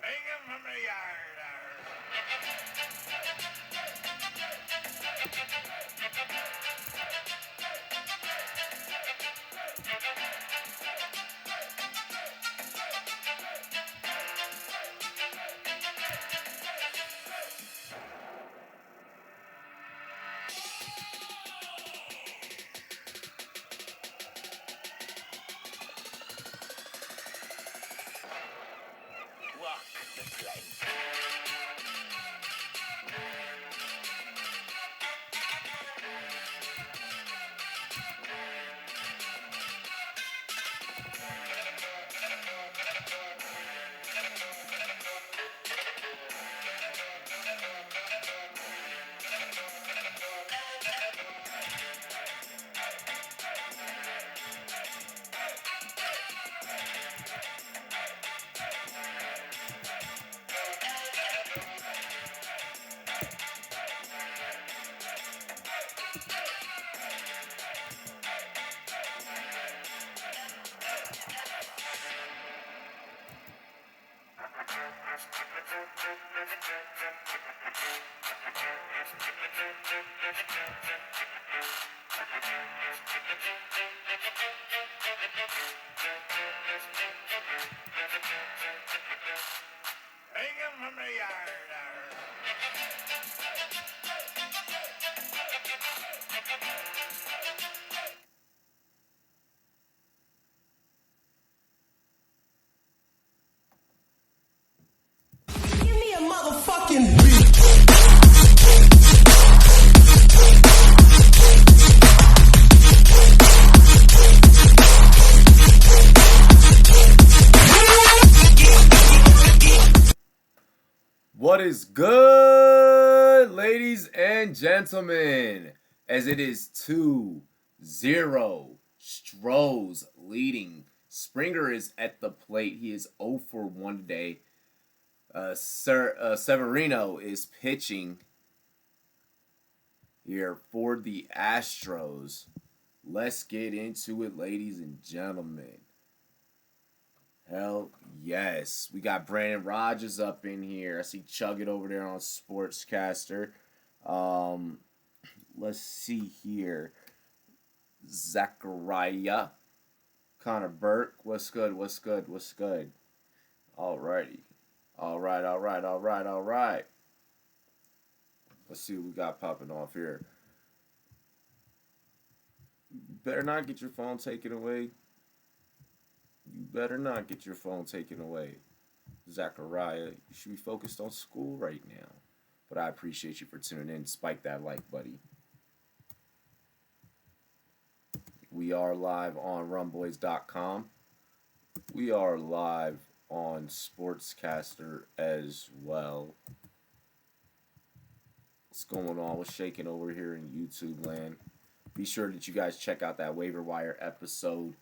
Hanging from the yard. Walk the plank. Hanging from the yard. Give me a motherfucking beat. What is good, ladies and gentlemen? As it is 2-0, Stros leading. Springer is at the plate. He is 0 for 1 today. Severino is pitching here for the Astros. Let's get into it, ladies and gentlemen. Hell yes. We got Brandon Rogers up in here. I see Chuggett over there on Sportscaster. Let's see here. Zachariah. Connor Burke. What's good? What's good? What's good? Alrighty. Alright. Let's see what we got popping off here. You better not get your phone taken away. You better not get your phone taken away. Zachariah, you should be focused on school right now. But I appreciate you for tuning in. Spike that like, buddy. We are live on rumboys.com. We are live on Sportscaster as well. What's going on? What's shaking over here in YouTube land? Be sure that you guys check out that waiver wire episode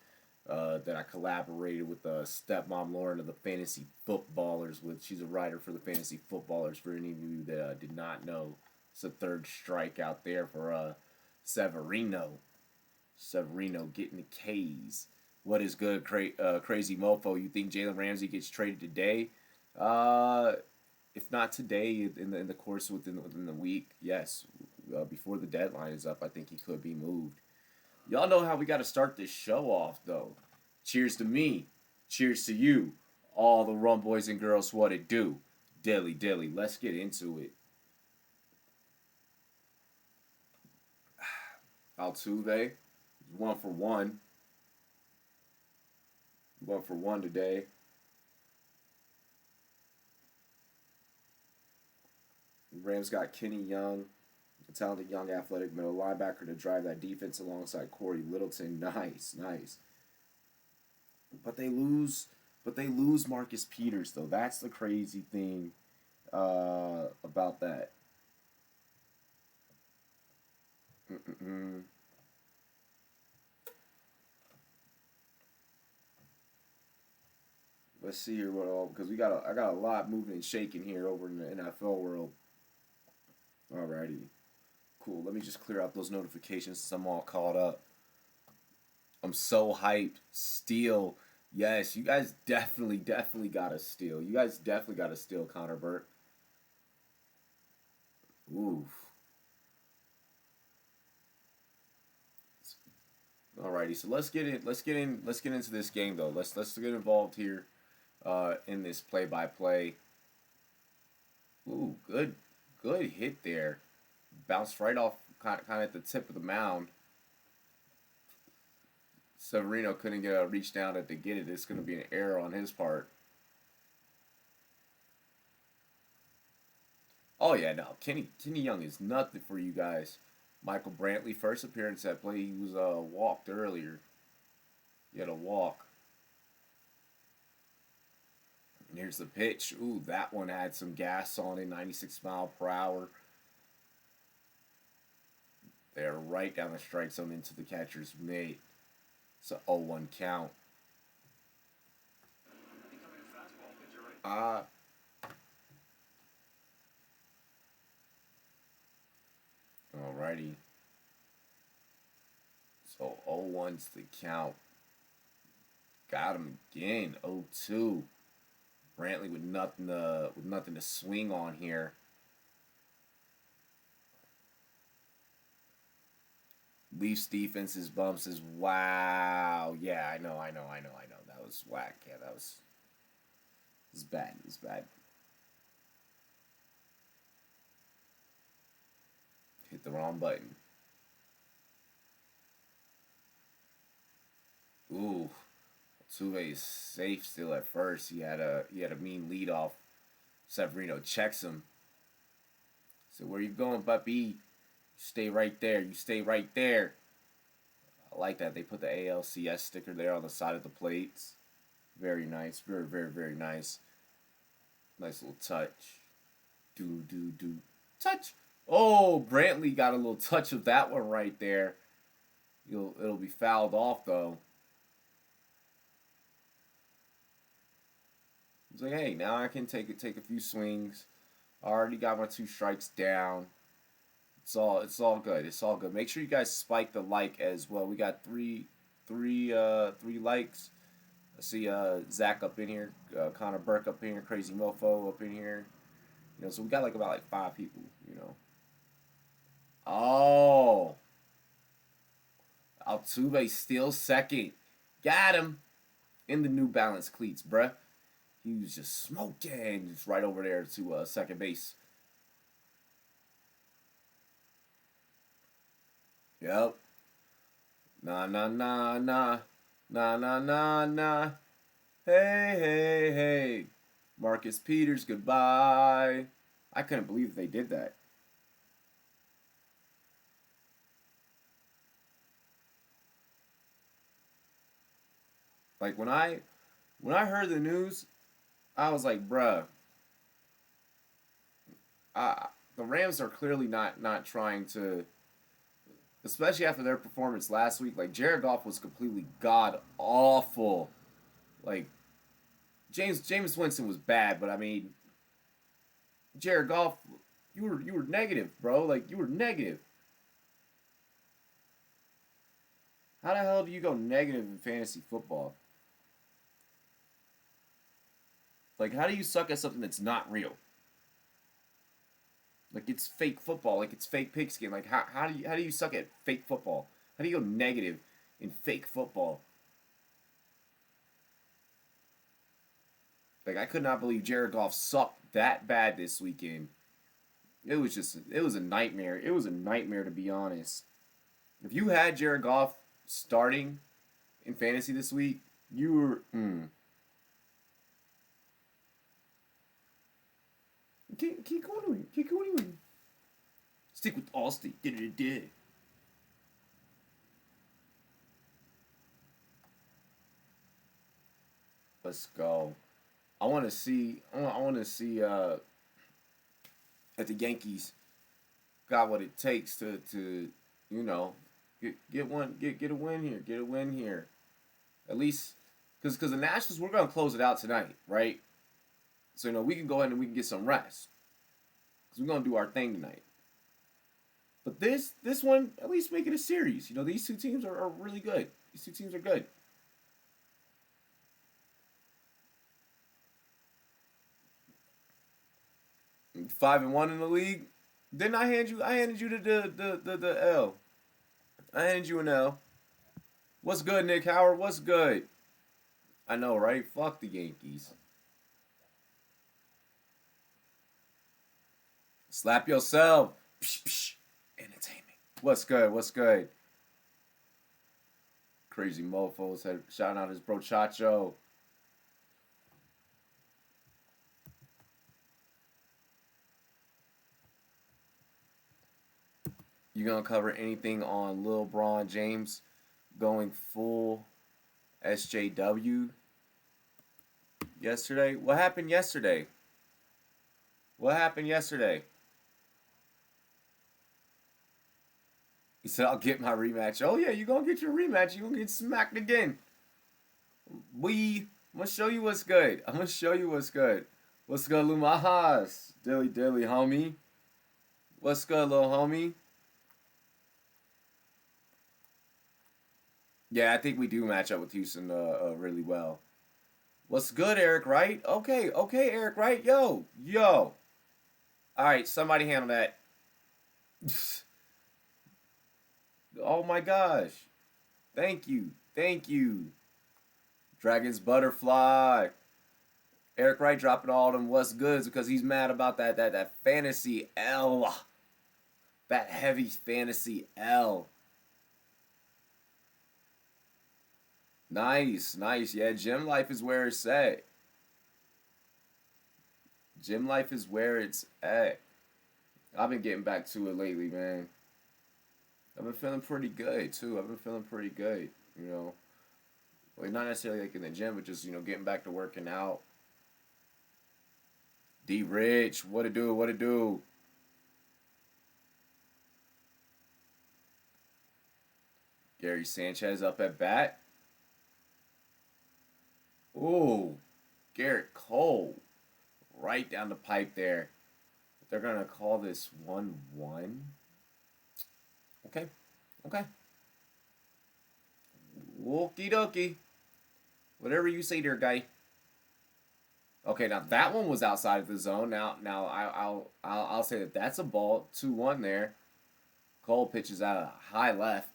that I collaborated with stepmom Lauren of the Fantasy Footballers with. She's a writer for the Fantasy Footballers. For any of you that did not know, it's a third strike out there for Severino. Severino getting the K's. What is good, crazy mofo? You think Jalen Ramsey gets traded today? If not today, in the course within the week, yes. Before the deadline is up, I think he could be moved. Y'all know how we got to start this show off, though. Cheers to me. Cheers to you. All the rum boys and girls, what it do. Dilly. Let's get into it. Altuve, 1 for 1. 1 for 1 today. Rams got Kenny Young, a talented young athletic middle linebacker to drive that defense alongside Corey Littleton. Nice. But they lose Marcus Peters, though. That's the crazy thing about that. Let's see here because I got a lot moving and shaking here over in the NFL world. Alrighty. Cool. Let me just clear out those notifications since I'm all caught up. I'm so hyped. Steele, Yes, you guys definitely got to steal. You guys definitely got to steal Connor Burke. Oof. Alrighty, so let's get in. Let's get into this game though. Let's get involved here, in this play-by-play. Ooh, good hit there. Bounced right off, kind of at the tip of the mound. Severino couldn't get a reach down to get it. It's going to be an error on his part. Oh yeah, no, Kenny Young is nothing for you guys. Michael Brantley, first appearance at play, he was walked earlier. He had a walk. And here's the pitch. Ooh, that one had some gas on it, 96 mile per hour. They're right down the strike zone into the catcher's mitt. It's a 0-1 count. Alrighty. So 0-1's the count. Got him again. 0-2. Brantley with nothing to swing on here. Leafs defense's bumps is wow. Yeah, I know. That was whack. Yeah, that was bad. It was bad. Hit the wrong button. Ooh. Altuve is safe still at first. He had a mean lead off. Severino checks him. So where you going, puppy? You stay right there. You stay right there. I like that. They put the ALCS sticker there on the side of the plates. Very nice. Very nice. Nice little touch. Do. Touch. Oh, Brantley got a little touch of that one right there. It'll be fouled off though. It's like, hey, now I can take a few swings. I already got my 2 strikes down. It's all good. It's all good. Make sure you guys spike the like as well. We got three likes. I see Zach up in here, Connor Burke up in here, Crazy Mofo up in here. So we got about 5 people. Oh, Altuve still second. Got him in the New Balance cleats, bruh. He was just smoking, just right over there to second base. Yep. Nah. Hey. Marcus Peters, goodbye. I couldn't believe they did that. Like when I heard the news, I was like, bruh, the Rams are clearly not trying to, especially after their performance last week. Like Jared Goff was completely god awful. Like Jameis Winston was bad, but I mean, Jared Goff, you were negative, bro. Like you were negative. How the hell do you go negative in fantasy football? Like, how do you suck at something that's not real? Like, it's fake football. Like, it's fake pigskin. Like, how do you suck at fake football? How do you go negative in fake football? Like, I could not believe Jared Goff sucked that bad this weekend. It was a nightmare. It was a nightmare, to be honest. If you had Jared Goff starting in fantasy this week, you were, Keep going. Stick with Allstate. Let's go. I want to see that the Yankees got what it takes to get a win here. At least because the Nationals, we're gonna close it out tonight, right? So we can go ahead and we can get some rest because we're gonna do our thing tonight. But this one, at least make it a series. These 2 teams are really good. These 2 teams are good. 5-1 in the league. Didn't I hand you? I handed you the L. I handed you an L. What's good, Nick Howard? What's good? I know, right? Fuck the Yankees. Slap yourself. Psh, psh. Entertainment. What's good? What's good? Crazy mofo said, shouting out his bro Chacho. You gonna cover anything on Lil Bron James going full SJW yesterday? What happened yesterday? What happened yesterday? He said, I'll get my rematch. Oh, yeah, you gonna get your rematch. You gonna get smacked again. I'm gonna show you what's good. I'm gonna show you what's good. What's good, Lumahas? Dilly, homie. What's good, little homie? Yeah, I think we do match up with Houston really well. What's good, Eric Wright? Okay, Eric Wright. Yo. All right, somebody handle that. Oh my gosh. Thank you. Dragon's Butterfly. Eric Wright dropping all them what's goods because he's mad about that fantasy L. That heavy fantasy L. Nice. Yeah, gym life is where it's at. Gym life is where it's at. I've been getting back to it lately, man. I've been feeling pretty good, too. You know. Like, not necessarily like in the gym, but just, getting back to working out. D Rich, what it do? Gary Sanchez up at bat. Ooh, Garrett Cole. Right down the pipe there. They're going to call this 1-1. Okay. Okie dokie. Whatever you say there, guy. Okay, now that one was outside of the zone. Now I'll say that that's a ball. 2-1 there. Cole pitches out a high left.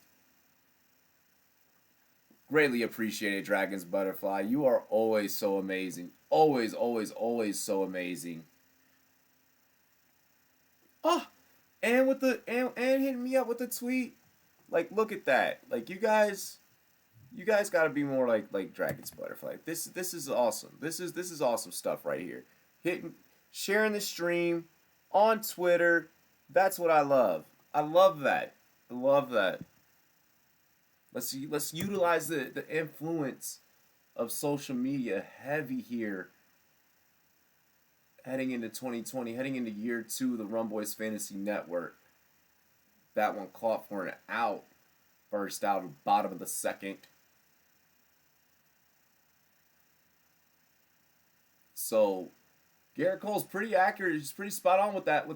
Greatly appreciated, Dragon's Butterfly. You are always so amazing. Always so amazing. Oh, and hitting me up with the tweet. Like, look at that. Like, you guys got to be more like Dragon's Butterfly. This is awesome. This is awesome stuff right here. Sharing the stream on Twitter. That's what I love. I love that. Let's utilize the influence of social media heavy here. Heading into 2020, heading into year 2 of the Rumboys Fantasy Network. That one caught for an out. First out, bottom of the second. So, Garrett Cole's pretty accurate. He's pretty spot on with that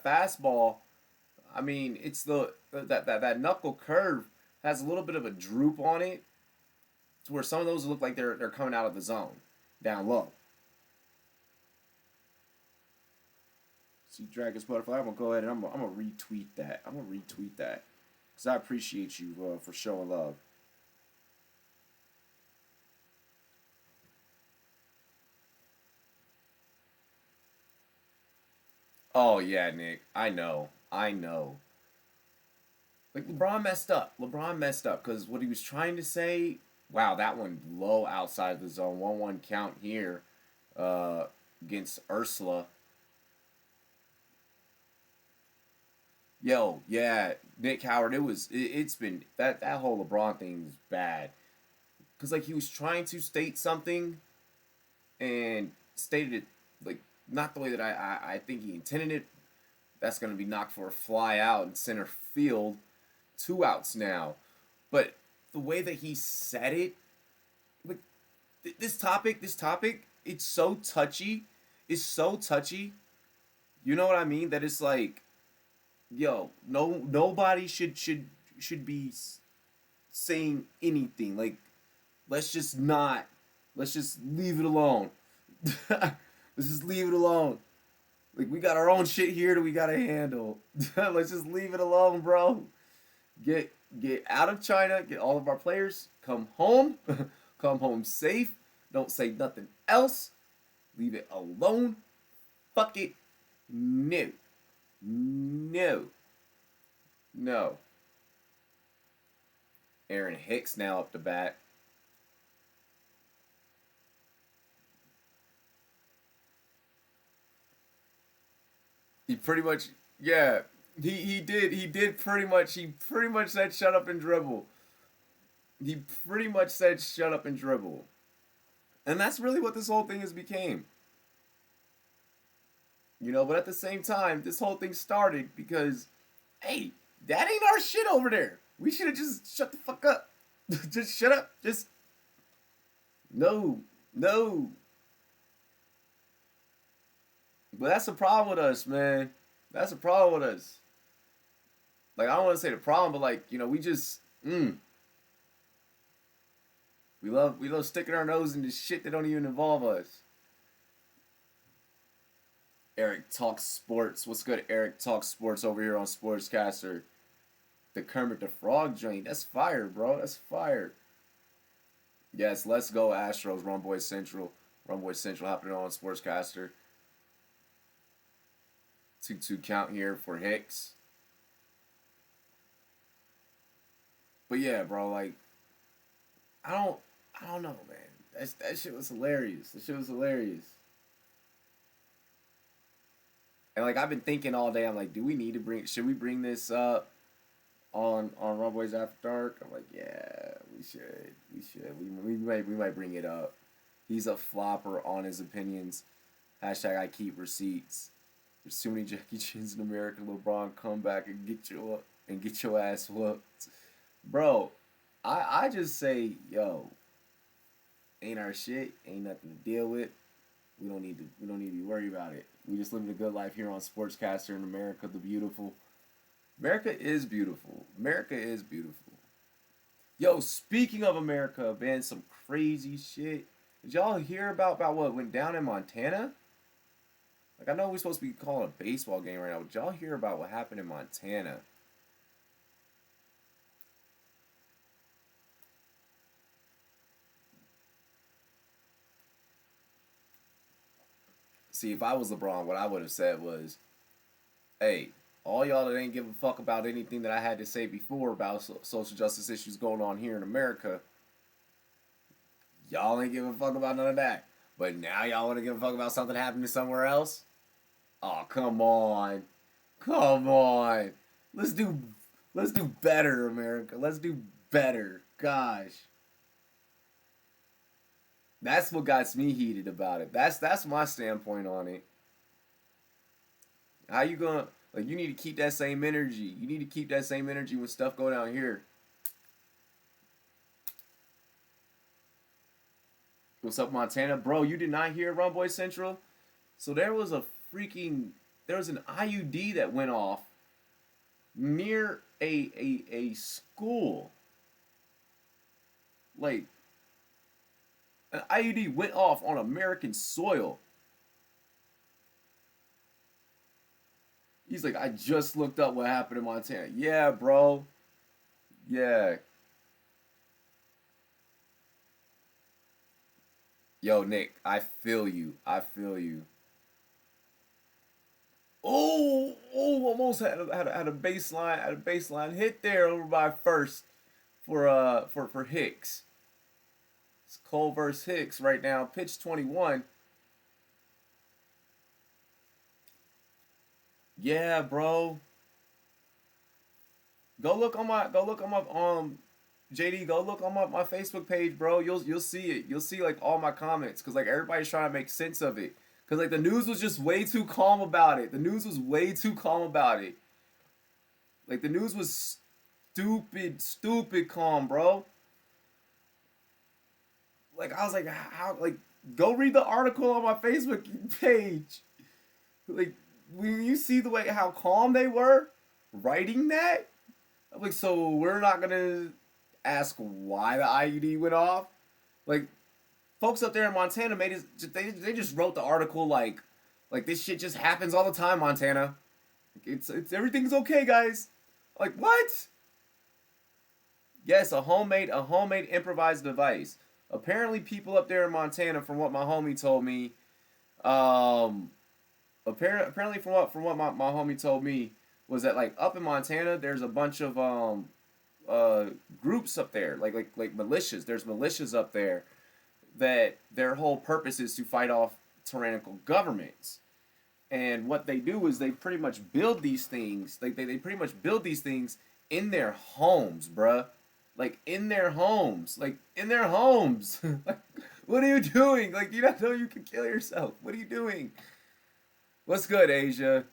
fastball. I mean, it's that knuckle curve has a little bit of a droop on it, to where some of those look like they're coming out of the zone, down low. See, Dragon's Butterfly. I'm gonna go ahead and I'm gonna retweet that. Because I appreciate you for showing love. Oh yeah, Nick. I know. Like, LeBron messed up because what he was trying to say, wow, that one low outside the zone. 1-1 count here against Ursula. Yo, yeah, Nick Howard, it's been, that whole LeBron thing is bad. Because, like, he was trying to state something and stated it, like, not the way that I think he intended it. That's going to be knocked for a fly out in center field. 2 outs now. But the way that he said it, like, this topic, it's so touchy. You know what I mean? That it's like, yo, nobody should be saying anything. Like, let's just leave it alone. Let's just leave it alone. Like, we got our own shit here that we gotta handle. Let's just leave it alone, bro. Get out of China. Get all of our players. Come home. Come home safe. Don't say nothing else. Leave it alone. Fuck it. No. No. No. Aaron Hicks now up the bat. He pretty much, yeah, he pretty much said shut up and dribble. He pretty much said shut up and dribble. And that's really what this whole thing has became. You know, but at the same time, this whole thing started because, hey, that ain't our shit over there. We should have just shut the fuck up. Just shut up. Just, no. But that's the problem with us, man. That's the problem with us. Like, I don't want to say the problem, but like, you know, we just, we love sticking our nose into shit that don't even involve us. Eric Talks Sports. What's good, Eric Talks Sports over here on Sportscaster? The Kermit the Frog joint. That's fire, bro. That's fire. Yes, let's go Astros. Rumboy Central. Rumboy Central happening on Sportscaster. 2-2 count here for Hicks. But yeah, bro, like, I don't know, man. That shit was hilarious. That shit was hilarious. And like, I've been thinking all day, I'm like, should we bring this up on Rumboys After Dark? I'm like, yeah, we should. We might bring it up. He's a flopper on his opinions. Hashtag I keep receipts. There's too many Jackie Chins in America. LeBron, come back and get your ass whooped. Bro, I just say, yo, ain't our shit, ain't nothing to deal with. We don't need to be worried about it. We just living a good life here on Sportscaster in America, the beautiful. America is beautiful. America is beautiful. Yo, speaking of America, man, some crazy shit. Did y'all hear about what went down in Montana? Like, I know we're supposed to be calling a baseball game right now, but did y'all hear about what happened in Montana? See, if I was LeBron, what I would have said was, hey, all y'all that ain't give a fuck about anything that I had to say before about social justice issues going on here in America, y'all ain't give a fuck about none of that. But now y'all want to give a fuck about something happening somewhere else? Oh, come on. Come on. Let's do better, America. Let's do better. Gosh. That's what got me heated about it. That's my standpoint on it. How you gonna, like, you need to keep that same energy. You need to keep that same energy when stuff go down here. What's up, Montana? Bro, you did not hear Rumboy Central? So there was an IUD that went off near a school. Like, an IUD went off on American soil. He's like, I just looked up what happened in Montana. Yeah, bro. Yeah. Yo, Nick, I feel you. Oh, almost had a baseline hit there over by first for Hicks. It's Cole versus Hicks right now. Pitch 21. Yeah, bro. Go look on my JD, go look on my Facebook page, bro. You'll see it. You'll see like all my comments, cause like everybody's trying to make sense of it. Cause like the news was just way too calm about it. Like the news was stupid calm, bro. Like I was like, how, like, go read the article on my Facebook page. Like, when you see the way how calm they were writing that, I'm like, so we're not gonna ask why the IUD went off? Like, Folks up there in Montana made it. They just wrote the article like this shit just happens all the time, Montana. It's everything's okay, guys. Like what? Yes, a homemade improvised device. Apparently, people up there in Montana, from what my homie told me, apparently from what my homie told me was that like up in Montana, there's a bunch of groups up there, like militias. There's militias up there that their whole purpose is to fight off tyrannical governments. And what they do is they pretty much build these things. They pretty much build these things in their homes, bruh. Like in their homes. Like in their homes. Like, what are you doing? Like, you don't know you can kill yourself. What are you doing? What's good, Asia?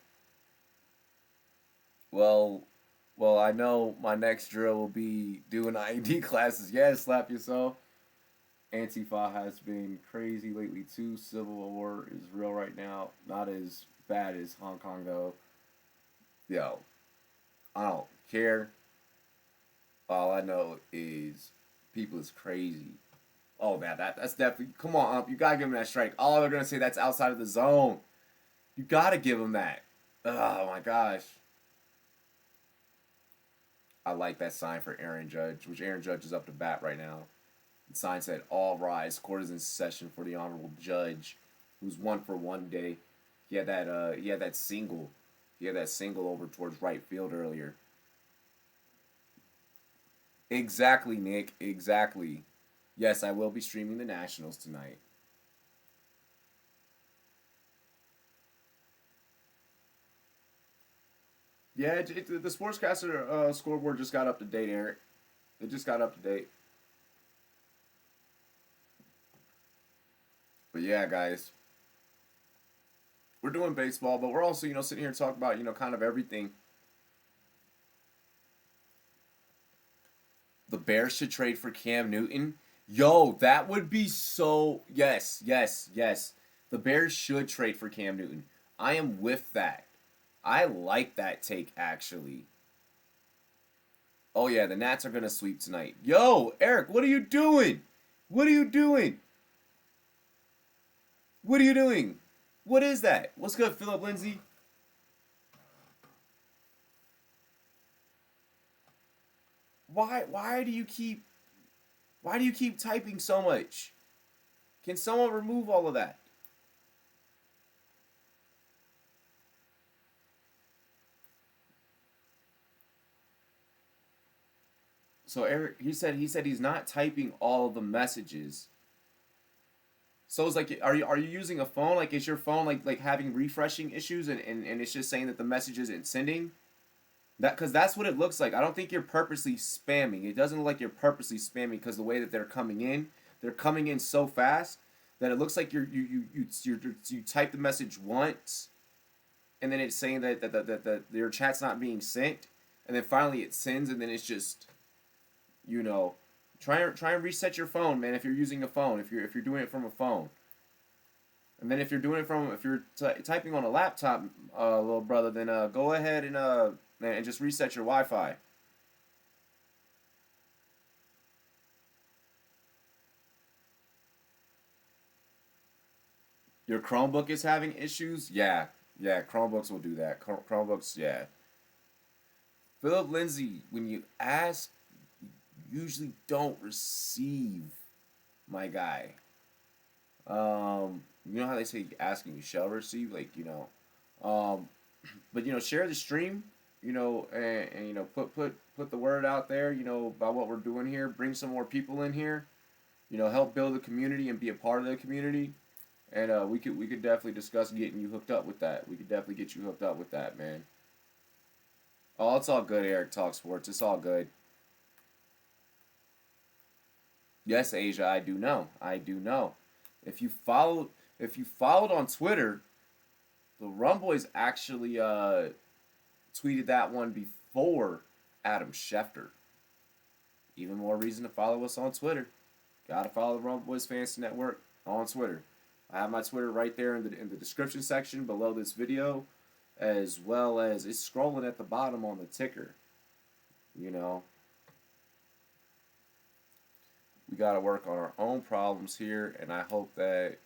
Well, I know my next drill will be doing IED classes. Yeah, slap yourself. Antifa has been crazy lately too. Civil war is real right now. Not as bad as Hong Kong though. Yo, I don't care. All I know is people is crazy. Oh man, that's definitely. Come on, you gotta give them that strike. Oh, they're gonna say that's outside of the zone. You gotta give them that. Oh my gosh. I like that sign for Aaron Judge, which Aaron Judge is up to bat right now. The sign said, "All rise, court is in session for the honorable judge, who's one for one day." He had that single. He had that single over towards right field earlier. Exactly, Nick. Exactly. Yes, I will be streaming the Nationals tonight. Yeah, the Sportscaster scoreboard just got up to date, Eric. It just got up to date. But yeah, guys, we're doing baseball, but we're also, sitting here talking about, kind of everything. The Bears should trade for Cam Newton. Yo, that would be so... Yes. The Bears should trade for Cam Newton. I am with that. I like that take, actually. Oh, yeah, the Nats are going to sweep tonight. Yo, Eric, what are you doing? What are you doing? What are you doing? What is that? What's good, Philip Lindsay? Why do you keep typing so much? Can someone remove all of that? So Eric, he said he's not typing all the messages. So it's like, are you using a phone? Like, is your phone like having refreshing issues and it's just saying that the message isn't sending? Because that's what it looks like. I don't think you're purposely spamming. It doesn't look like you're purposely spamming because the way that they're coming in so fast that it looks like you type the message once, and then it's saying that your chat's not being sent, and then finally it sends, and then it's just, try and reset your phone, man. If you're using a phone, if you're doing it from a phone, and then if you're typing on a laptop, little brother, then go ahead and just reset your Wi-Fi. Your Chromebook is having issues? Yeah, Chromebooks will do that. Chromebooks, yeah. Philip Lindsay, when you ask, you usually don't receive, my guy. You know how they say asking you shall receive? But share the stream, and put the word out there, about what we're doing here. Bring some more people in here, help build the community and be a part of the community. And we could definitely discuss getting you hooked up with that. We could definitely get you hooked up with that, man. Oh, it's all good, Eric Talk Sports. It's all good. Yes, Asia, I do know. If you followed on Twitter, the Rumboys actually tweeted that one before Adam Schefter. Even more reason to follow us on Twitter. Gotta follow the Rumboys Fantasy Network on Twitter. I have my Twitter right there in the description section below this video, as well as it's scrolling at the bottom on the ticker. We We got to work on our own problems here, and I hope that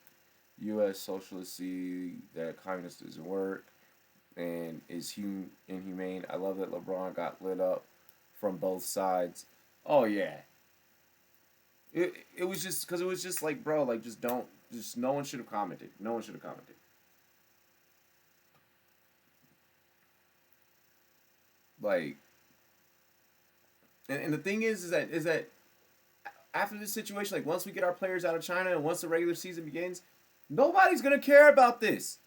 U.S. socialists see that communist doesn't work and is inhumane. I love that LeBron got lit up from both sides. Oh yeah, it was just because it was just like, bro, like just no one should have commented. No one should have commented. Like, and the thing is that after this situation, like once we get our players out of China and once the regular season begins, nobody's gonna care about this.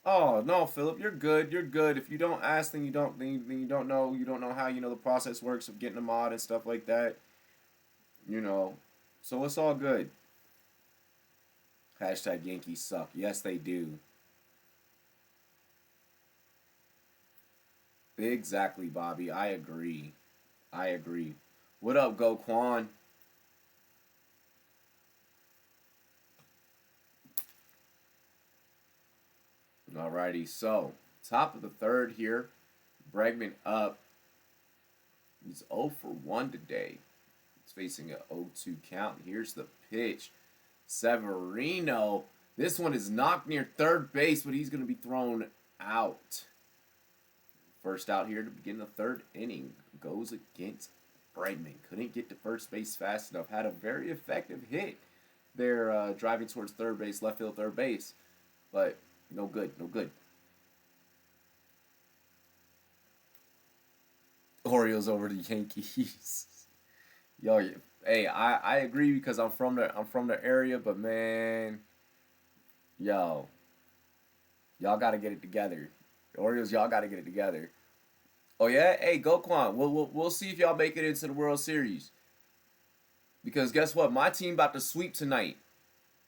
Oh no, Philip, you're good. You're good. If you don't ask, then you don't. Then you don't know. You don't know how the process works of getting a mod and stuff like that. You know, so it's all good. Hashtag Yankees suck. Yes, they do. Exactly, Bobby. I agree. I agree. What up, Go Quan? Alrighty, so top of the third here. Bregman up. He's 0 for 1 today. He's facing an 0-2 count. Here's the pitch. Severino. This one is knocked near third base, but he's going to be thrown out. First out here to begin the third inning goes against Bregman. Couldn't get to first base fast enough. Had a very effective hit there driving towards third base, left field, third base. But no good, no good. Orioles over the Yankees. Yo, hey, I agree because I'm from the area, but man, yo, y'all gotta get it together. The Orioles, y'all gotta get it together. Oh yeah, hey, Go Quan. We'll see if y'all make it into the World Series. Because guess what? My team about to sweep tonight.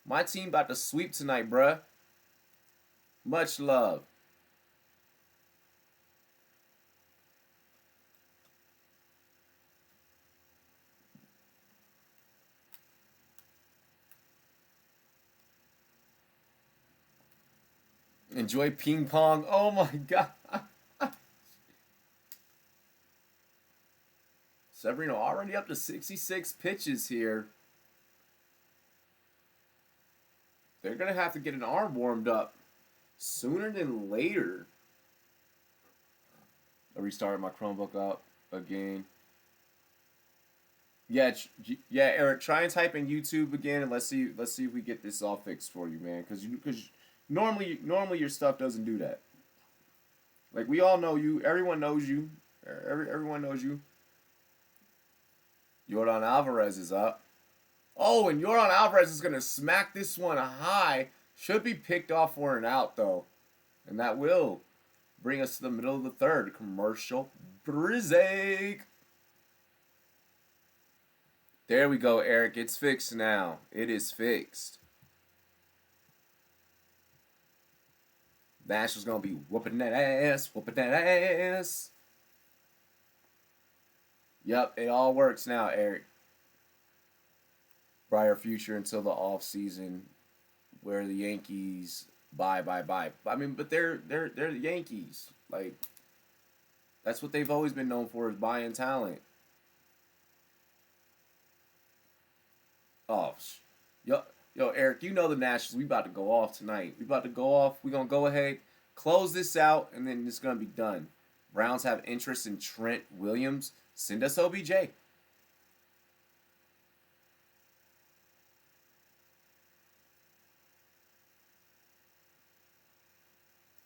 My team about to sweep tonight, bruh. Much love. Enjoy ping pong. Oh my god. Severino already up to 66 pitches here. They're going to have to get an arm warmed up sooner than later. I restarted my Chromebook up again. Yeah, Eric, try and type in YouTube again and let's see if we get this all fixed for you, man. Because normally your stuff doesn't do that. Like we all know you, everyone knows you, everyone knows you. Yordan Alvarez is up. Oh, and Yordan Alvarez is gonna smack this one high. Should be picked off for an out though, and that will bring us to the middle of the third. Commercial break. There we go, Eric. It's fixed now. It is fixed. Nash is going to be whooping that ass, whooping that ass. Yep, it all works now, Eric. Brighter future until the off season, where the Yankees buy. I mean, but they're the Yankees. Like that's what they've always been known for is buying talent. Oh, yo, Eric, you know the Nationals. We about to go off tonight. We about to go off. We gonna go ahead, close this out, and then it's gonna be done. Browns have interest in Trent Williams. Send us OBJ.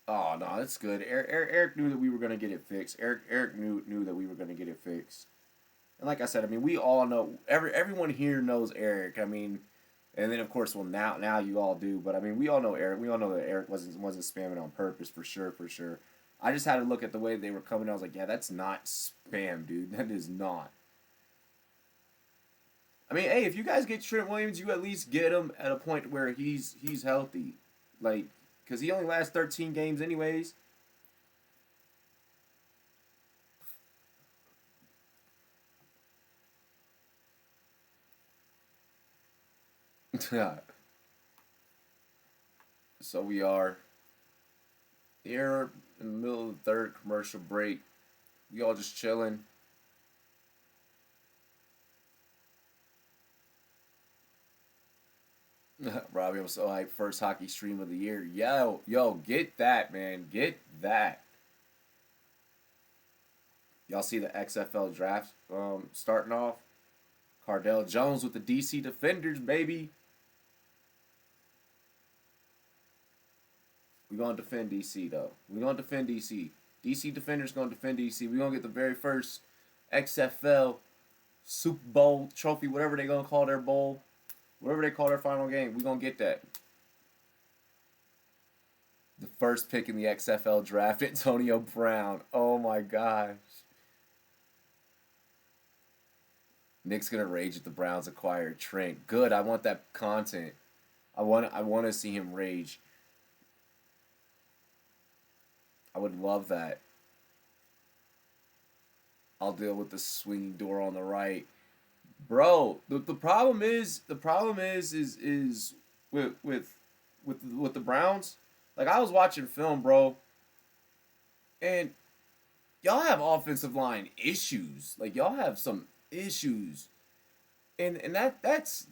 Oh no, that's good. Eric knew that we were gonna get it fixed. Eric knew that we were gonna get it fixed. And like I said, I mean, we all know everyone here knows Eric. I mean, and then of course, well now you all do. But I mean, we all know Eric. We all know that Eric wasn't spamming on purpose for sure. I just had to look at the way they were coming. I was like, yeah, that's not spam, dude. That is not. I mean, hey, if you guys get Trent Williams, you at least get him at a point where he's healthy, like, because he only lasts 13 games anyways. So we are here in the middle of the third commercial break. We all just chilling. Robbie, I'm so hyped. First hockey stream of the year. Yo, get that, man. Get that. Y'all see the XFL draft starting off? Cardell Jones with the DC Defenders, baby. We gonna defend DC though. We gonna defend DC. DC Defenders gonna defend DC. We gonna get the very first XFL Super Bowl trophy, whatever they gonna call their bowl, whatever they call their final game. We gonna get that. The first pick in the XFL draft, Antonio Brown. Oh my gosh. Nick's gonna rage if the Browns acquire Trent. Good. I want that content. I want to see him rage. I would love that. I'll deal with the swinging door on the right, bro. The problem is with the Browns. Like, I was watching film, bro, and y'all have offensive line issues. Like, y'all have some issues, and that's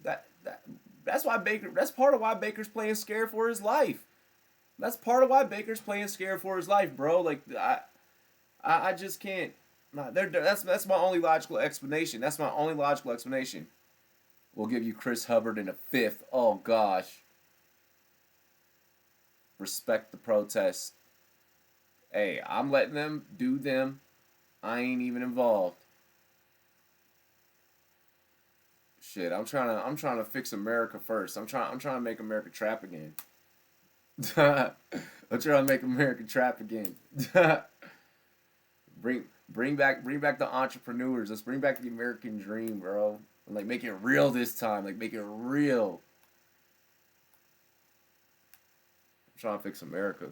why Baker. That's part of why Baker's playing scared for his life. That's part of why Baker's playing scared for his life, bro. Like, I just can't. That's my only logical explanation. That's my only logical explanation. We'll give you Chris Hubbard in a fifth. Oh gosh. Respect the protest. Hey, I'm letting them do them. I ain't even involved. Shit, I'm trying to fix America first. I'm trying to make America trap again. I'm trying to make America trap again. Bring back the entrepreneurs. Let's bring back the American dream, bro. And like, make it real this time. Like, make it real. I'm trying to fix America.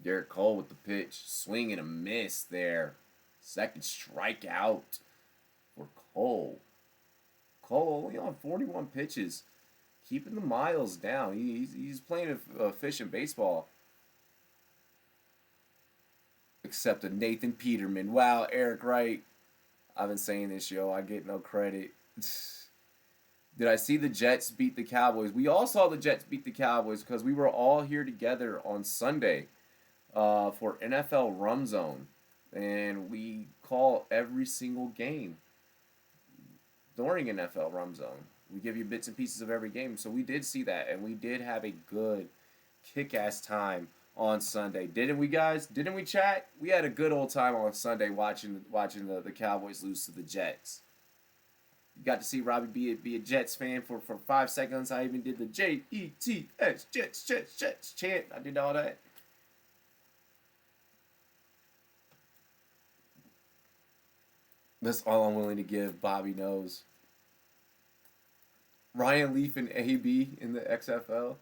Garrett Cole with the pitch. Swing and a miss there. Second strikeout for Cole. Cole only on 41 pitches. Keeping the miles down. He's playing efficient baseball. Except a Nathan Peterman. Wow, Eric Wright. I've been saying this, yo. I get no credit. Did I see the Jets beat the Cowboys? We all saw the Jets beat the Cowboys because we were all here together on Sunday for NFL Rum Zone. And we call every single game during NFL Rum Zone. We give you bits and pieces of every game. So we did see that, and we did have a good kick-ass time on Sunday. Didn't we, guys? Didn't we, chat? We had a good old time on Sunday watching the Cowboys lose to the Jets. You got to see Robbie be a Jets fan for 5 seconds. I even did the Jets, Jets chant. I did all that. That's all I'm willing to give. Bobby knows. Ryan Leaf and AB in the XFL.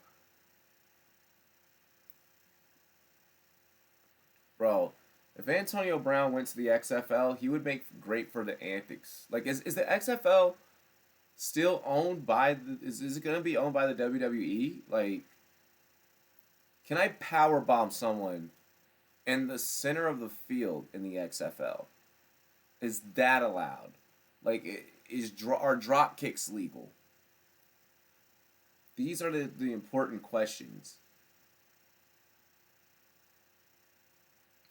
Bro, if Antonio Brown went to the XFL, he would make great for the antics. Like, is the XFL still owned by is it going to be owned by the WWE? Like, can I power bomb someone in the center of the field in the XFL? Is that allowed? Like, are drop kicks legal? These are the important questions.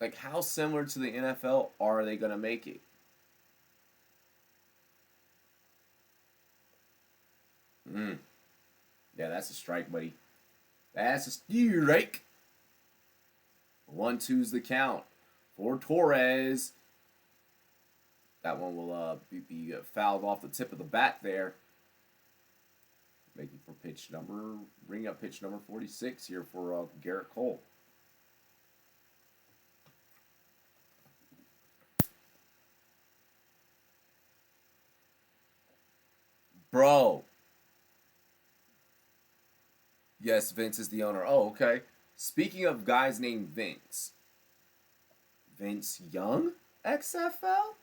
Like, how similar to the NFL are they going to make it? Yeah, that's a strike, buddy. That's a strike. 1-2's the count for Torres. That one will be fouled off the tip of the bat there. Making for bringing up pitch number 46 here for Garrett Cole. Bro. Yes, Vince is the owner. Oh, okay. Speaking of guys named Vince. Vince Young? XFL?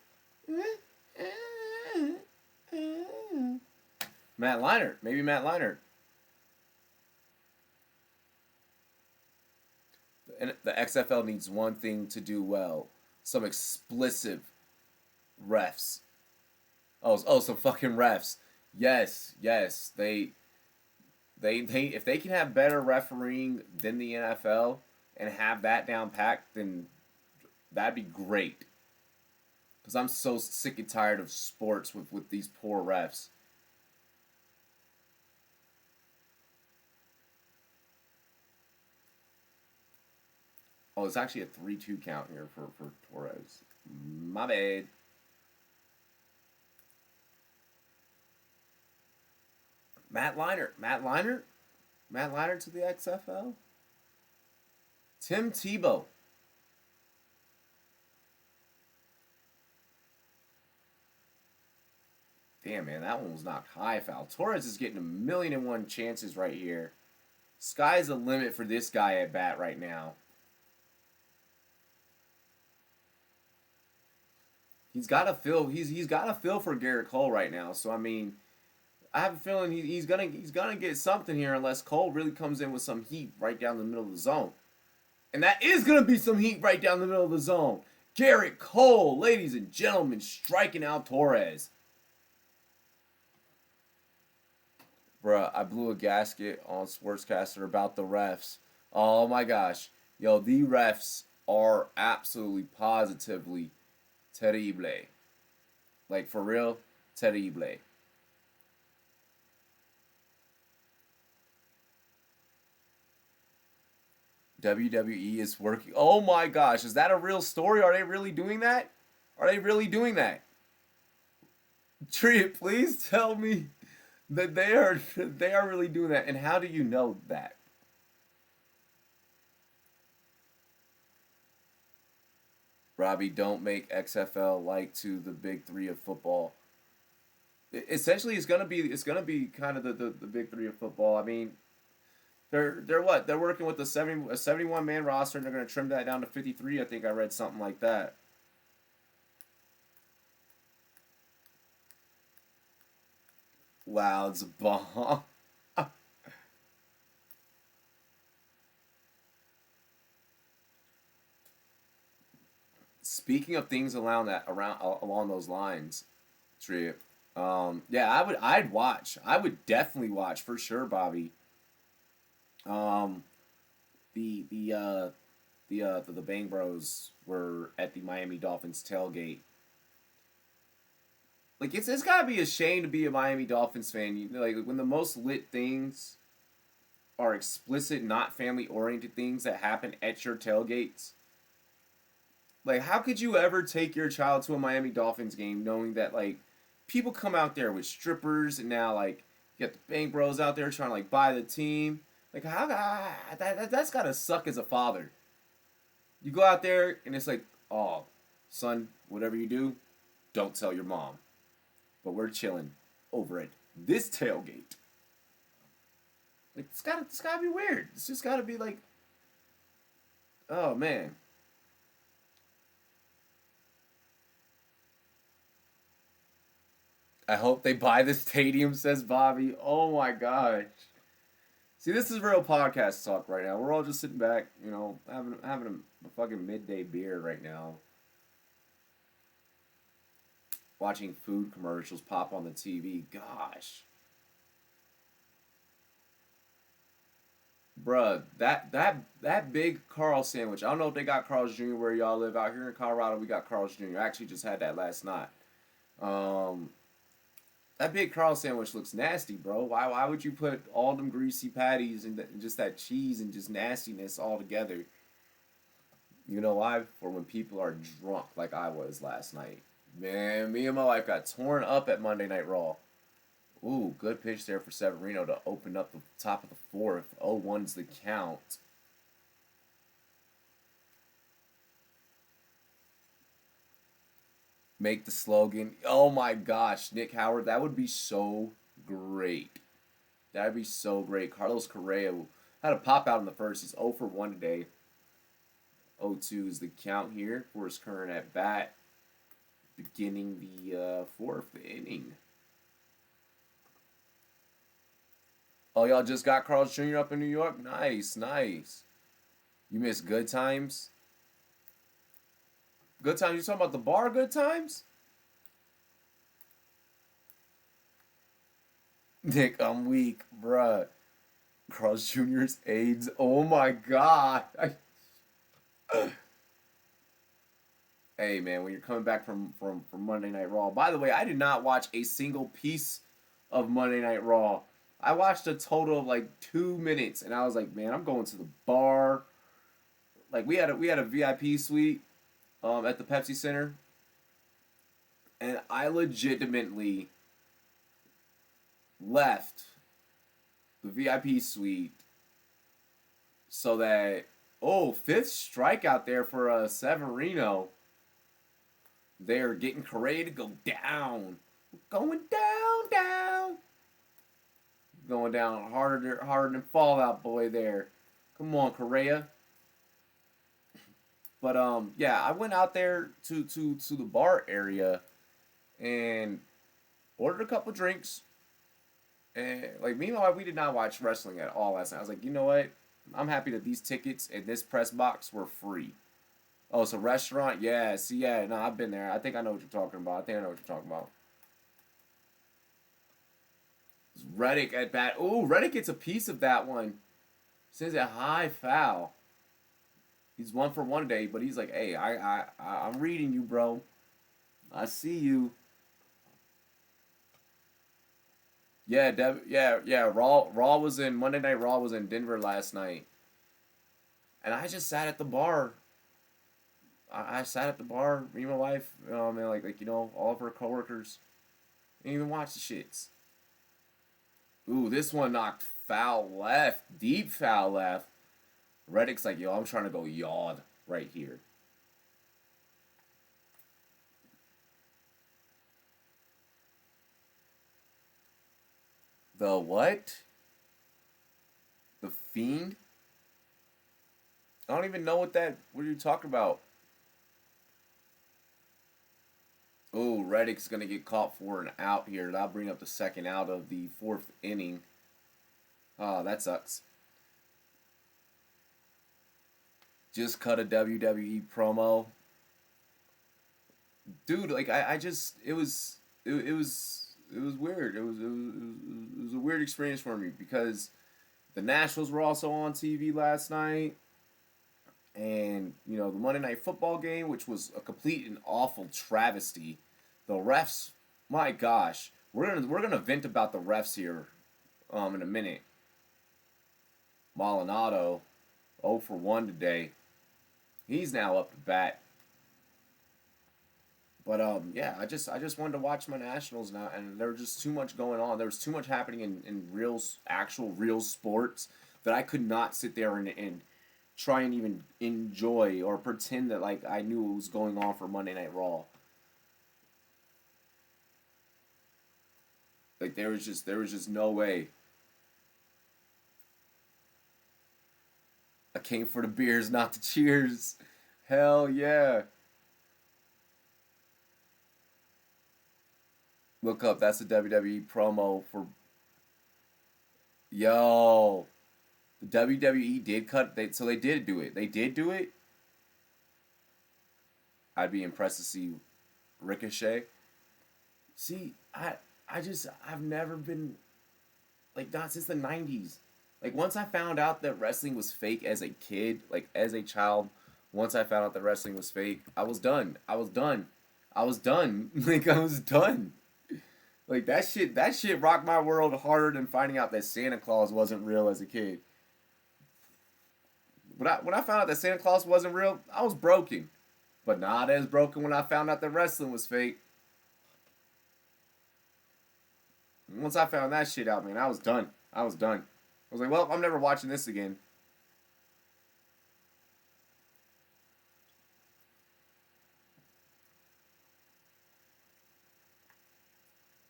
Matt Leinart. Maybe Matt Leinart. And the XFL needs one thing to do well. Some explicit refs. Oh, some fucking refs. Yes, yes. They if they can have better refereeing than the NFL and have that down packed, then that'd be great. Because I'm so sick and tired of sports with these poor refs. Oh, it's actually a 3-2 count here for Torres. My bad. Matt Leinart. Matt Leinart to the XFL. Tim Tebow. Damn, man, that one was knocked high foul. Torres is getting 1,000,001 chances right here. Sky's the limit for this guy at bat right now. He's got a feel. He's got a feel for Garrett Cole right now. So I mean, I have a feeling he's gonna get something here unless Cole really comes in with some heat right down the middle of the zone, and that is gonna be some heat right down the middle of the zone. Garrett Cole, ladies and gentlemen, striking out Torres. Bruh, I blew a gasket on Sportscaster about the refs. Oh my gosh. Yo, the refs are absolutely positively terrible. Like, for real, terrible. WWE is working. Oh my gosh, is that a real story? Are they really doing that? Are they really doing that? Tree, please tell me that they are really doing that. And how do you know that? Robbie, don't make XFL like to the big three of football. Essentially, it's gonna be kind of the big three of football. I mean, they're what? They're working with a 71 man roster, and they're gonna trim that down to 53. I think I read something like that. Wow, it's a bomb. Speaking of things along those lines, Trip. Yeah, I would definitely watch for sure, Bobby. Um, the the uh the Bang Bros were at the Miami Dolphins tailgate. Like it's gotta be a shame to be a Miami Dolphins fan. You know, like when the most lit things are explicit, not family oriented things that happen at your tailgates. Like, how could you ever take your child to a Miami Dolphins game knowing that like people come out there with strippers and now like you got the bank bros out there trying to like buy the team? Like, that's gotta suck as a father. You go out there and it's like, oh, son, whatever you do, don't tell your mom. But we're chilling over at this tailgate. Like, it's gotta be weird. It's just gotta be like, oh man. I hope they buy the stadium, says Bobby. Oh my gosh. See, this is real podcast talk right now. We're all just sitting back, having a fucking midday beer right now. Watching food commercials pop on the TV. Gosh. Bruh, that big Carl sandwich. I don't know if they got Carl's Jr. where y'all live. Out here in Colorado, we got Carl's Jr. I actually just had that last night. Um, that big Carl sandwich looks nasty, bro. Why would you put all them greasy patties and just that cheese and just nastiness all together? You know why? For when people are drunk like I was last night. Man, me and my wife got torn up at Monday Night Raw. Ooh, good pitch there for Severino to open up the top of the fourth. 0-1's the count. Make the slogan. Oh my gosh, Nick Howard, that would be so great. That would be so great. Carlos Correa had a pop out in the first. He's 0 for 1 today. 0-2 is the count here for his current at bat. Beginning the fourth inning. Oh, y'all just got Carl's Jr. up in New York? Nice, nice. You miss Good Times? Good Times? You talking about the bar Good Times? Nick, I'm weak, bruh. Carl's Jr.'s AIDS. Oh my god. Hey man, when you're coming back from Monday Night Raw. By the way, I did not watch a single piece of Monday Night Raw. I watched a total of like 2 minutes, and I was like, man, I'm going to the bar. Like we had a VIP suite at the Pepsi Center, and I legitimately left the VIP suite so that fifth strikeout there for Severino. They're getting Correa to go down. Going down. Going down harder than Fallout Boy there. Come on, Correa. But yeah, I went out there to the bar area and ordered a couple drinks. And like meanwhile, we did not watch wrestling at all last night. I was like, you know what? I'm happy that these tickets and this press box were free. Oh, it's a restaurant? Yeah, see, yeah, no, I've been there. I think I know what you're talking about. It's Reddick at bat. Ooh, Reddick gets a piece of that one. Sends a high foul. He's 1-for-1 today, but he's like, hey, I'm reading you, bro. I see you. Yeah, Raw was in Monday Night Raw was in Denver last night, and I just sat at the bar. I sat at the bar, me and my wife, and like all of her coworkers, didn't even watch the shits. Ooh, this one knocked foul left, deep foul left. Reddick's like, yo, I'm trying to go yard right here. The what? The Fiend? I don't even know what are you talking about? Oh, Reddick's going to get caught for an out here. That'll bring up the second out of the fourth inning. Oh, that sucks. Just cut a WWE promo. Dude, like, I just, it was weird. It was a weird experience for me because the Nationals were also on TV last night. And, the Monday Night Football game, which was a complete and awful travesty. The refs, my gosh. We're gonna vent about the refs here in a minute. Maldonado, 0-for-1 today. He's now up to bat. But yeah, I just wanted to watch my Nationals now, and there was just too much going on. There was too much happening in actual real sports that I could not sit there and try and even enjoy or pretend that like I knew what was going on for Monday Night Raw. Like there was just no way. I came for the beers, not the cheers. Hell yeah. Look up, that's a WWE promo for. Yo. The WWE did cut, so they did do it. They did do it. I'd be impressed to see Ricochet. See, I've never been, like, not since the 90s. Like, once I found out that wrestling was fake as a kid, like, as a child, once I found out that wrestling was fake, I was done. Like, I was done. Like, that shit rocked my world harder than finding out that Santa Claus wasn't real as a kid. When I found out that Santa Claus wasn't real, I was broken. But not as broken when I found out that wrestling was fake. Once I found that shit out, man, I was done. I was like, well, I'm never watching this again.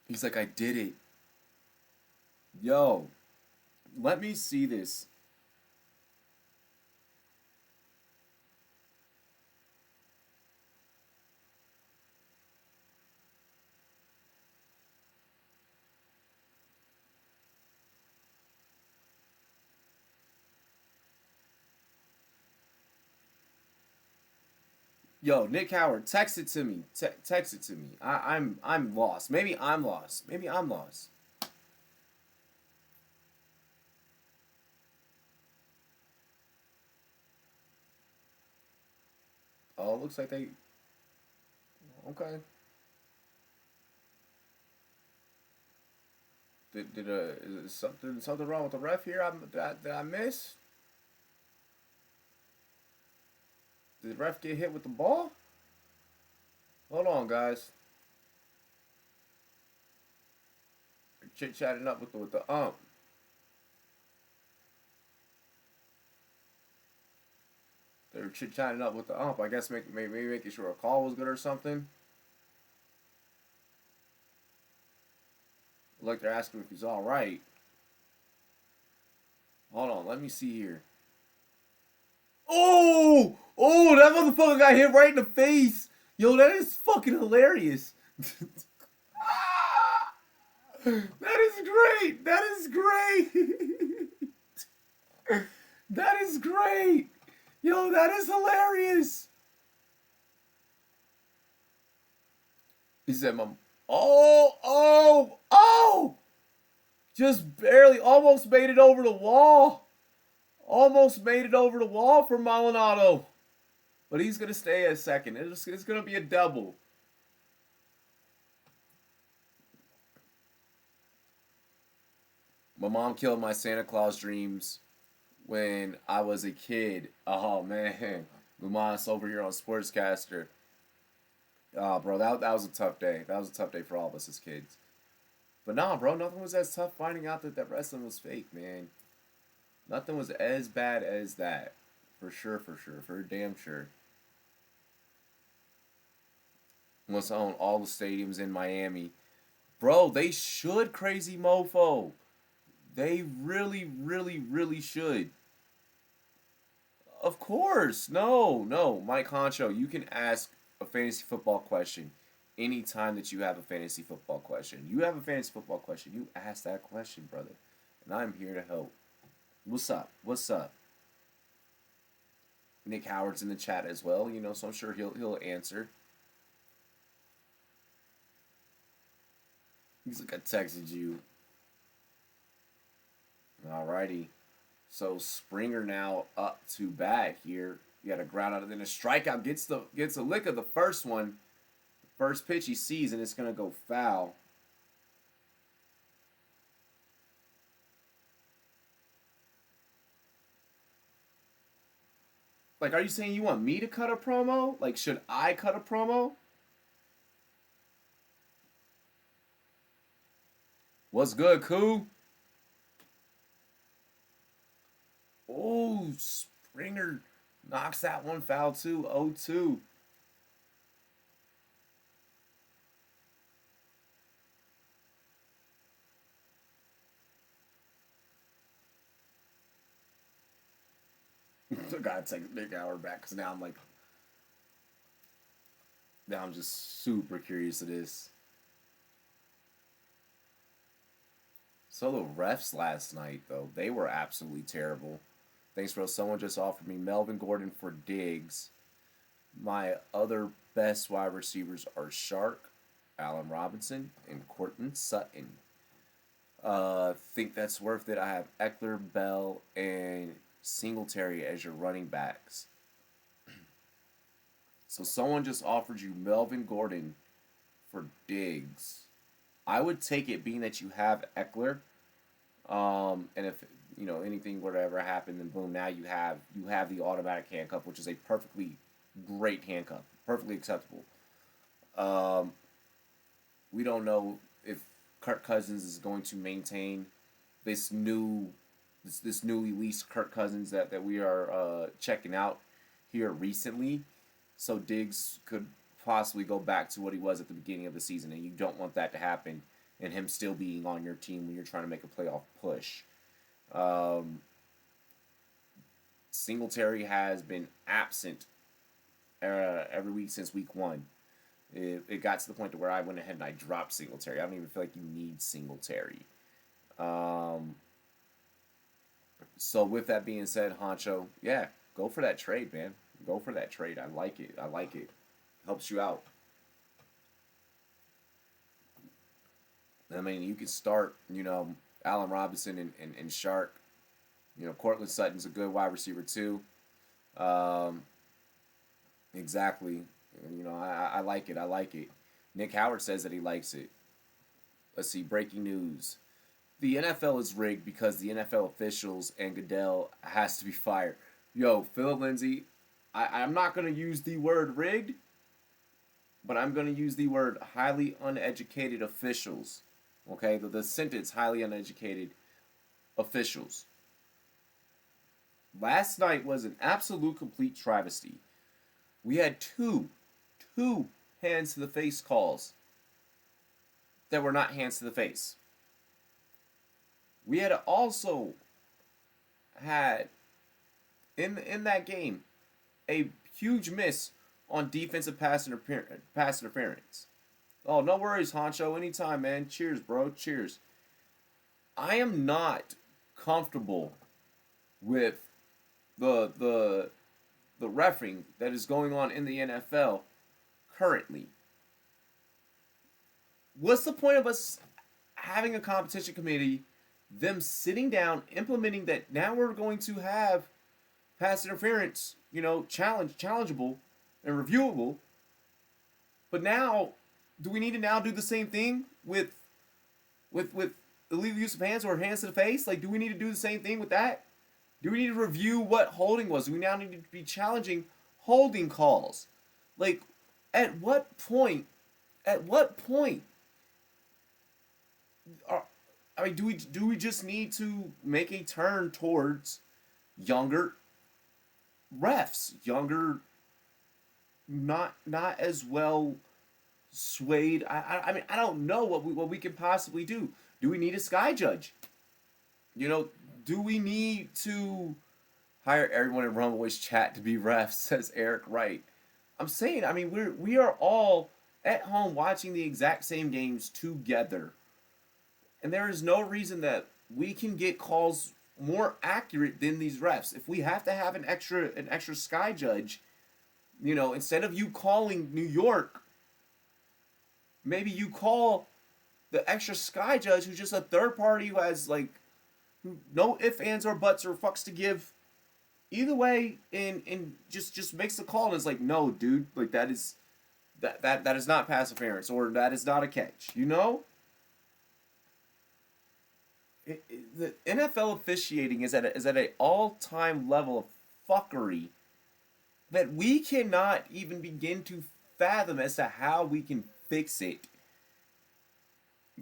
He's like, I did it. Yo, let me see this. Yo, Nick Howard, text it to me. Text it to me. I'm lost. Maybe I'm lost. Oh, it looks like they. Okay. Is something wrong with the ref here? Did I miss? Did the ref get hit with the ball? Hold on, guys. Chit chatting up with the ump. They were chit chatting up with the ump. I guess maybe making sure a call was good or something. Like they're asking if he's all right. Hold on, let me see here. Oh, oh, that motherfucker got hit right in the face. Yo, that is fucking hilarious. That is great. That is great. That is great. Yo, that is hilarious. He said, "Mom, oh! Just barely, almost made it over the wall. Almost made it over the wall for Maldonado. But he's going to stay a second. It's going to be a double. My mom killed my Santa Claus dreams when I was a kid. Oh, man. Lumas over here on Sportscaster. Oh, bro, that was a tough day. That was a tough day for all of us as kids. But nah, bro, nothing was as tough finding out that wrestling was fake, man. Nothing was as bad as that. For sure, for damn sure. Must own all the stadiums in Miami. Bro, they should, crazy mofo. They really should. Of course. No. Mike Honcho, you can ask a fantasy football question anytime that you have a fantasy football question. You have a fantasy football question, you ask that question, brother. And I'm here to help. What's up? Nick Howard's in the chat as well, so I'm sure he'll answer. He's like, I texted you. Alrighty. So Springer now up to bat here. You got a ground out and then a strikeout. Gets a lick of the first one. First pitch he sees, and it's gonna go foul. Like, are you saying you want me to cut a promo? Like, should I cut a promo? What's good, Koo? Oh, Springer knocks that one foul too. 0-2. I gotta take Nick Howard back because now I'm just super curious of this. So the refs last night, though, they were absolutely terrible. Thanks, bro. Someone just offered me Melvin Gordon for Diggs. My other best wide receivers are Shark, Allen Robinson, and Courtland Sutton. Think that's worth it. I have Eckler, Bell, and Singletary as your running backs. So someone just offered you Melvin Gordon for Diggs. I would take it, being that you have Eckler, and if anything were to ever happen, then boom, now you have the automatic handcuff, which is a perfectly great handcuff, perfectly acceptable. We don't know if Kirk Cousins is going to maintain this newly leased Kirk Cousins that we are checking out here recently. So Diggs could possibly go back to what he was at the beginning of the season, and you don't want that to happen, and him still being on your team when you're trying to make a playoff push. Singletary has been absent every week since week 1. It got to the point to where I went ahead and I dropped Singletary. I don't even feel like you need Singletary. So with that being said, Honcho, yeah, go for that trade, man. Go for that trade. I like it. Helps you out. I mean, you can start, Allen Robinson and Shark. Cortland Sutton's a good wide receiver too. Exactly. I like it. I like it. Nick Howard says that he likes it. Let's see. Breaking news. The NFL is rigged because the NFL officials and Goodell has to be fired. Yo, Philip Lindsay, I'm not going to use the word rigged, but I'm going to use the word highly uneducated officials. Okay? The sentence highly uneducated officials. Last night was an absolute complete travesty. We had two hands to the face calls that were not hands to the face. We had also had in that game a huge miss on defensive pass interference. Oh, no worries, Honcho. Anytime, man. Cheers, bro. Cheers. I am not comfortable with the refereeing that is going on in the NFL currently. What's the point of us having a competition committee, them sitting down, implementing that now we're going to have pass interference, challengeable and reviewable. But now, do we need to now do the same thing with illegal use of hands or hands to the face? Like, do we need to do the same thing with that? Do we need to review what holding was? Do we now need to be challenging holding calls? Like, at what point? Do we just need to make a turn towards younger refs, younger, not as well swayed? I mean, I don't know what we can possibly do. Do we need a sky judge? Do we need to hire everyone in Rumboy's chat to be refs? Says Eric Wright. I'm saying, I mean, we are all at home watching the exact same games together. And there is no reason that we can get calls more accurate than these refs. If we have to have an extra sky judge, instead of you calling New York, maybe you call the extra sky judge who's just a third party who has no ifs, ands, or buts or fucks to give. Either way, and just makes the call and is like, no, dude, like that is not pass interference or that is not a catch. The NFL officiating is at an all-time level of fuckery that we cannot even begin to fathom as to how we can fix it.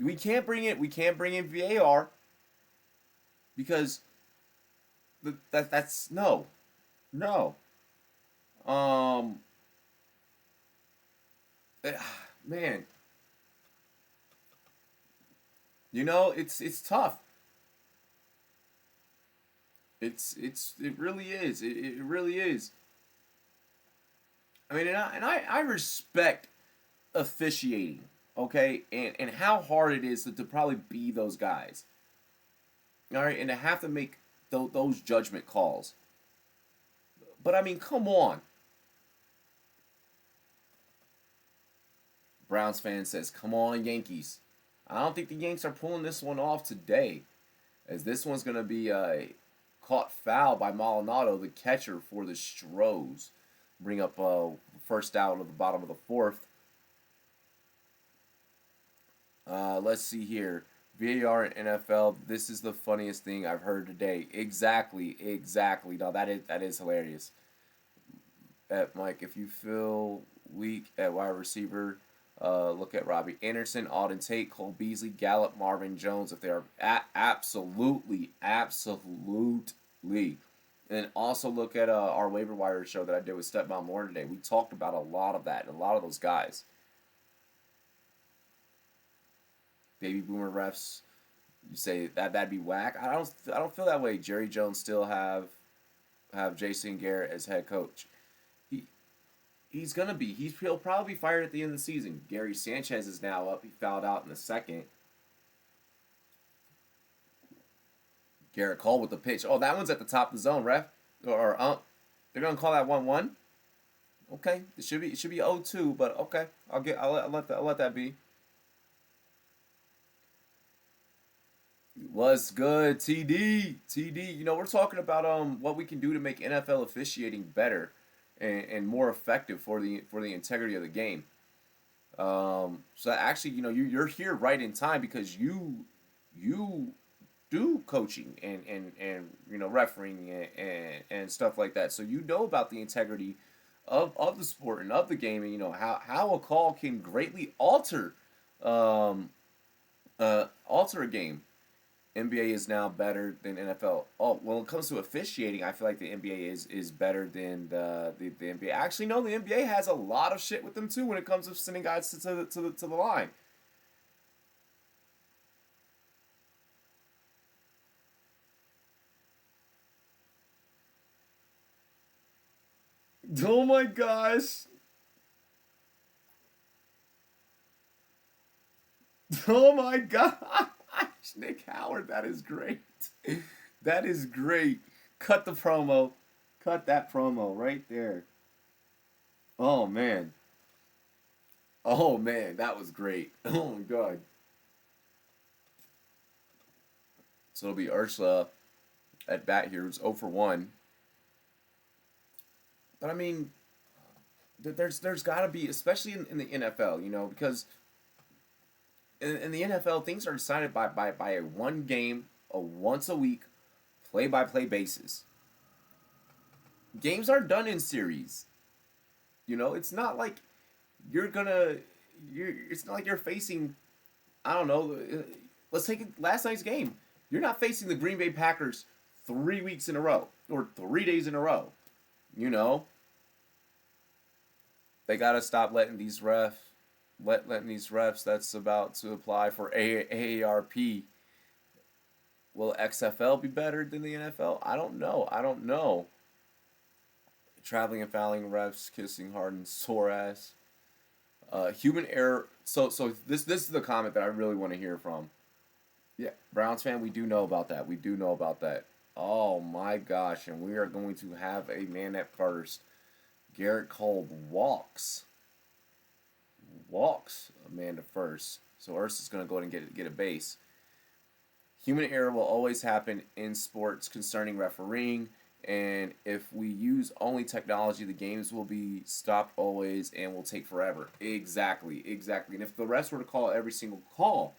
We can't bring in VAR because that's no. Man, it's tough. It really is. It really is. I mean, I respect officiating, okay, and how hard it is to probably be those guys. All right, and to have to make those judgment calls. But I mean, come on. Browns fan says, "Come on, Yankees." I don't think the Yanks are pulling this one off today, as this one's gonna be caught foul by Maldonado, the catcher for the Stros. Bring up first out of the bottom of the fourth. Let's see here. VAR and NFL. This is the funniest thing I've heard today. Exactly. No, that is hilarious. Mike, if you feel weak at wide receiver, look at Robbie Anderson, Alden Tate, Cole Beasley, Gallup, Marvin Jones. If they are absolutely. And also look at our waiver wire show that I did with Stepmom Lauren today. We talked about a lot of that and a lot of those guys. Baby boomer refs, you say that'd be whack. I don't feel that way. Jerry Jones still have Jason Garrett as head coach. He'll probably be fired at the end of the season. Gary Sanchez is now up. He fouled out in the second. Garrett Cole with the pitch. Oh, that one's at the top of the zone, ref. Or they're gonna call that 1-1. Okay, it should be 0-2, but okay, I'll let that be. What's good, TD? We're talking about what we can do to make NFL officiating better, and more effective for the integrity of the game. So actually, you're here right in time because you do coaching and refereeing and stuff like that. So you know about the integrity of the sport and of the game, and how a call can greatly um, alter a game. NBA is now better than NFL. Oh, when it comes to officiating, I feel like the NBA is better than the NBA. Actually, no, the NBA has a lot of shit with them too when it comes to sending guys to the line. Oh my gosh! Oh my gosh! Nick Howard, that is great. That is great. Cut the promo. Cut that promo right there. Oh man. Oh man, that was great. Oh my god. So it'll be Ursula at bat here, who's 0 for 1. But I mean, there's got to be, especially in the NFL, because in the NFL things are decided by a one game, a once a week, play by play basis. Games are done in series. It's not like you're gonna it's not like you're facing, I don't know, let's take last night's game. You're not facing the Green Bay Packers 3 weeks in a row or 3 days in a row. You know, they gotta stop letting letting these refs that's about to apply for AARP. Will XFL be better than the NFL? I don't know. I don't know. Traveling and fouling refs, kissing hard and sore ass. Human error. So this is the comment that I really want to hear from. Yeah, Browns fan, we do know about that. We do know about that. Oh my gosh, and we are going to have a man at first. Garrett Cole walks a man to first. So Ursa's going to go ahead and get a base. Human error will always happen in sports concerning refereeing, and if we use only technology, the games will be stopped always and will take forever. Exactly. And if the refs were to call every single call,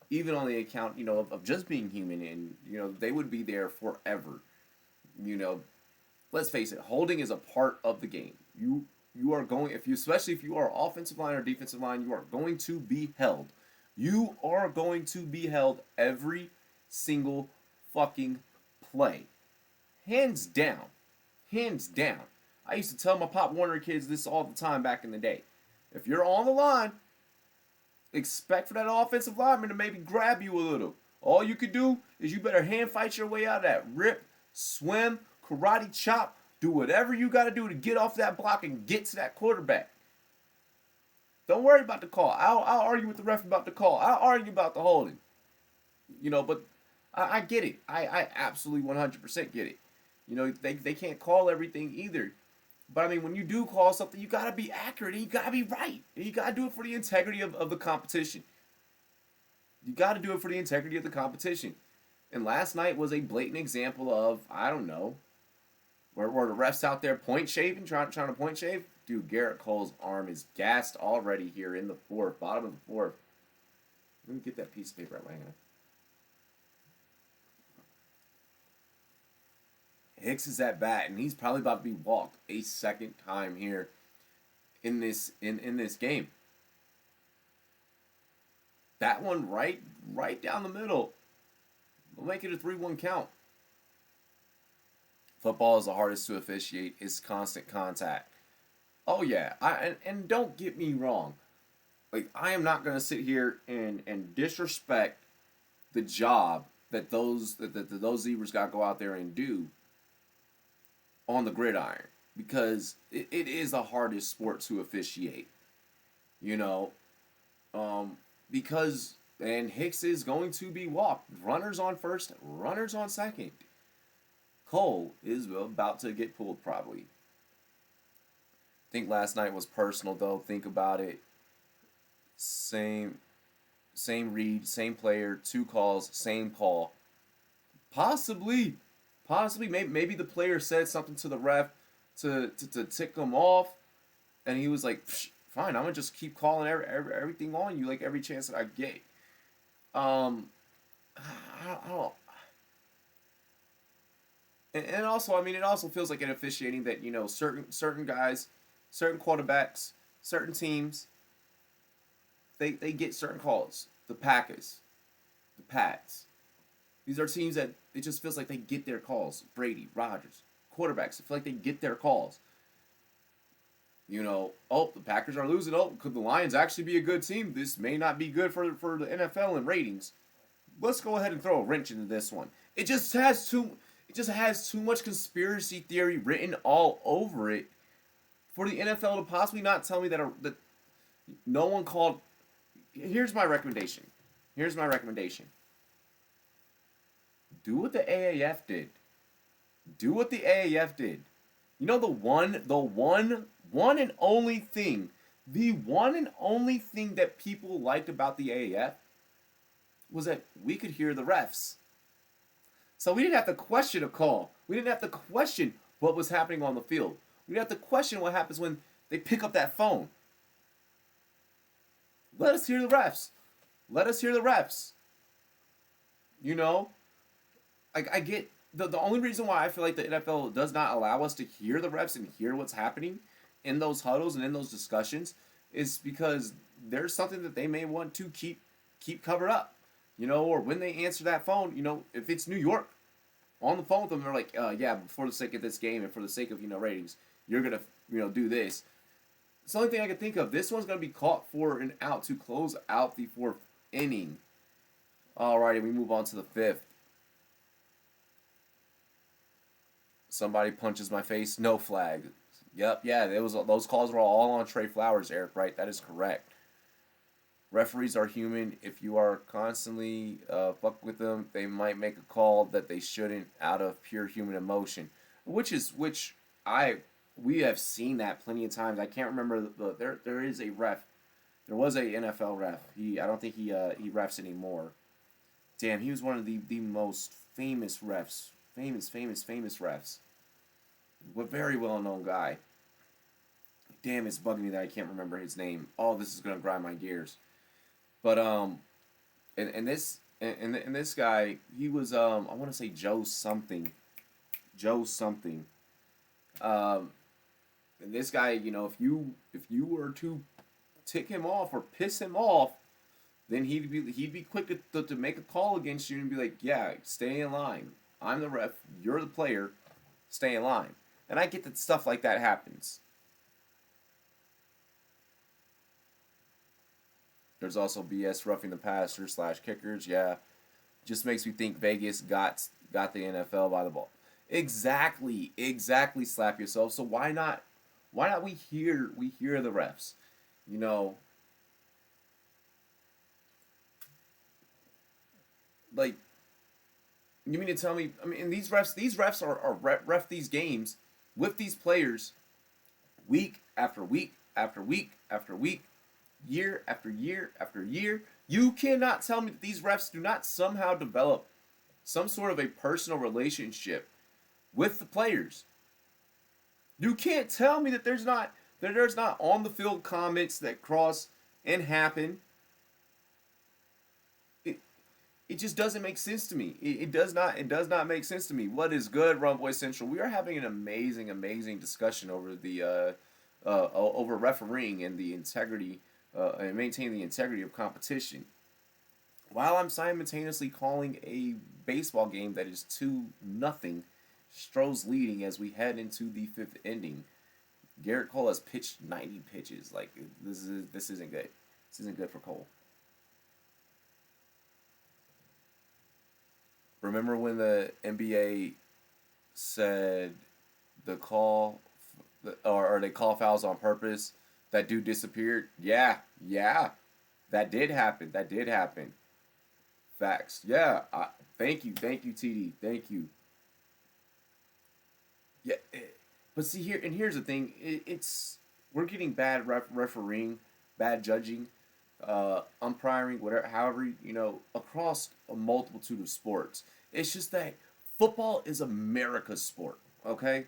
even on the account, of just being human, and they would be there forever. Let's face it, holding is a part of the game. You are going, especially if you are offensive line or defensive line, you are going to be held. You are going to be held every single fucking play. Hands down. Hands down. I used to tell my Pop Warner kids this all the time back in the day. If you're on the line, expect for that offensive lineman to maybe grab you a little. All you could do is you better hand fight your way out of that. Rip, swim, karate chop, do whatever you got to do to get off that block and get to that quarterback. Don't worry about the call. I'll argue with the ref about the call. I'll argue about the holding. But I get it. I absolutely 100% get it. They can't call everything either. But I mean, when you do call something, you gotta be accurate and you gotta be right. And you gotta do it for the integrity of the competition. You gotta do it for the integrity of the competition. And last night was a blatant example of, I don't know, where the refs out there point shaving, trying to point shave. Dude, Garrett Cole's arm is gassed already here in the fourth, bottom of the fourth. Let me get that piece of paper out of my hand. Hicks is at bat, and he's probably about to be walked a second time here in this game. That one right down the middle. We'll make it a 3-1 count. Football is the hardest to officiate. It's constant contact. Oh yeah, and don't get me wrong. Like, I am not gonna sit here and disrespect the job that those zebras got to go out there and do on the gridiron, because it is the hardest sport to officiate. Because Hicks is going to be walked. Runners on first, runners on second. Cole is about to get pulled probably. I think last night was personal though. Think about it. Same read, same player, 2 calls, same call. Possibly, maybe the player said something to the ref to tick him off, and he was like, "Fine, I'm gonna just keep calling everything on you like every chance that I get." I don't. And also, I mean, it also feels like an officiating that certain guys, certain quarterbacks, certain teams, they get certain calls. The Packers, the Pats. These are teams that it just feels like they get their calls. Brady, Rodgers, quarterbacks. I feel like they get their calls. Oh, the Packers are losing. Oh, could the Lions actually be a good team? This may not be good for the NFL and ratings. Let's go ahead and throw a wrench into this one. It just has too much conspiracy theory written all over it for the NFL to possibly not tell me that no one called. Here's my recommendation. Do what the AAF did. Do what the AAF did. The one and only thing, that people liked about the AAF was that we could hear the refs. So we didn't have to question a call. We didn't have to question what was happening on the field. We didn't have to question what happens when they pick up that phone. Let us hear the refs. I get the only reason why I feel like the NFL does not allow us to hear the refs and hear what's happening in those huddles and in those discussions is because there's something that they may want to keep covered up. Or when they answer that phone, if it's New York, on the phone with them, they're like, yeah, for the sake of this game and for the sake of, ratings, you're going to, do this. It's the only thing I can think of. This one's going to be caught for an out to close out the fourth inning. Alrighty, we move on to the fifth. Somebody punches my face, no flag. Yep, yeah, those calls were all on Trey Flowers, Eric, right? That is correct. Referees are human. If you are constantly fuck with them, they might make a call that they shouldn't out of pure human emotion, which we have seen that plenty of times. I can't remember there is a ref. There was a NFL ref. I don't think he refs anymore. Damn, he was one of the most famous refs. Famous refs. A very well known guy. Damn, it's bugging me that I can't remember his name. Oh, this is gonna grind my gears. But and this guy, he was I want to say Joe something. And this guy, if you were to tick him off or piss him off, then he'd be quick to make a call against you and be like, yeah, stay in line. I'm the ref. You're the player. Stay in line. And I get that stuff like that happens. There's also BS roughing the passer / kickers. Yeah, just makes me think Vegas got the NFL by the ball. Exactly. Slap yourself. So why not we hear the refs? Like, you mean to tell me? I mean, these refs are ref these games with these players week after week after week after week, year after year after year. You cannot tell me that these refs do not somehow develop some sort of a personal relationship with the players. You can't tell me that there's not on the field comments that cross and happen. It just doesn't make sense to me. It does not make sense to me. What is good, Rumboy Central? We are having an amazing discussion over the over refereeing and the integrity and maintaining the integrity of competition, while I'm simultaneously calling a baseball game that is 2-0, Stros leading as we head into the fifth inning. Garrett Cole has pitched 90 pitches. Like, this isn't good. This isn't good for Cole. Remember when the NBA said the call, or they call fouls on purpose? That dude disappeared. Yeah, that did happen. Facts. Yeah. Thank you, TD. Thank you. Yeah, but see here's the thing. We're getting bad refereeing, bad judging, umpiring, whatever, however, across a multitude of sports. It's just that football is America's sport, okay?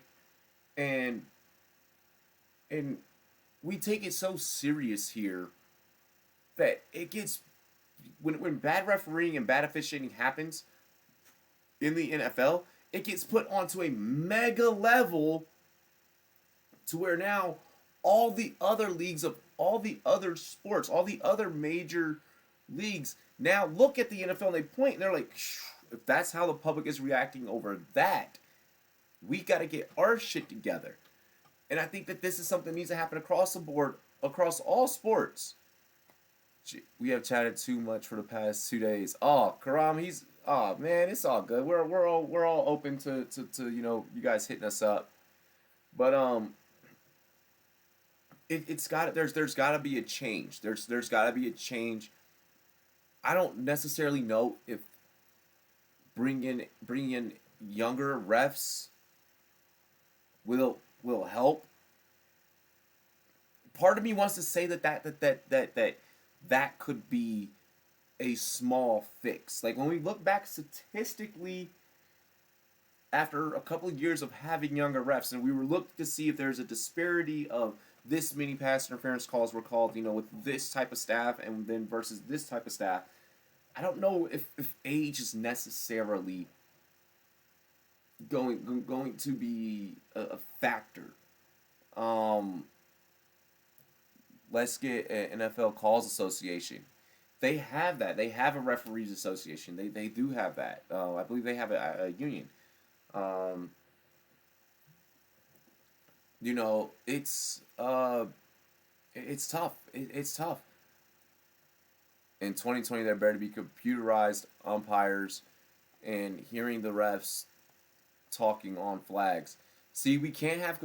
And And we take it so serious here that it gets when bad refereeing and bad officiating happens in the NFL, it gets put onto a mega level to where now all the other leagues of all the other sports, all the other major leagues now look at the NFL and they point and they're like, if that's how the public is reacting over that, we got to get our shit together. And I think that this is something that needs to happen across the board, across all sports. We have chatted too much for the past 2 days. Oh, Karam, man, it's all good. We're all open to you guys hitting us up. But there's got to be a change. There's got to be a change. I don't necessarily know if bringing in younger refs will help. Part of me wants to say that could be a small fix. Like when we look back statistically after a couple of years of having younger refs, and we were looking to see if there's a disparity of this many pass interference calls were called, with this type of staff and then versus this type of staff. I don't know if age is necessarily going to be a factor. Let's get an NFL Calls Association. They have that. They have a referees association. They do have that. I believe they have a union. It's tough. It's tough. In 2020, there better be computerized umpires and hearing the refs talking on flags. See, we can't have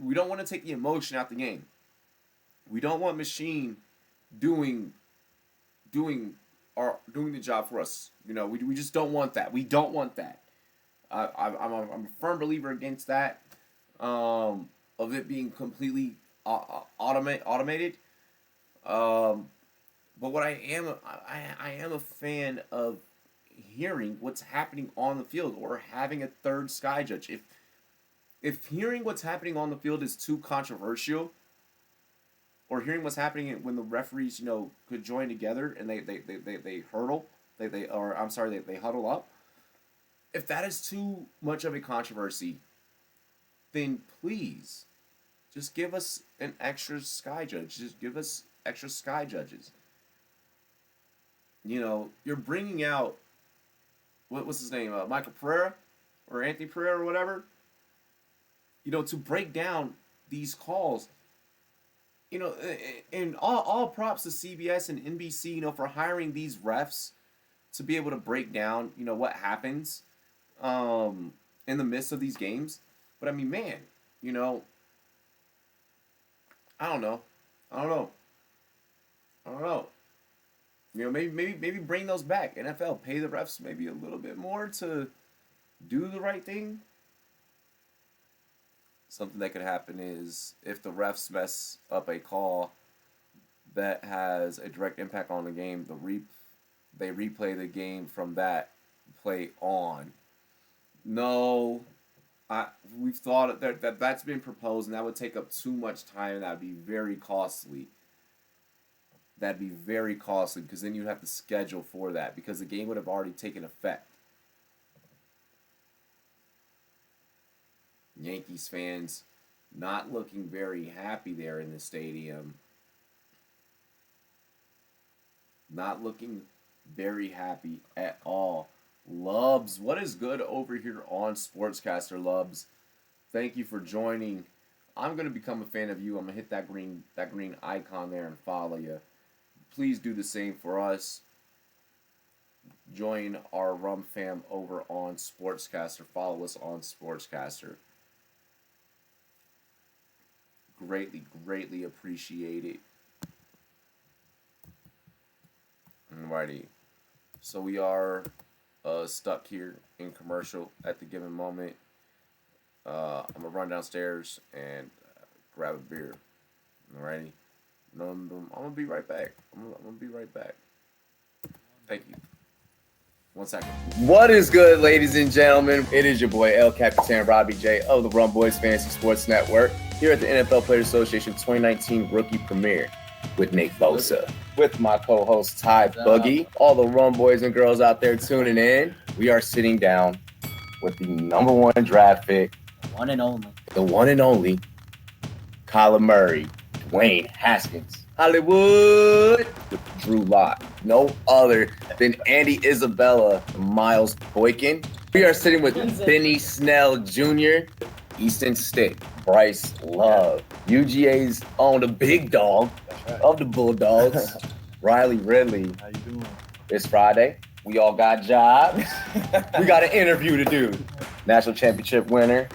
we don't want to take the emotion out the game. We don't want machine doing the job for us. We just don't want that. We don't want that. I'm a firm believer against that. Of it being completely automated. But what I am a fan of hearing what's happening on the field or having a third sky judge. If hearing what's happening on the field is too controversial, or hearing what's happening when the referees could join together and they huddle up. If that is too much of a controversy, then please just give us an extra sky judge. Just give us extra sky judges. You're bringing out what was his name, Michael Pereira or Anthony Pereira or whatever. To break down these calls. And all props to CBS and NBC, for hiring these refs to be able to break down, what happens in the midst of these games. But I mean, man, I don't know. Maybe bring those back. NFL, pay the refs maybe a little bit more to do the right thing. Something that could happen is if the refs mess up a call that has a direct impact on the game, they replay the game from that play on. No, we've thought that's been proposed, and that would take up too much time, and that would be very costly. That'd be very costly because then you'd have to schedule for that because the game would have already taken effect. Yankees fans not looking very happy there in the stadium. Not looking very happy at all. Lubs, what is good over here on Sportscaster Lubs? Thank you for joining. I'm going to become a fan of you. I'm going to hit that green icon there and follow you. Please do the same for us. Join our Rum fam over on Sportscaster. Follow us on Sportscaster. Greatly appreciate it. Alrighty. So we are stuck here in commercial at the given moment. I'm going to run downstairs and grab a beer. Alrighty. I'm going to be right back. Thank you. 1 second. What is good, ladies and gentlemen? It is your boy El Capitan Robbie J of the Rum Boys Fantasy Sports Network. here at the NFL Players Association 2019 Rookie Premiere with Nick Bosa. With my co-host Ty Buggy, all the Rum boys and girls out there tuning in, we are sitting down with the number one draft pick, The one and only Kyler Murray, Dwayne Haskins, Hollywood, Drew Lock, no other than Andy Isabella, Miles Boykin. We are sitting with Benny Snell Jr., Easton Stick, Bryce Love, UGA's own the big dog of the Bulldogs, Riley Ridley. How you doing? It's Friday. We all got jobs. We got an interview to do. National championship winner,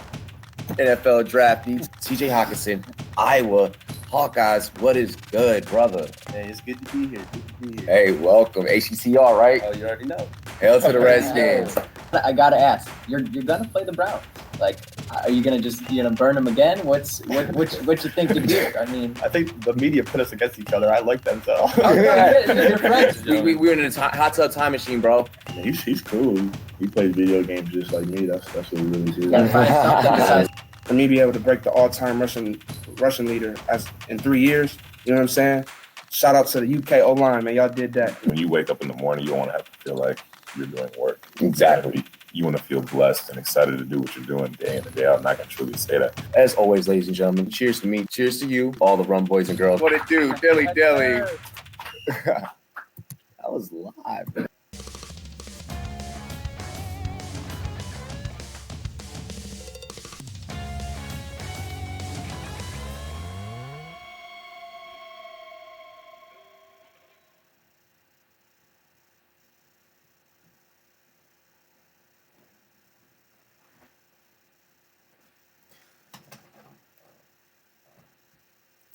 NFL draftee, TJ Hawkinson, Iowa Hawkeyes. What is good, brother? Hey, it's good to be here. Good to be here. Hey, welcome. ACCR, right? Oh, you already know. Hail to the Redskins. I gotta ask, you're gonna play the Browns? Like, are you gonna burn them again? What you think you do? I mean, I think the media put us against each other. I like them so. you're friends. We were in a hot tub time machine, bro. He's cool. He plays video games just like me. That's what we really do. Gotta find something besides- For me to be able to break the all-time rushing leader in 3 years, you know what I'm saying? Shout out to the UK O-line, man. Y'all did that. When you wake up in the morning, you don't want to have to feel like you're doing work. Exactly. You want to feel blessed and excited to do what you're doing day in and day out, and I can truly say that. As always, ladies and gentlemen, cheers to me, cheers to you, all the Rum boys and girls. What it do? Dilly dilly. That was live, man.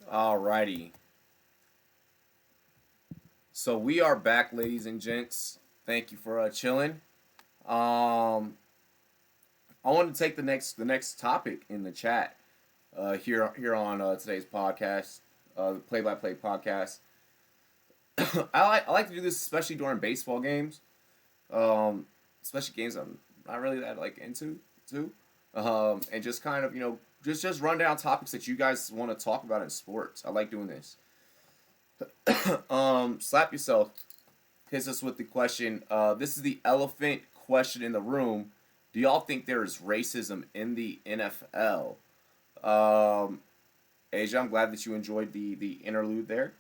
Alrighty. So we are back, ladies and gents. Thank you for chilling. I want to take the next topic in the chat here on today's podcast, the play-by-play podcast. I like to do this especially during baseball games, especially games I'm not really that into too, and just kind of just run down topics that you guys want to talk about in sports. I like doing this. Slap yourself. Hits us with the question. This is the elephant question in the room. Do y'all think there is racism in the NFL? Asia, I'm glad that you enjoyed the interlude there.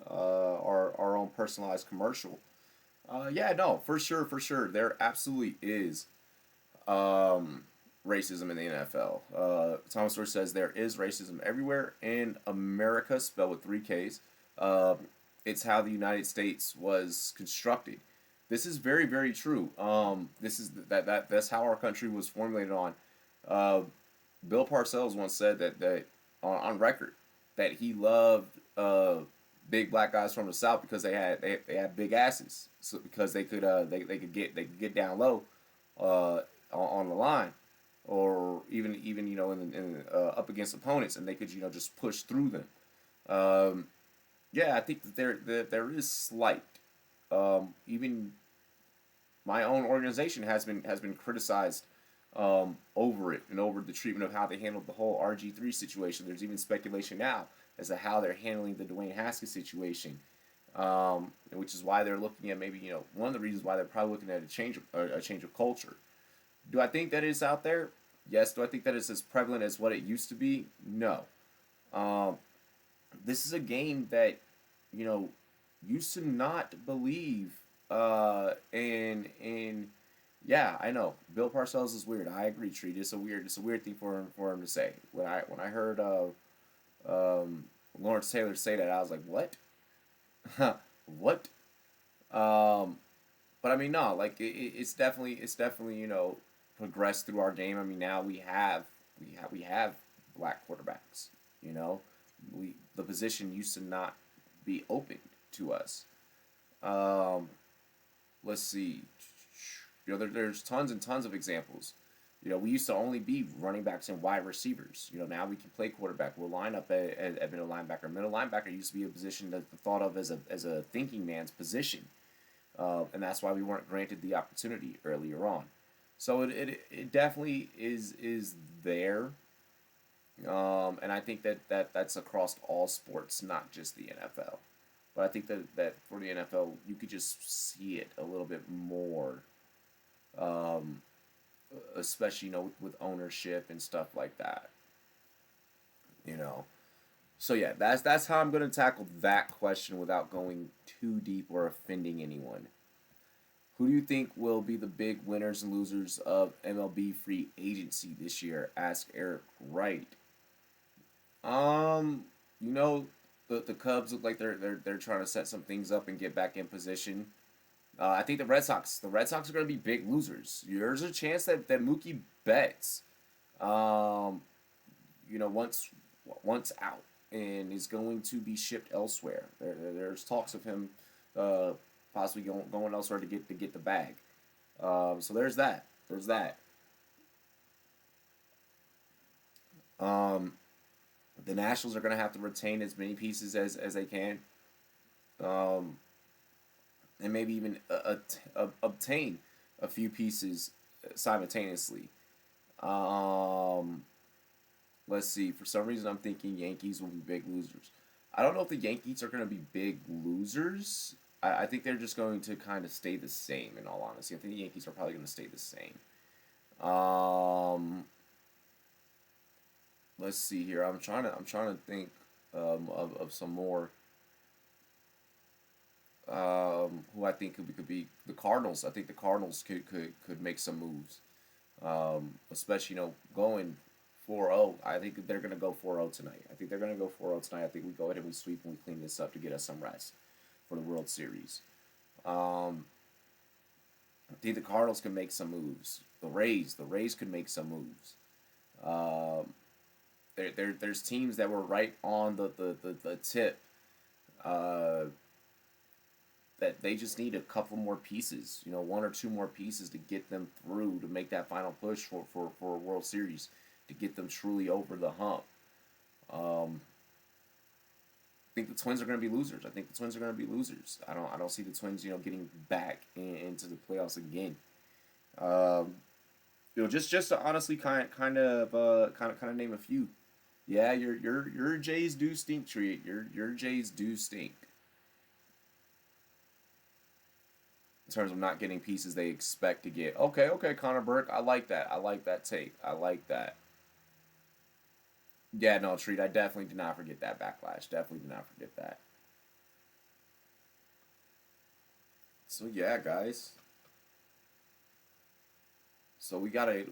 Our own personalized commercial. Yeah, no, for sure. There absolutely is racism in the NFL. Thomas Stewart says there is racism everywhere in America, spelled with 3 Ks. It's how the United States was constructed. This is very, very true. This is that's how our country was formulated on. Bill Parcells once said that on record that he loved big black guys from the South because they had big asses, so because they could get down low on the line, or even in up against opponents, and they could just push through them. Yeah, I think that there is slight. Even my own organization has been criticized over it and over the treatment of how they handled the whole RG3 situation. There's even speculation now as to how they're handling the Dwayne Haskins situation, which is why they're looking at maybe one of the reasons why they're probably looking at a change of culture. Do I think that it's out there? Yes. Do I think that it's as prevalent as what it used to be? No. This is a game that used to not believe in yeah, I know Bill Parcells is weird. I agree, Treat. It's a weird thing for him to say. When I heard Lawrence Taylor say that, I was like, what? What? But I mean, no, like it's definitely progressed through our game. I mean, now we have black quarterbacks. The position used to not be open to us. Let's see. There's tons and tons of examples. We used to only be running backs and wide receivers. Now we can play quarterback. We'll line up at middle linebacker. Middle linebacker used to be a position that's thought of as a thinking man's position, and that's why we weren't granted the opportunity earlier on. So it definitely is there. And I think that's across all sports, not just the NFL. But I think that for the NFL, you could just see it a little bit more, um, especially with ownership and stuff like that. You know. So yeah, that's how I'm gonna tackle that question without going too deep or offending anyone. Who do you think will be the big winners and losers of MLB free agency this year? Ask Eric Wright. Um, you know, the Cubs look like they're trying to set some things up and get back in position. I think the Red Sox are going to be big losers. There's a chance that Mookie Betts, um, once out and is going to be shipped elsewhere. There's talks of him uh, possibly going elsewhere to get the bag. So there's that. There's that. Um, the Nationals are going to have to retain as many pieces as they can, um, and maybe even obtain a few pieces simultaneously. Um, let's see. For some reason, I'm thinking Yankees will be big losers. I don't know if the Yankees are going to be big losers. I think they're just going to kind of stay the same. In all honesty, I think the Yankees are probably going to stay the same. Let's see here. I'm trying to think of some more. Who I think could be the Cardinals. I think the Cardinals could make some moves. Especially going 4-0. I think they're gonna go 4-0 tonight. I think they're gonna go 4-0 tonight. I think we go ahead and we sweep and we clean this up to get us some rest for the World Series. Um, I think the Cardinals can make some moves. The Rays could make some moves. Um, there's teams that were right on the tip. Uh, that they just need a couple more pieces, one or two more pieces to get them through to make that final push for a World Series, to get them truly over the hump. Um, I think the Twins are going to be losers. I don't see the Twins, getting back into the playoffs again. Um, just to honestly kind of name a few. Yeah, your Jays do stink, Treat. Your Jays do stink. In terms of not getting pieces they expect to get. Okay, Connor Burke. I like that. I like that take. I like that. Yeah, no, Treat. I definitely did not forget that backlash. Definitely did not forget that. So yeah, guys. So we got a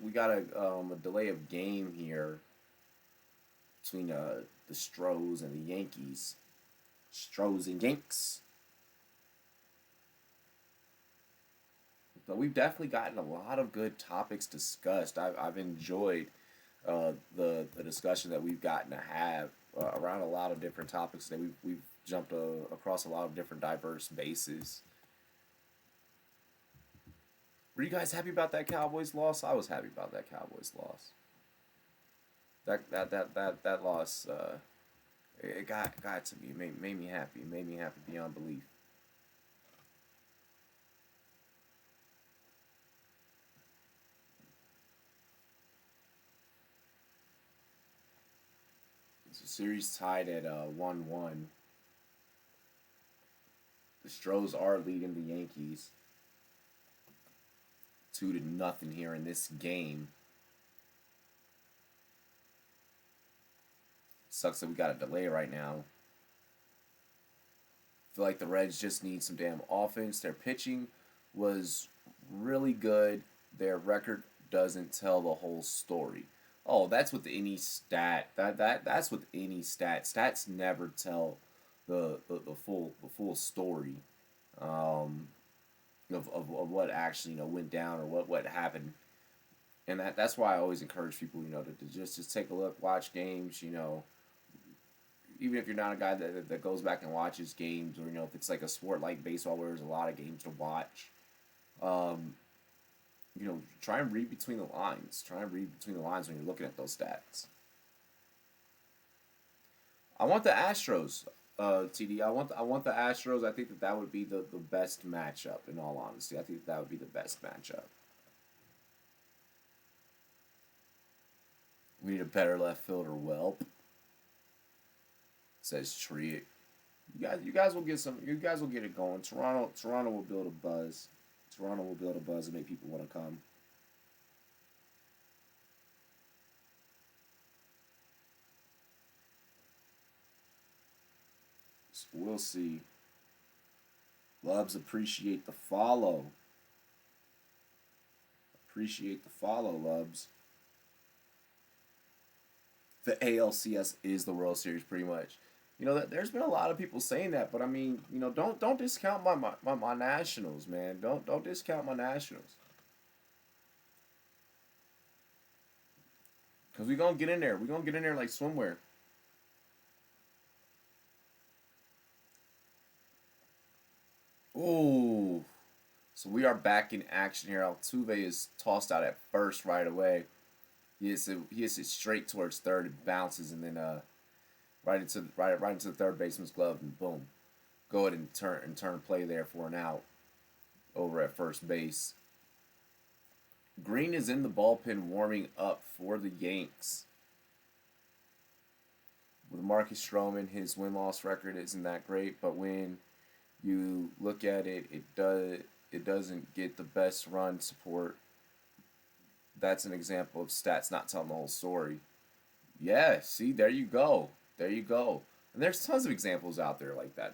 delay of game here between the Stros and the Yankees. Stros and Yanks. But we've definitely gotten a lot of good topics discussed. I've enjoyed the discussion that we've gotten to have around a lot of different topics that we've jumped across a lot of different diverse bases. Were you guys happy about that Cowboys loss? I was happy about that Cowboys loss. That loss, it got to me. It made me happy. It made me happy beyond belief. It's a series tied at 1-1. The Stros are leading the Yankees 2-0 here in this game. Sucks that we got a delay right now. Feel like the Reds just need some damn offense. Their pitching was really good. Their record doesn't tell the whole story. Oh, that's with any stat. That's with any stat. Stats never tell the full story of what actually went down or what happened. And that's why I always encourage people to just take a look, watch games. Even if you're not a guy that goes back and watches games, or if it's like a sport like baseball where there's a lot of games to watch, um, try and read between the lines. Try and read between the lines when you're looking at those stats. I want the Astros, TD. I want the Astros. I think that would be the best matchup. In all honesty, I think that would be the best matchup. We need a better left fielder, whelp. Says Tree. You guys will get some. You guys will get it going. Toronto will build a buzz. Toronto will build a buzz and make people want to come. So we'll see. Loves appreciate the follow. Appreciate the follow, Loves. The ALCS is the World Series, pretty much. You know, there's been a lot of people saying that, but I mean, you know, don't discount my Nationals, man. Don't discount my Nationals. Cause we gonna get in there. We gonna get in there like swimwear. Ooh. So we are back in action here. Altuve is tossed out at first right away. He hits it straight towards third. It bounces and then right into the third baseman's glove and boom, go ahead and turn play there for an out over at first base. Green is in the bullpen warming up for the Yanks. With Marcus Stroman, his win-loss record isn't that great, but when you look at it, it doesn't get the best run support. That's an example of stats not telling the whole story. Yeah, see, there you go. There you go. And there's tons of examples out there like that.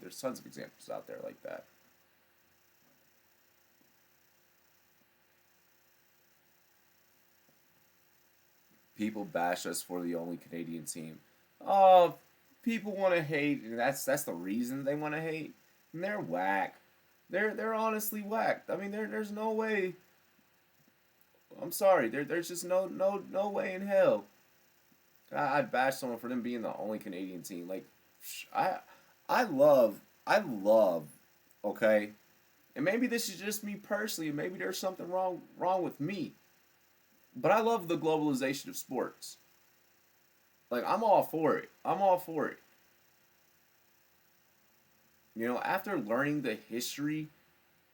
People bash us for the only Canadian team. Oh, people want to hate, and that's the reason they want to hate. And they're whack. They're honestly whack. I mean, there's no way. I'm sorry. There's just no way in hell I'd bash someone for them being the only Canadian team. Like, I love, okay, and maybe this is just me personally, and maybe there's something wrong with me, but I love the globalization of sports. Like, I'm all for it. You know, after learning the history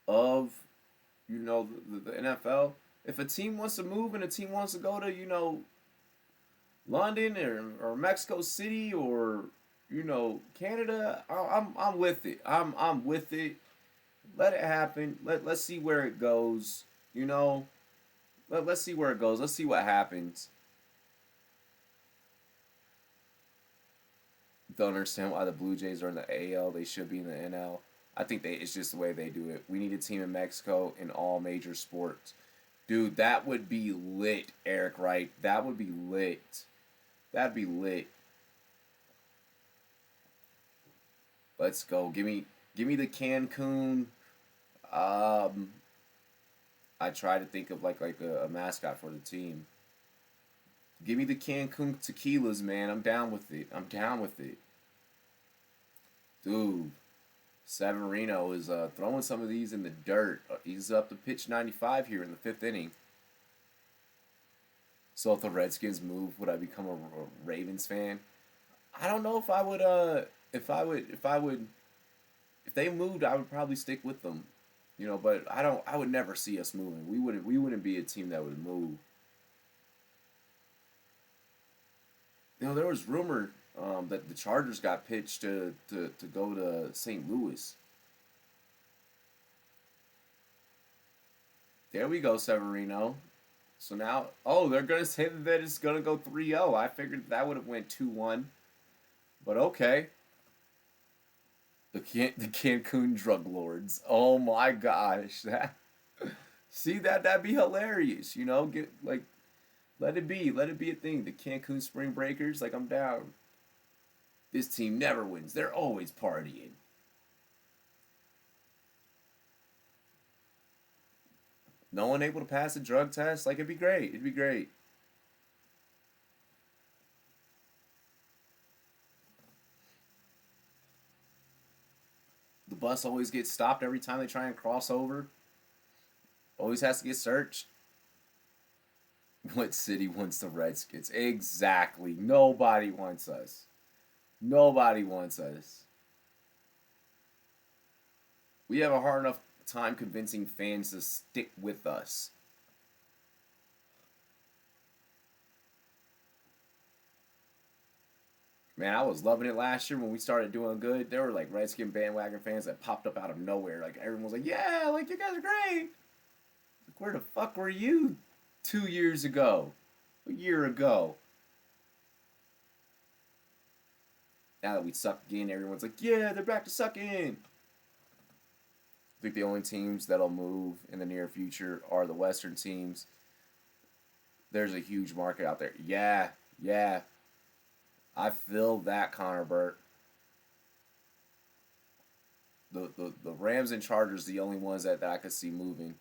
of, you know, the NFL, if a team wants to move and a team wants to go to, you know, London or Mexico City or, you know, Canada, I'm with it. I'm with it. Let it happen. Let's see where it goes. You know, let's see where it goes. Let's see what happens. Don't understand why the Blue Jays are in the AL. They should be in the NL. I think it's just the way they do it. We need a team in Mexico in all major sports. Dude, that would be lit, Eric Wright. That would be lit. That'd be lit. Let's go. Give me the Cancun. I try to think of like a mascot for the team. Give me the Cancun tequilas, man. I'm down with it. Dude, Severino is throwing some of these in the dirt. He's up to pitch 95 here in the 5th inning. So if the Redskins move, would I become a Ravens fan? I don't know if I would. If they moved, I would probably stick with them. You know, but I would never see us moving. We wouldn't be a team that would move. You know, there was rumor that the Chargers got pitched to go to St. Louis. There we go, Severino. So now, they're going to say that it's going to go 3-0. I figured that would have went 2-1. But okay. The Cancun drug lords. Oh my gosh. That'd be hilarious, you know? Let it be a thing. The Cancun Spring Breakers, like, I'm down. This team never wins. They're always partying. No one able to pass a drug test? Like, it'd be great. The bus always gets stopped every time they try and cross over. Always has to get searched. What city wants the Redskins? Exactly. Nobody wants us. We have a hard enough time convincing fans to stick with us. Man, I was loving it last year when we started doing good. There were like Redskin bandwagon fans that popped up out of nowhere. Like everyone was like, "Yeah, like you guys are great." Like, where the fuck were you 2 years ago? A year ago? Now that we suck again, everyone's like, "Yeah, they're back to sucking." I think the only teams that'll move in the near future are the Western teams. There's a huge market out there. Yeah, yeah. I feel that, Connor Burt. The Rams and Chargers the only ones that I could see moving.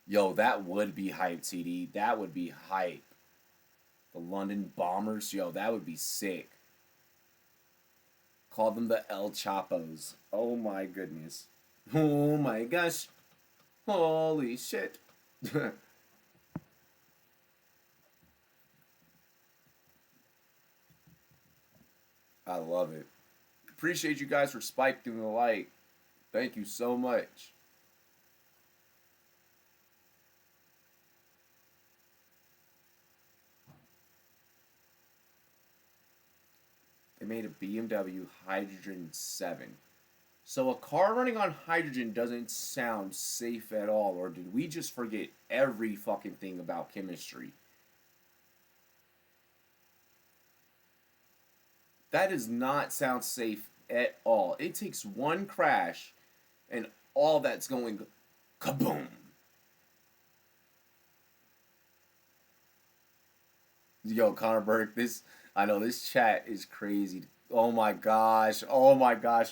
Yo, that would be hype, TD. That would be hype. The London Bombers, yo, that would be sick. Call them the El Chapos. Oh my goodness. Oh my gosh. Holy shit. I love it. Appreciate you guys for spiking the like. Thank you so much. They made a BMW Hydrogen 7. So a car running on hydrogen doesn't sound safe at all, or did we just forget every fucking thing about chemistry? That does not sound safe at all. It takes one crash and all that's going kaboom. Yo, Connor Burke, I know this chat is crazy. Oh my gosh,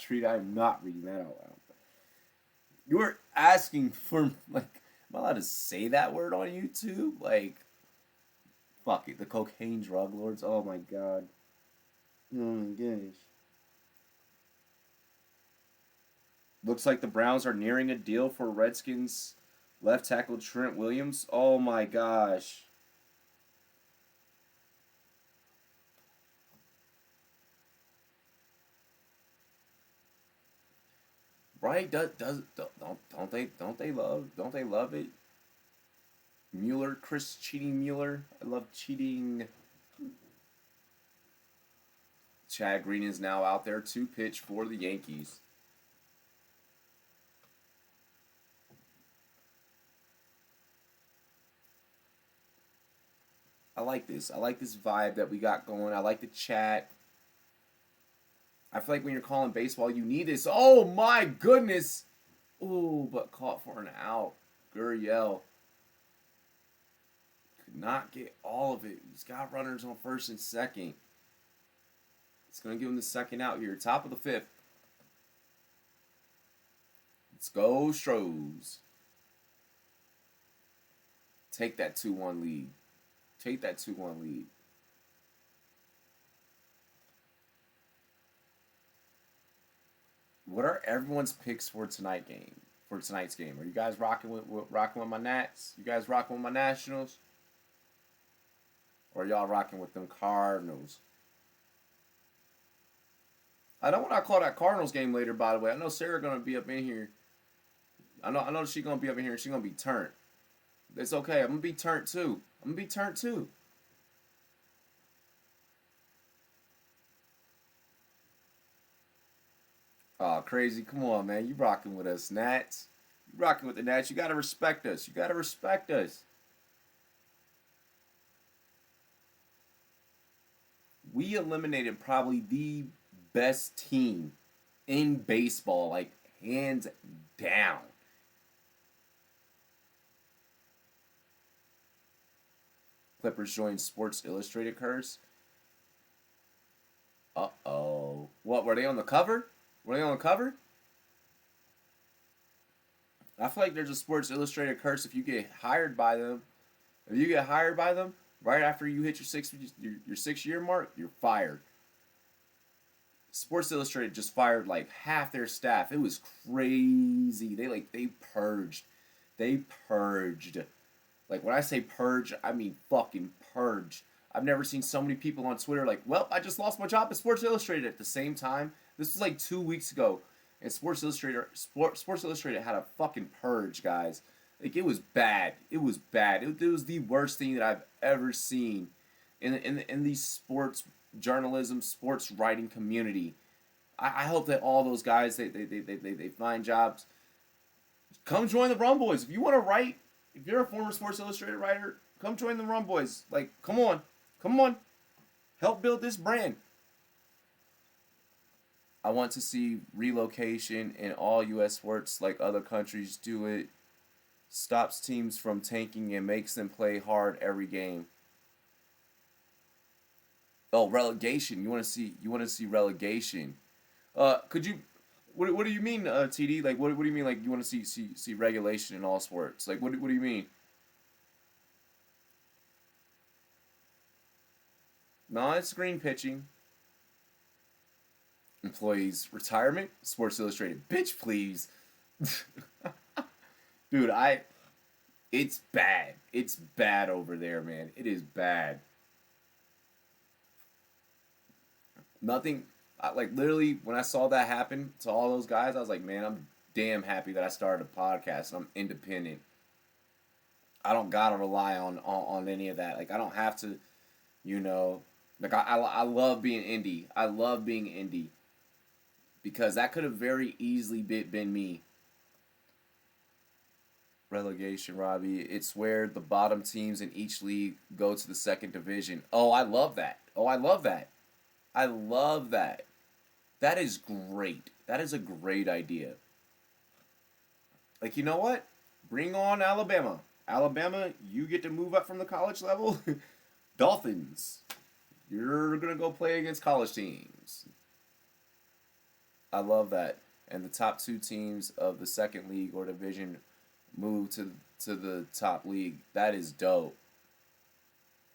Treat, I'm not reading that out loud. You were asking for, like, am I allowed to say that word on YouTube? Like, fuck it, the cocaine drug lords, oh my god. Oh my gosh. Looks like the Browns are nearing a deal for Redskins left tackle Trent Williams. Oh my gosh. Right? Don't they love it? Mueller, Chris cheating Mueller. I love cheating. Chad Green is now out there to pitch for the Yankees. I like this. I like this vibe that we got going. I like the chat. I feel like when you're calling baseball, you need this. Oh my goodness. Ooh, but caught for an out. Gurriel. Could not get all of it. He's got runners on first and second. It's going to give him the second out here. Top of the fifth. Let's go, Stros. Take that 2-1 lead. Take that 2-1 lead. What are everyone's picks for tonight's game? Are you guys rocking with my Nats? You guys rocking with my Nationals? Or are y'all rocking with them Cardinals? I don't want to call that Cardinals game later, by the way. I know Sarah gonna be up in here. I know she's gonna be up in here and she's gonna be turned. It's okay. I'm gonna be turned too. Oh, crazy. Come on, man. You rocking with us, Nats. You rocking with the Nats. You gotta respect us. We eliminated probably the best team in baseball, like hands down. Clippers joined Sports Illustrated curse. Uh-oh. What, were they on the cover? I feel like there's a Sports Illustrated curse if you get hired by them. Right after you hit your 6-year mark, you're fired. Sports Illustrated just fired like half their staff. It was crazy. They purged. Like when I say purge, I mean fucking purge. I've never seen so many people on Twitter like, well, I just lost my job at Sports Illustrated at the same time. This was like 2 weeks ago, and Sports Illustrated had a fucking purge, guys. Like it was bad. It was the worst thing that I've ever seen. in the sports journalism, sports writing community. I hope that all those guys they find jobs. Come join the Rum Boys. If you want to write, if you're a former Sports Illustrated writer, come join the Rum Boys. Like, come on. Help build this brand. I want to see relocation in all U.S. sports like other countries do it. Stops teams from tanking and makes them play hard every game. Oh, relegation. You want to see relegation. Could you what do you mean, TD? Like what do you mean like you want to see regulation in all sports? Like what do you mean? Non-screen pitching. Employees retirement. Sports Illustrated. Bitch, please. Dude, it's bad. It's bad over there, man. It is bad. Nothing, like literally when I saw that happen to all those guys, I was like, man, I'm damn happy that I started a podcast and I'm independent. I don't gotta rely on any of that. Like I don't have to, like I love being indie. I love being indie because that could have very easily been me. Relegation, Robbie. It's where the bottom teams in each league go to the second division. Oh, I love that. I love that. That is great. That is a great idea. Like, you know what? Bring on Alabama. Alabama, you get to move up from the college level. Dolphins, you're going to go play against college teams. I love that. And the top two teams of the second league or division move to the top league. That is dope.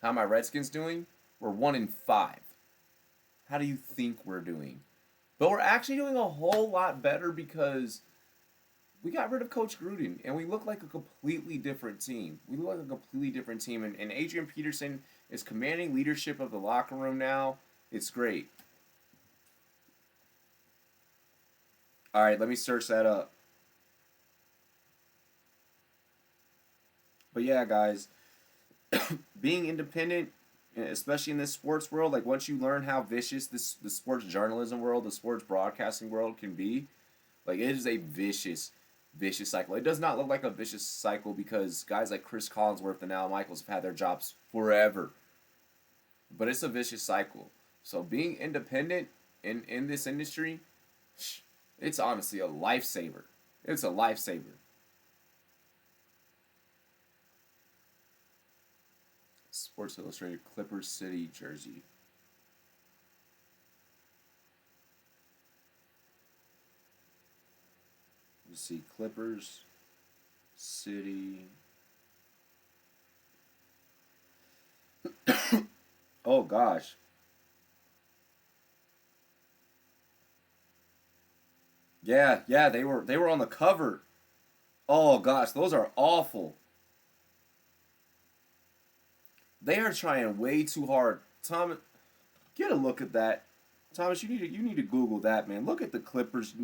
How are my Redskins doing? We're 1-5. How do you think we're doing? But we're actually doing a whole lot better because we got rid of Coach Gruden and we look like a completely different team. And Adrian Peterson is commanding leadership of the locker room now. It's great. All right, let me search that up. But yeah, guys, being independent, especially in this sports world, like once you learn how vicious the sports journalism world, the sports broadcasting world can be, like it is a vicious cycle. It does not look like a vicious cycle because guys like Chris Collinsworth and Al Michaels have had their jobs forever. But it's a vicious cycle. So being independent in this industry, it's honestly a lifesaver. It's a lifesaver. Sports Illustrated Clippers City jersey. Let's see, Clippers City. Oh gosh. Yeah, they were on the cover. Oh gosh, those are awful. They are trying way too hard. Thomas, get a look at that. Thomas, you need to Google that, man. Look at the Clippers'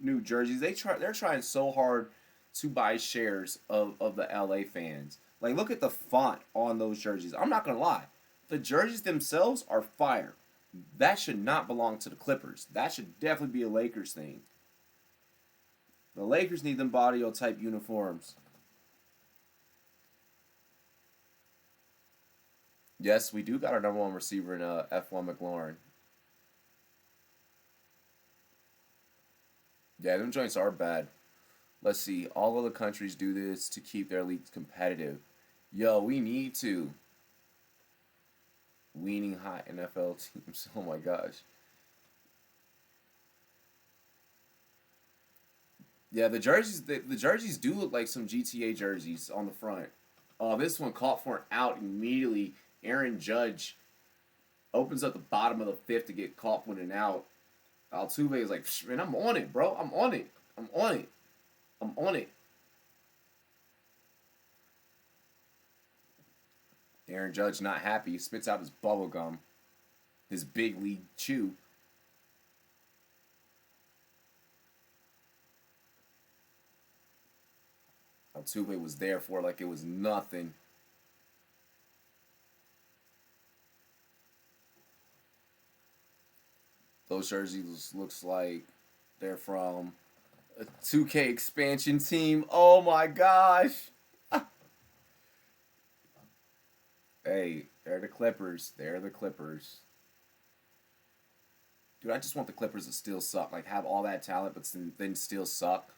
new jerseys. They're trying so hard to buy shares of the LA fans. Like, look at the font on those jerseys. I'm not gonna lie, the jerseys themselves are fire. That should not belong to the Clippers. That should definitely be a Lakers thing. The Lakers need them Barrio type uniforms. Yes, we do got our number one receiver in F1 McLaurin. Yeah, them joints are bad. Let's see. All other countries do this to keep their leagues competitive. Yo, we need to. Weaning hot NFL teams. Oh my gosh. Yeah, the jerseys do look like some GTA jerseys on the front. Oh, this one caught for an out immediately. Aaron Judge opens up the bottom of the fifth to get caught for an out. Altuve is like, man, I'm on it, bro. I'm on it. Aaron Judge not happy. He spits out his bubble gum. His big league chew. Altuve was there for like it was nothing. Those jerseys looks like they're from a 2K expansion team. Oh my gosh. Hey, they're the Clippers. They're the Clippers. Dude, I just want the Clippers to still suck. Like, have all that talent, but then still suck.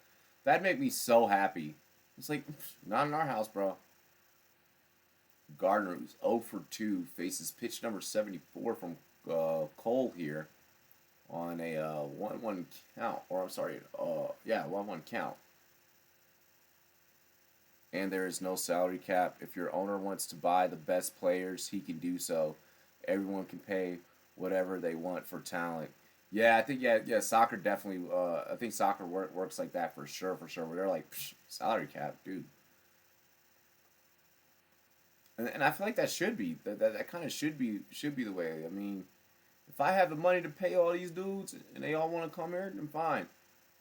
That'd make me so happy. It's like, not in our house, bro. Gardner, who's 0 for 2, faces pitch number 74 from Cole here on a 1-1 count. Or, I'm sorry, 1-1 count. And there is no salary cap. If your owner wants to buy the best players, he can do so. Everyone can pay whatever they want for talent. Yeah, I think soccer definitely. I think soccer works like that for sure. Where they're like salary cap, dude. And I feel like that should be that kind of should be the way. I mean, if I have the money to pay all these dudes and they all want to come here, then fine.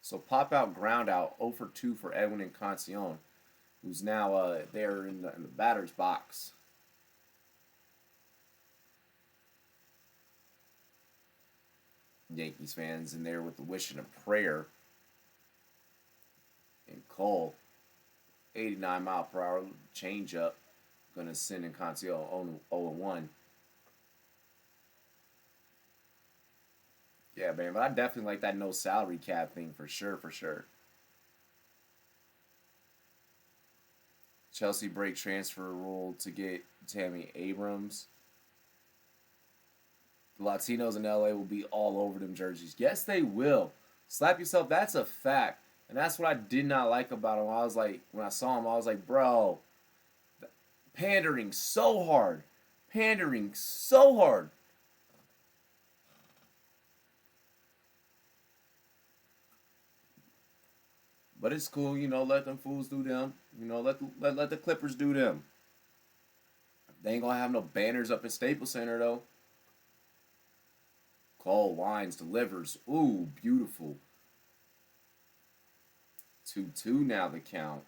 So pop out, ground out, 0 for 2 for Edwin and Concion, who's now there in the batter's box. Yankees fans in there with the wish and a prayer. And Cole, 89-mile-per-hour changeup, gonna send in Concion 0-1. Yeah, man, but I definitely like that no salary cap thing for sure. Chelsea break transfer rule to get Tammy Abrams. The Latinos in LA will be all over them jerseys. Yes, they will. Slap yourself. That's a fact. And that's what I did not like about him. I was like, when I saw him, I was like, bro, pandering so hard. But it's cool, let them fools do them. Let the Clippers do them. They ain't gonna have no banners up in Staples Center, though. Cole lines, delivers. Ooh, beautiful. 2-2 now the count.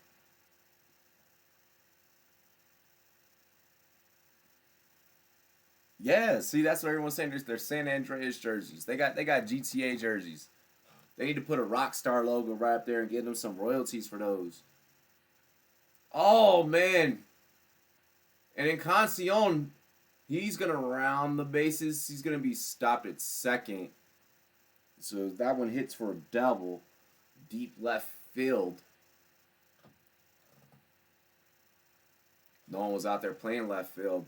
Yeah, see, that's what everyone's saying. They're San Andreas jerseys. They got GTA jerseys. They need to put a Rockstar logo right up there and give them some royalties for those. Oh, man. And in Concion, he's going to round the bases. He's going to be stopped at second. So that one hits for a double. Deep left field. No one was out there playing left field.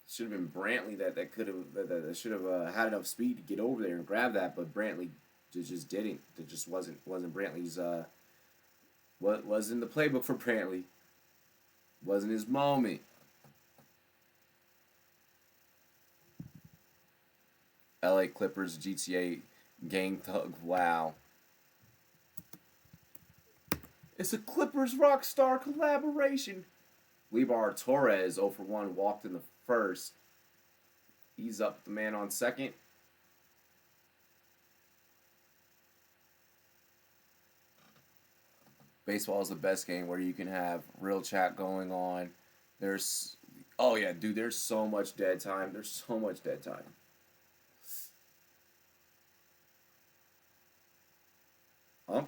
Should have been Brantley that should have had enough speed to get over there and grab that, but Brantley just didn't. It just wasn't Brantley's. What was in the playbook for Brantley? Wasn't his moment. LA Clippers GTA gang thug. Wow. It's a Clippers Rockstar collaboration. Lebar Torres 0 for 1 walked in the first. He's up the man on second. Baseball is the best game where you can have real chat going on. There's so much dead time.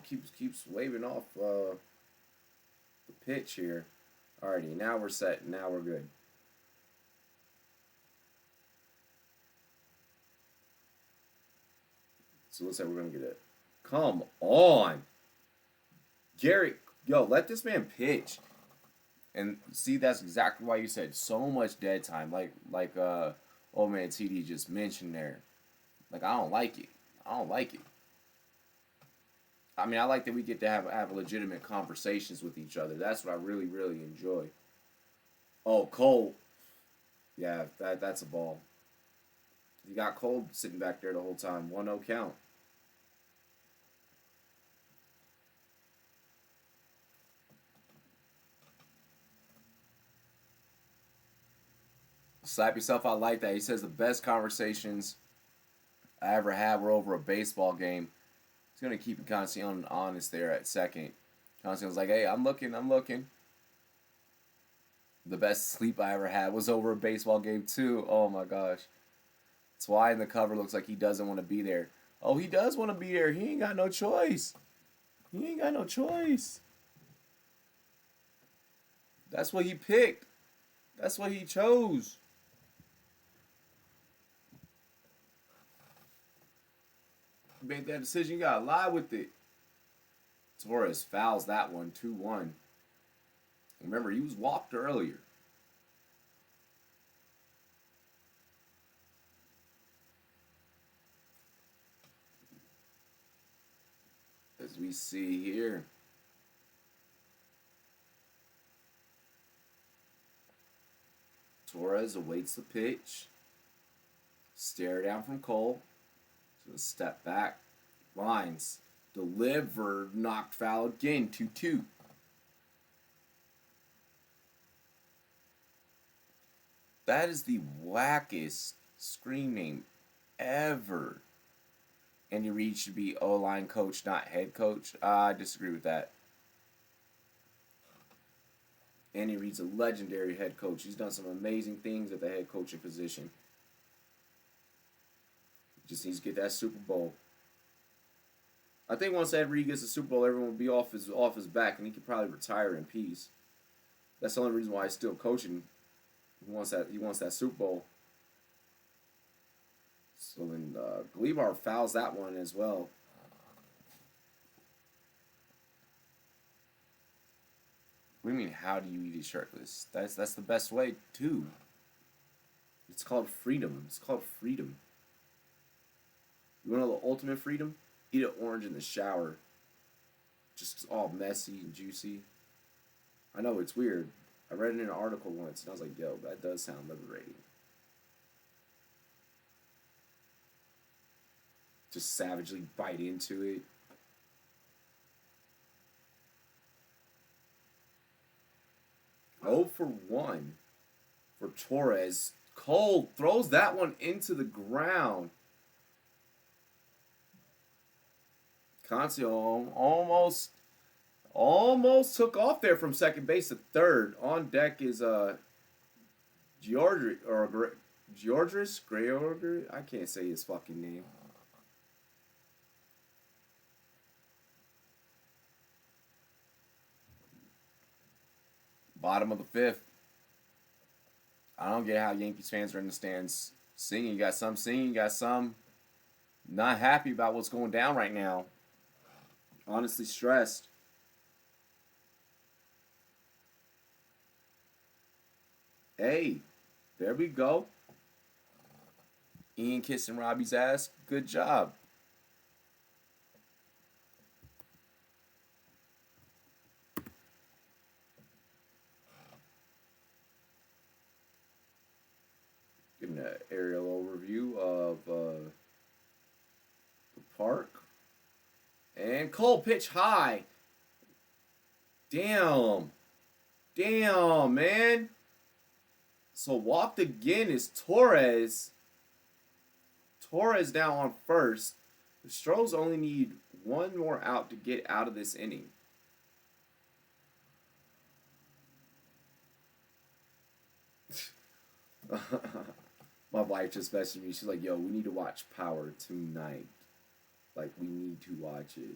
Keeps waving off the pitch here. Alrighty, now we're set. Now we're good. So let's say we're gonna get it. Come on, Gary. Yo, let this man pitch. And see, that's exactly why you said so much dead time. Like old man TD just mentioned there. Like, I don't like it. I mean, I like that we get to have legitimate conversations with each other. That's what I really, really enjoy. Oh, Cole. Yeah, that's a ball. You got Cole sitting back there the whole time. 1-0 count. Slap yourself. I like that. He says the best conversations I ever had were over a baseball game. He's going to keep Concion honest there at second. Concion's like, hey, I'm looking. The best sleep I ever had was over a baseball game, too. Oh, my gosh. That's why in the cover looks like he doesn't want to be there. Oh, he does want to be there. He ain't got no choice. He ain't got no choice. That's what he picked. That's what he chose. You made that decision. You got to lie with it. Torres fouls that one 2-1. Remember, he was walked earlier. As we see here. Torres awaits the pitch. Stare down from Cole. So step back. Lines. Delivered. Knocked foul again. 2-2. That is the wackest screen name ever. Andy Reid should be O-line coach, not head coach. I disagree with that. Andy Reid's a legendary head coach. He's done some amazing things at the head coaching position. Just needs to get that Super Bowl. I think once Ed Reed gets the Super Bowl, everyone will be off his back, and he could probably retire in peace. That's the only reason why he's still coaching. He wants that Super Bowl. So then Glebar fouls that one as well. What do you mean, how do you eat it shirtless? That's the best way, too. It's called freedom. It's called freedom. You want to know the ultimate freedom? Eat an orange in the shower. Just all messy and juicy. I know, it's weird. I read it in an article once, and I was like, yo, that does sound liberating. Just savagely bite into it. Oh for 1 for Torres. Cole throws that one into the ground. Cancio almost took off there from second base to third. On deck is Georgis. I can't say his fucking name. Bottom of the 5th. I don't get how Yankees fans are in the stands singing. You got some singing, you got some not happy about what's going down right now. Honestly stressed. Hey, there we go. Ian kissing Robbie's ass. Good job. Giving an aerial overview of the park. And Cole pitch high. Damn. Damn, man. So walked again is Torres. Torres now on first. The Astros only need one more out to get out of this inning. My wife just messaged me. She's like, yo, we need to watch Power tonight. Like, we need to watch it.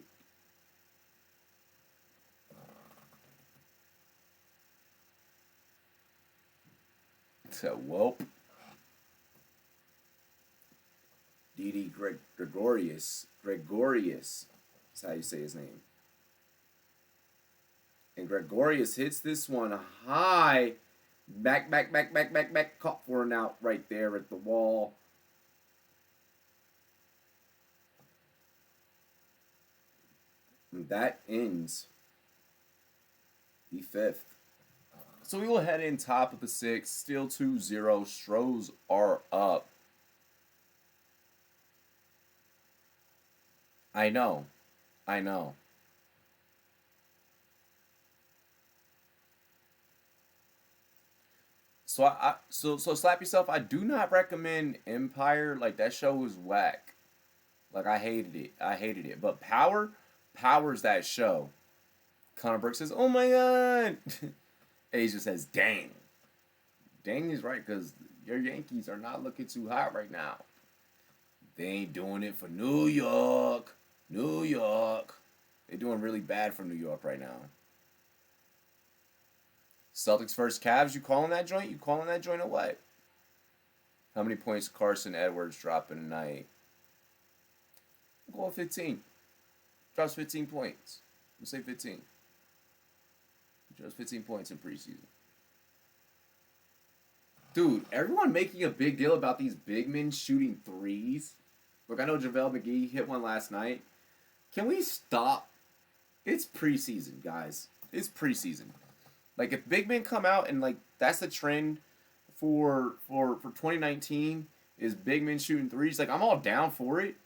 So, welp. Didi Gregorius. Gregorius. That's how you say his name. And Gregorius hits this one high. Back. Caught for an out right there at the wall. And that ends the 5th. So we will head in top of the 6th. Still 2-0. Astros are up. I know. So slap yourself. I do not recommend Empire. Like, that show was whack. Like, I hated it. But Power's that show. Connor Brooks says, "Oh my God." Asia says, "Dang." Dang is right, because your Yankees are not looking too hot right now. They ain't doing it for New York. New York. They're doing really bad for New York right now. Celtics versus Cavs. You calling that joint? You calling that joint or what? How many points Carson Edwards dropping tonight? I'm going 15. Drops 15 points. Let's say 15. Drops 15 points in preseason. Dude, everyone making a big deal about these big men shooting threes. Look, I know JaVale McGee hit one last night. Can we stop? It's preseason, guys. It's preseason. Like, if big men come out and, like, that's the trend for 2019 is big men shooting threes, like, I'm all down for it.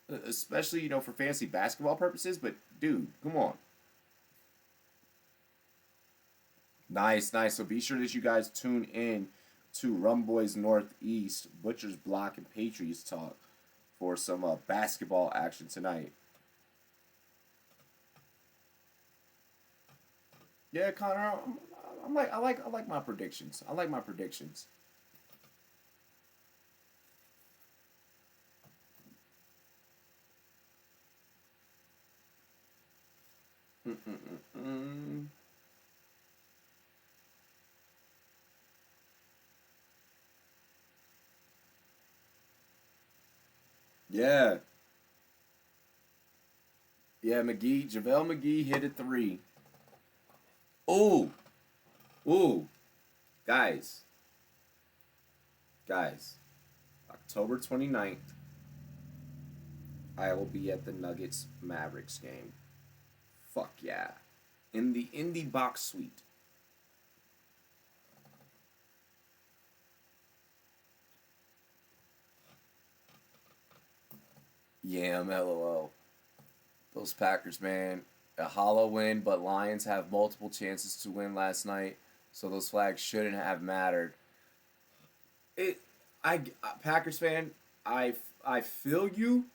Especially, you know, for fantasy basketball purposes. But, dude, come on. Nice, nice. So be sure that you guys tune in to Rum Boys Northeast, Butcher's Block, and Patriots Talk for some basketball action tonight. Yeah, Connor, I like my predictions. I like my predictions. Yeah. Yeah, JaVale McGee hit a three. Ooh. Ooh. Guys. October 29th, I will be at the Nuggets Mavericks game. Fuck yeah. In the Indie Box Suite. Yeah, LOL. Those Packers, man. A hollow win, but Lions have multiple chances to win last night, so those flags shouldn't have mattered. Packers fan, I feel you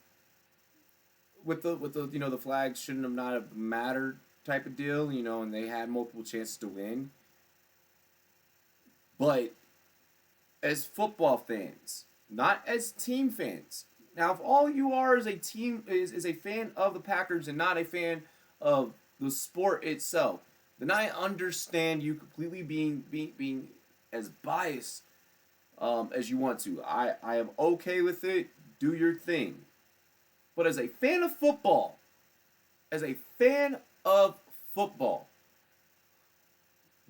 with the the flags shouldn't have not have mattered type of deal, and they had multiple chances to win. But as football fans, not as team fans. Now, if all you are is a team is a fan of the Packers and not a fan of the sport itself, then I understand you completely being as biased as you want to. I am okay with it. Do your thing. But as a fan of football,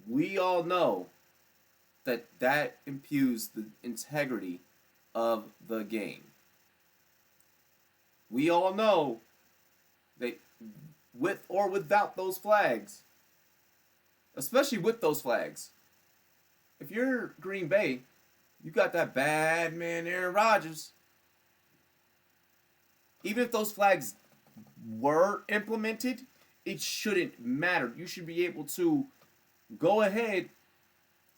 we all know that imbues the integrity of the game. We all know that with or without those flags, especially with those flags, if you're Green Bay, you got that bad man Aaron Rodgers. Even if those flags were implemented, it shouldn't matter. You should be able to go ahead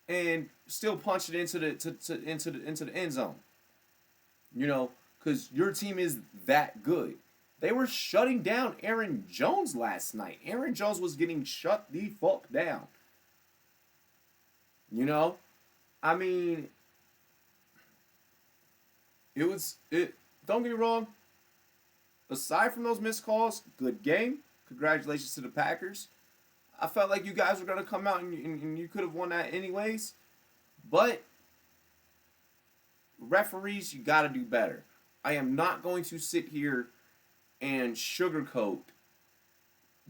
and still punch it into the end zone. Because your team is that good. They were shutting down Aaron Jones last night. Aaron Jones was getting shut the fuck down. I mean, don't get me wrong. Aside from those missed calls, good game. Congratulations to the Packers. I felt like you guys were going to come out and you could have won that anyways. But referees, you got to do better. I am not going to sit here and sugarcoat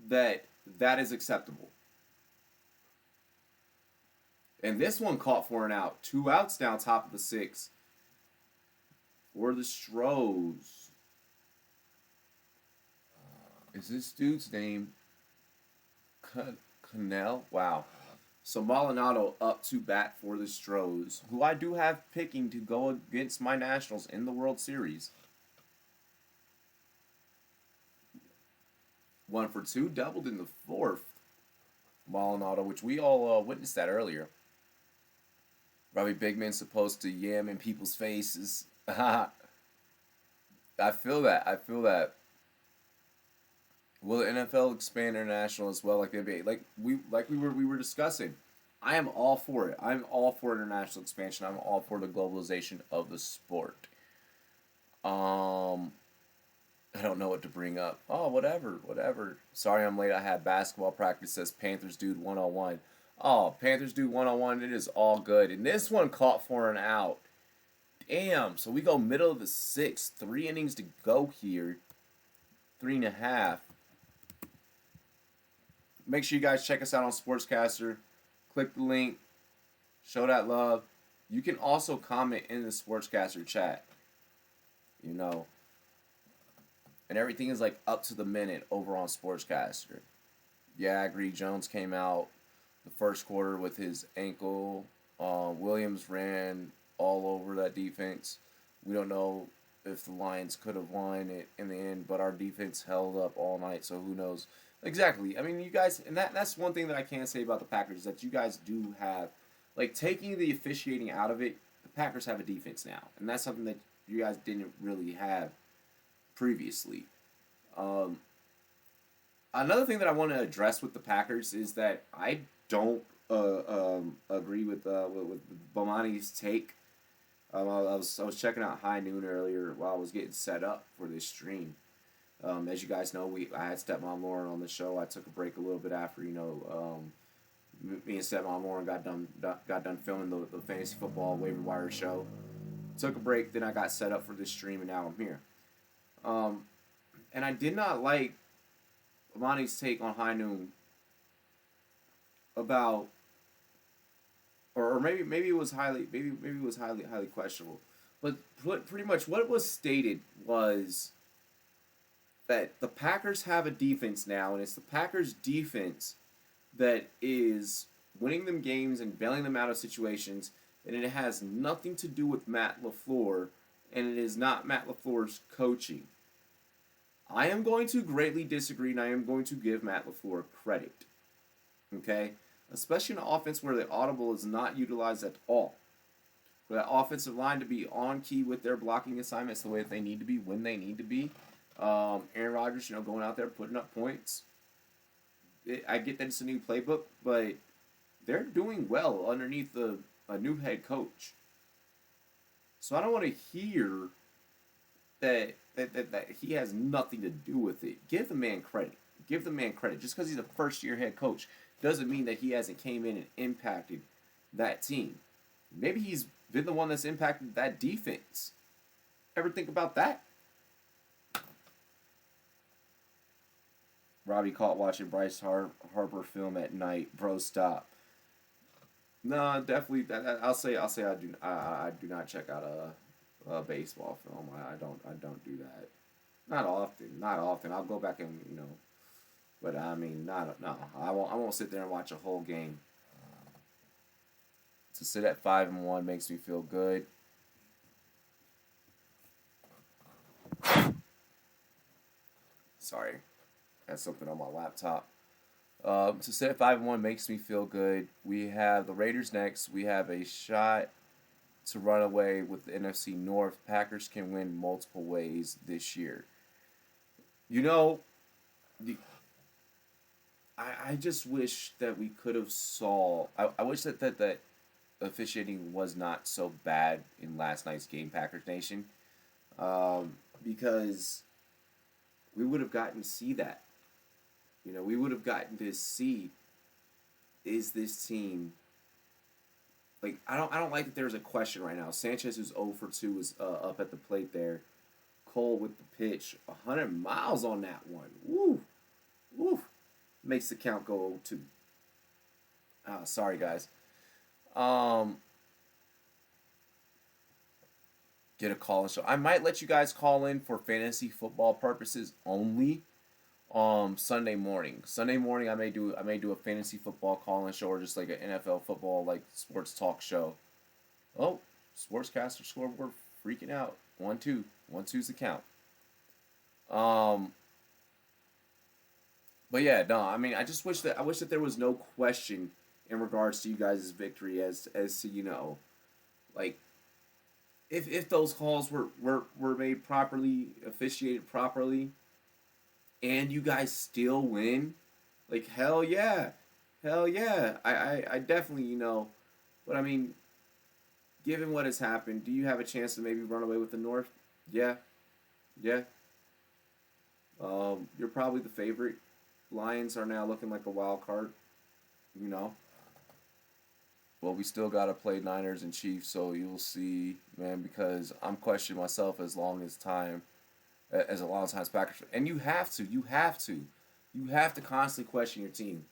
that is acceptable. And this one caught for an out. 2 outs now, top of the 6. For the Stros. Is this dude's name Cannell? Wow. So Maldonado up to bat for the Stros, who I do have picking to go against my Nationals in the World Series. 1 for 2, doubled in the 4th. Maldonado, which we all witnessed that earlier. Robbie Bigman's supposed to yam in people's faces. I feel that. Will the NFL expand international as well, like the NBA? Like we were discussing. I am all for it. I'm all for international expansion. I'm all for the globalization of the sport. I don't know what to bring up. Oh, whatever. Sorry I'm late. I had basketball practice. Says Panthers dude 101. Oh, Panthers dude 101. It is all good. And this one caught for an out. Damn. So we go middle of the sixth. 3 innings to go here. 3.5. Make sure you guys check us out on Sportscaster. Click the link. Show that love. You can also comment in the Sportscaster chat. You know. And everything is like up to the minute over on Sportscaster. Yeah, I agree. Jones came out the first quarter with his ankle. Williams ran all over that defense. We don't know if the Lions could have won it in the end, but our defense held up all night, so who knows. Exactly. I mean, you guys, and that's one thing that I can say about the Packers, is that you guys do have, like, taking the officiating out of it, the Packers have a defense now. And that's something that you guys didn't really have previously. Another thing that I want to address with the Packers is that I don't agree with Bomani's take. I was checking out High Noon earlier while I was getting set up for this stream. As you guys know, I had Stepmom Lauren on the show. I took a break a little bit after me and Stepmom Lauren got done filming the fantasy football waiver wire show. Took a break, then I got set up for this stream, and now I'm here. And I did not like Bomani's take on High Noon about, or maybe it was highly questionable, but pretty much what was stated was that the Packers have a defense now, and it's the Packers defense that is winning them games and bailing them out of situations, and it has nothing to do with Matt LaFleur, and it is not Matt LaFleur's coaching. I am going to greatly disagree, and I am going to give Matt LaFleur credit. Okay? Especially in an offense where the audible is not utilized at all. For that offensive line to be on key with their blocking assignments the way that they need to be, when they need to be. Aaron Rodgers, going out there putting up points. I get that it's a new playbook, but they're doing well underneath a new head coach. So I don't want to hear that he has nothing to do with it. Give the man credit. Give the man credit. Just because he's a first-year head coach doesn't mean that he hasn't came in and impacted that team. Maybe he's been the one that's impacted that defense. Ever think about that? Robbie caught watching Bryce Harper film at night. Bro, stop. No, definitely. I'll say I do not check out a baseball film. I don't do that. Not often. I'll go back and but I mean I won't sit there and watch a whole game. To sit at 5-1 makes me feel good. Sorry, I had something on my laptop. To sit at 5-1 makes me feel good. We have the Raiders next. We have a shot to run away with the NFC North. Packers can win multiple ways this year. I just wish that we could have saw. I wish that officiating was not so bad in last night's game, Packers Nation, because we would have gotten to see that. We would have gotten to see, is this team, like, I don't like that there's a question right now. Sanchez, who's 0 for 2, is up at the plate there. Cole with the pitch, 100 miles on that one. Woo, woo, makes the count go 0-2. Sorry guys. Get a call in show. I might let you guys call in for fantasy football purposes only. Sunday morning. I may do a fantasy football call-in show, or just like an NFL football like sports talk show. Oh, Sportscaster scoreboard freaking out. 1-2. 1-2's the count. But yeah, no. I mean, I wish that there was no question in regards to you guys' victory as to like if those calls were made properly, officiated properly, and you guys still win, like, hell yeah. I definitely, but I mean, given what has happened, do you have a chance to maybe run away with the North? Yeah, Yeah. You're probably the favorite. Lions are now looking like a wild card, you know. Well, we still got to play Niners and Chiefs, so you'll see, man, because I'm questioning myself as a long time Packers fan. And you have to constantly question your team.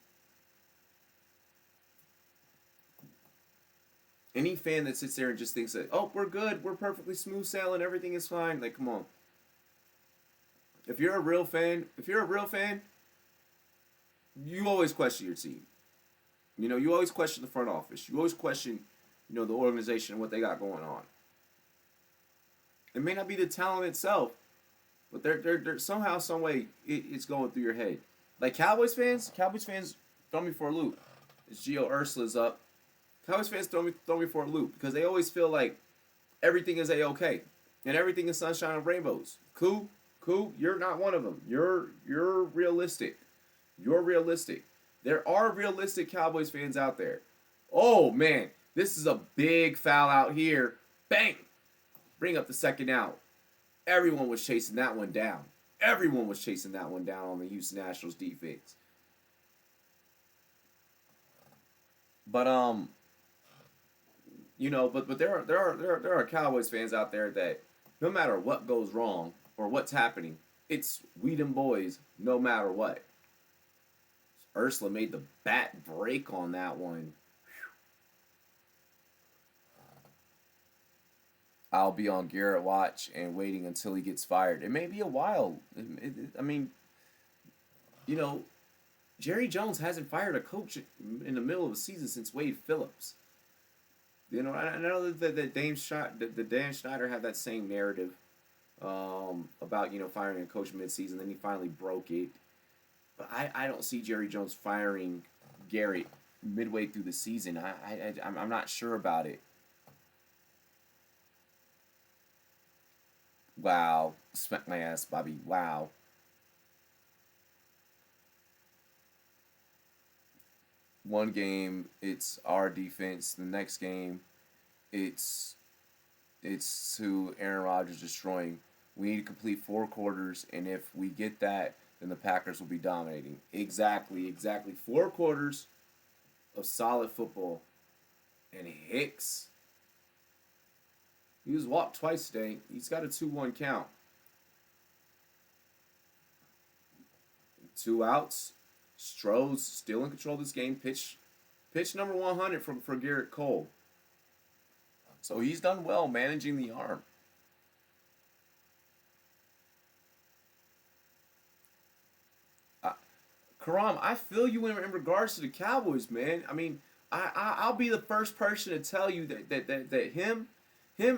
Any fan that sits there and just thinks that, oh, we're good, we're perfectly smooth sailing, everything is fine, like, come on. If you're a real fan, you always question your team. You know, you always question the front office. You always question, you know, the organization and what they got going on. It may not be the talent itself, but they're somehow, some way, it's going through your head. Like Cowboys fans throw me for a loop. It's Gio Ursula's up. Cowboys fans throw me for a loop because they always feel like everything is A-okay and everything is sunshine and rainbows. Cool. You're not one of them. You're realistic. You're realistic. There are realistic Cowboys fans out there. Oh, man, this is a big foul out here. Bang! Bring up the second out. Everyone was chasing that one down. Everyone was chasing that one down on the Houston Astros defense. But you know, but there are Cowboys fans out there that no matter what goes wrong or what's happening, it's we them boys no matter what. Ursula made the bat break on that one. I'll be on Garrett watch and waiting until he gets fired. It may be a while. I mean, you know, Jerry Jones hasn't fired a coach in the middle of a season since Wade Phillips. You know, I know that Dan Schneider had that same narrative about, you know, firing a coach midseason. Then he finally broke it. But I don't see Jerry Jones firing Garrett midway through the season. I'm not sure about it. Wow. Smack my ass, Bobby. Wow. One game, it's our defense. The next game, it's who Aaron Rodgers destroying. We need to complete 4 quarters, and if we get that, then the Packers will be dominating. Exactly. 4 quarters of solid football. And Hicks, he was walked twice today. He's got a 2-1 count. 2 outs. Stroh's still in control of this game. Pitch number 100 for Garrett Cole. So he's done well managing the arm. Karam, I feel you in regards to the Cowboys, man. I mean, I'll be the first person to tell you that him and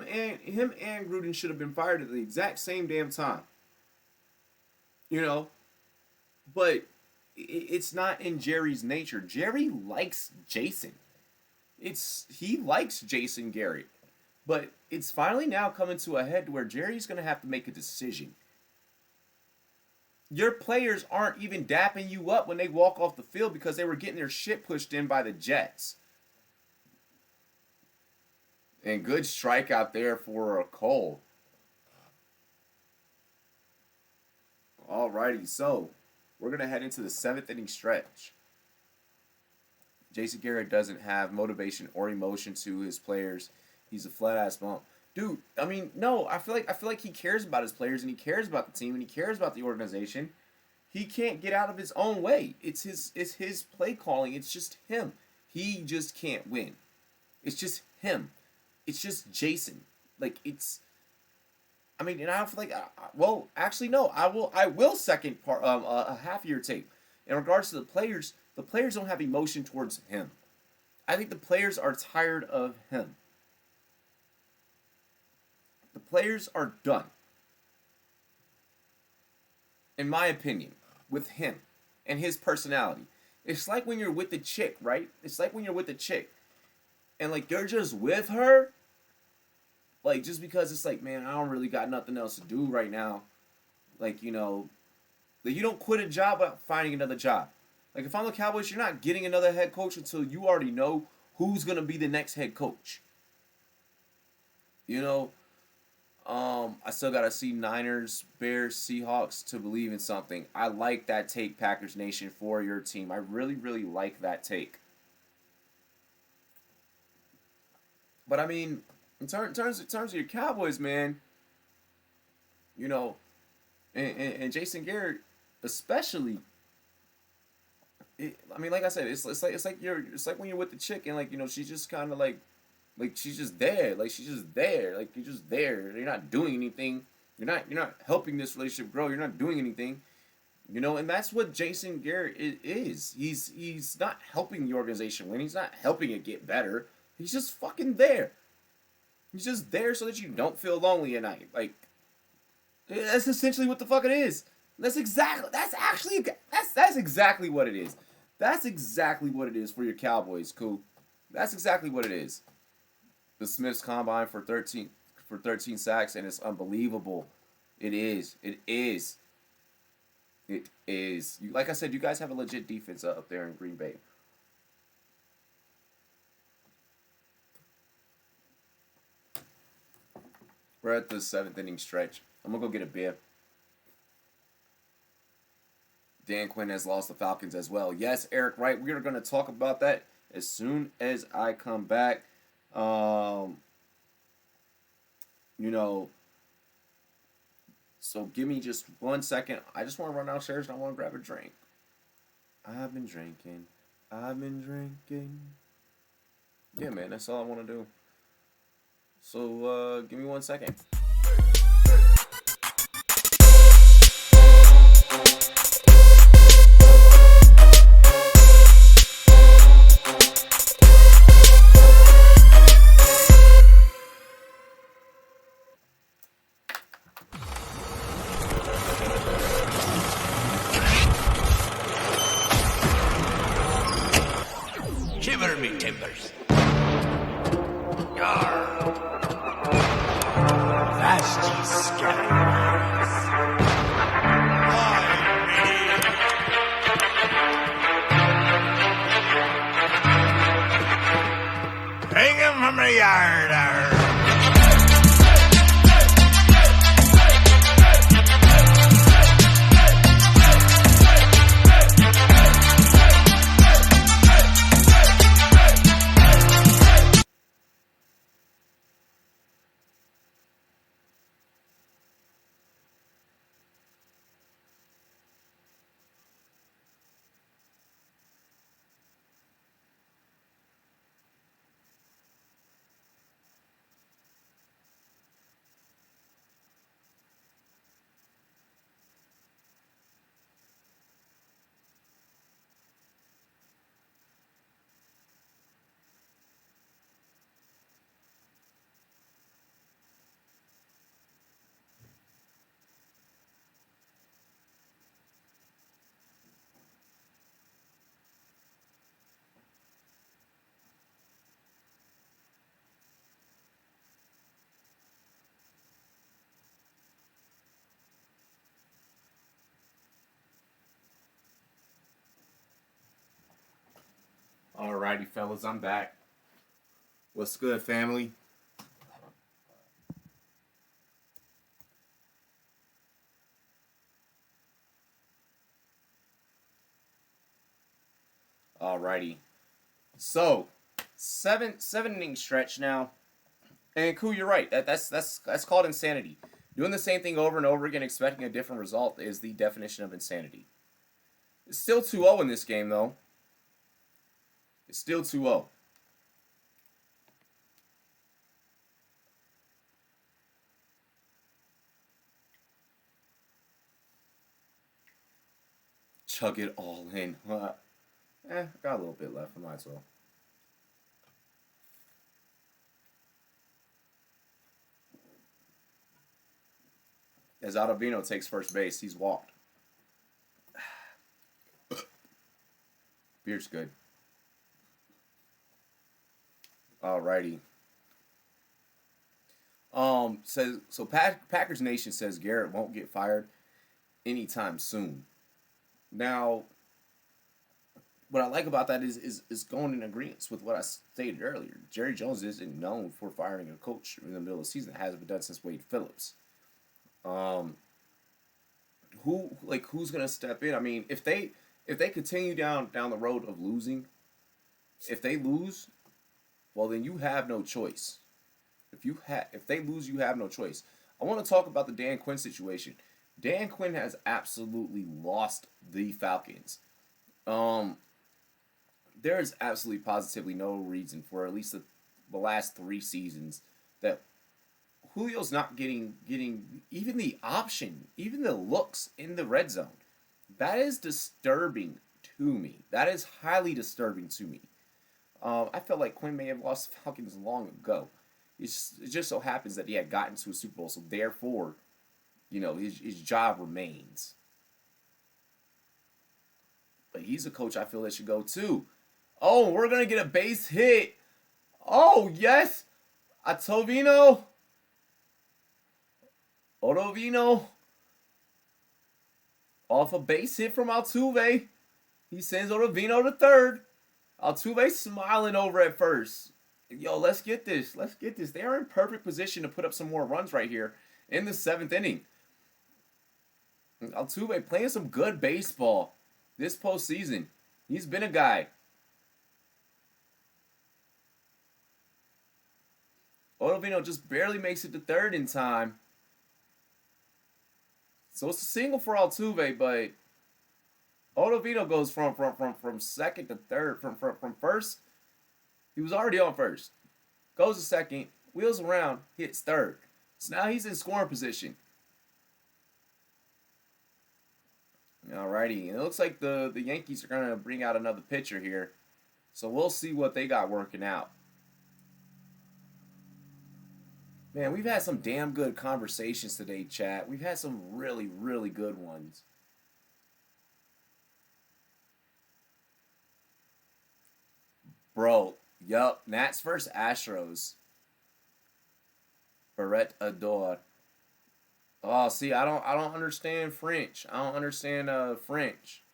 Gruden should have been fired at the exact same damn time. You know, but it's not in Jerry's nature. Jerry likes Jason. He likes Jason Garrett, but it's finally now coming to a head where Jerry's going to have to make a decision. Your players aren't even dapping you up when they walk off the field because they were getting their shit pushed in by the Jets. And good strike out there for Cole. Alrighty, so we're going to head into the 7th inning stretch. Jason Garrett doesn't have motivation or emotion to his players. He's a flat-ass bump. Dude, I mean, no, I feel like he cares about his players and he cares about the team and he cares about the organization. He can't get out of his own way. It's his play calling. It's just him. He just can't win. It's just him. It's just Jason. Like, it's, I mean, and I feel like, well, actually, no, I will second a half-year take. In regards to the players don't have emotion towards him. I think the players are tired of him. The players are done. In my opinion, with him and his personality. It's like when you're with the chick, right? It's like when you're with the chick and like you're just with her. Like just because it's like, man, I don't really got nothing else to do right now. Like, you know, like you don't quit a job without finding another job. Like if I'm the Cowboys, you're not getting another head coach until you already know who's going to be the next head coach. You know, I still gotta see Niners, Bears, Seahawks to believe in something. I like that take, Packers Nation, for your team. I really, really like that take. But I mean, in terms of your Cowboys, man, you know, and Jason Garrett especially. I mean, like I said, it's like when you're with the chick and, like, you know, she's just kind of like she's just there, like she's just there, like you're just there. You're not doing anything. You're not helping this relationship grow. You're not doing anything. You know, and that's what Jason Garrett is. He's not helping the organization win. He's not helping it get better. He's just fucking there. He's just there so that you don't feel lonely at night. Like, that's essentially what the fuck it is. That's exactly what it is. That's exactly what it is for your Cowboys, cool. That's exactly what it is. The Smiths combine for 13 sacks, and it's unbelievable. It is. Like I said, you guys have a legit defense up there in Green Bay. We're at the 7th inning stretch. I'm gonna go get a beer. Dan Quinn has lost the Falcons as well. Yes, Eric, right. We're going to talk about that as soon as I come back. You know, so give me just 1 second. I just want to run downstairs and I want to grab a drink. I've been drinking. Yeah, man, that's all I want to do. So, give me 1 second. Shiver me timbers. Yarr. Vasty scallions. Hang 'em from the yard. Alrighty, fellas, I'm back. What's good, family? Alrighty. So, seven inning stretch now. And cool, you're right. That's called insanity. Doing the same thing over and over again, expecting a different result, is the definition of insanity. It's still 2-0 in this game, though. It's still 2-0. Chug it all in. Got a little bit left. I might as well. As Ottavino takes first base, he's walked. Beer's good. Alrighty. Packers Nation says Garrett won't get fired anytime soon. Now, what I like about that is going in agreement with what I stated earlier. Jerry Jones isn't known for firing a coach in the middle of the season. It hasn't been done since Wade Phillips. Who's gonna step in? I mean, if they continue down the road of losing, if they lose, well then you have no choice. If they lose, you have no choice. I want to talk about the Dan Quinn situation. Dan Quinn has absolutely lost the Falcons. There is absolutely positively no reason for at least the last 3 seasons that Julio's not getting even the option, even the looks in the red zone. That is disturbing to me. That is highly disturbing to me. I felt like Quinn may have lost the Falcons long ago. It just so happens that he had gotten to a Super Bowl, so therefore, his job remains. But he's a coach I feel that should go too. Oh, we're gonna get a base hit. Oh yes, Ottavino. Off a base hit from Altuve. He sends Ottavino to third. Altuve smiling over at first. Yo, let's get this. They are in perfect position to put up some more runs right here in the 7th inning. Altuve playing some good baseball this postseason. He's been a guy. Ottavino just barely makes it to third in time. So it's a single for Altuve, but Ottavino goes from second to third, from first. He was already on first. Goes to second, wheels around, hits third. So now he's in scoring position. Alrighty, and it looks like the Yankees are going to bring out another pitcher here. So we'll see what they got working out. Man, we've had some damn good conversations today, chat. We've had some really, really good ones. Bro, yup, Nats versus Astros. Barrett Adore. Oh, see, I don't understand French. I don't understand French.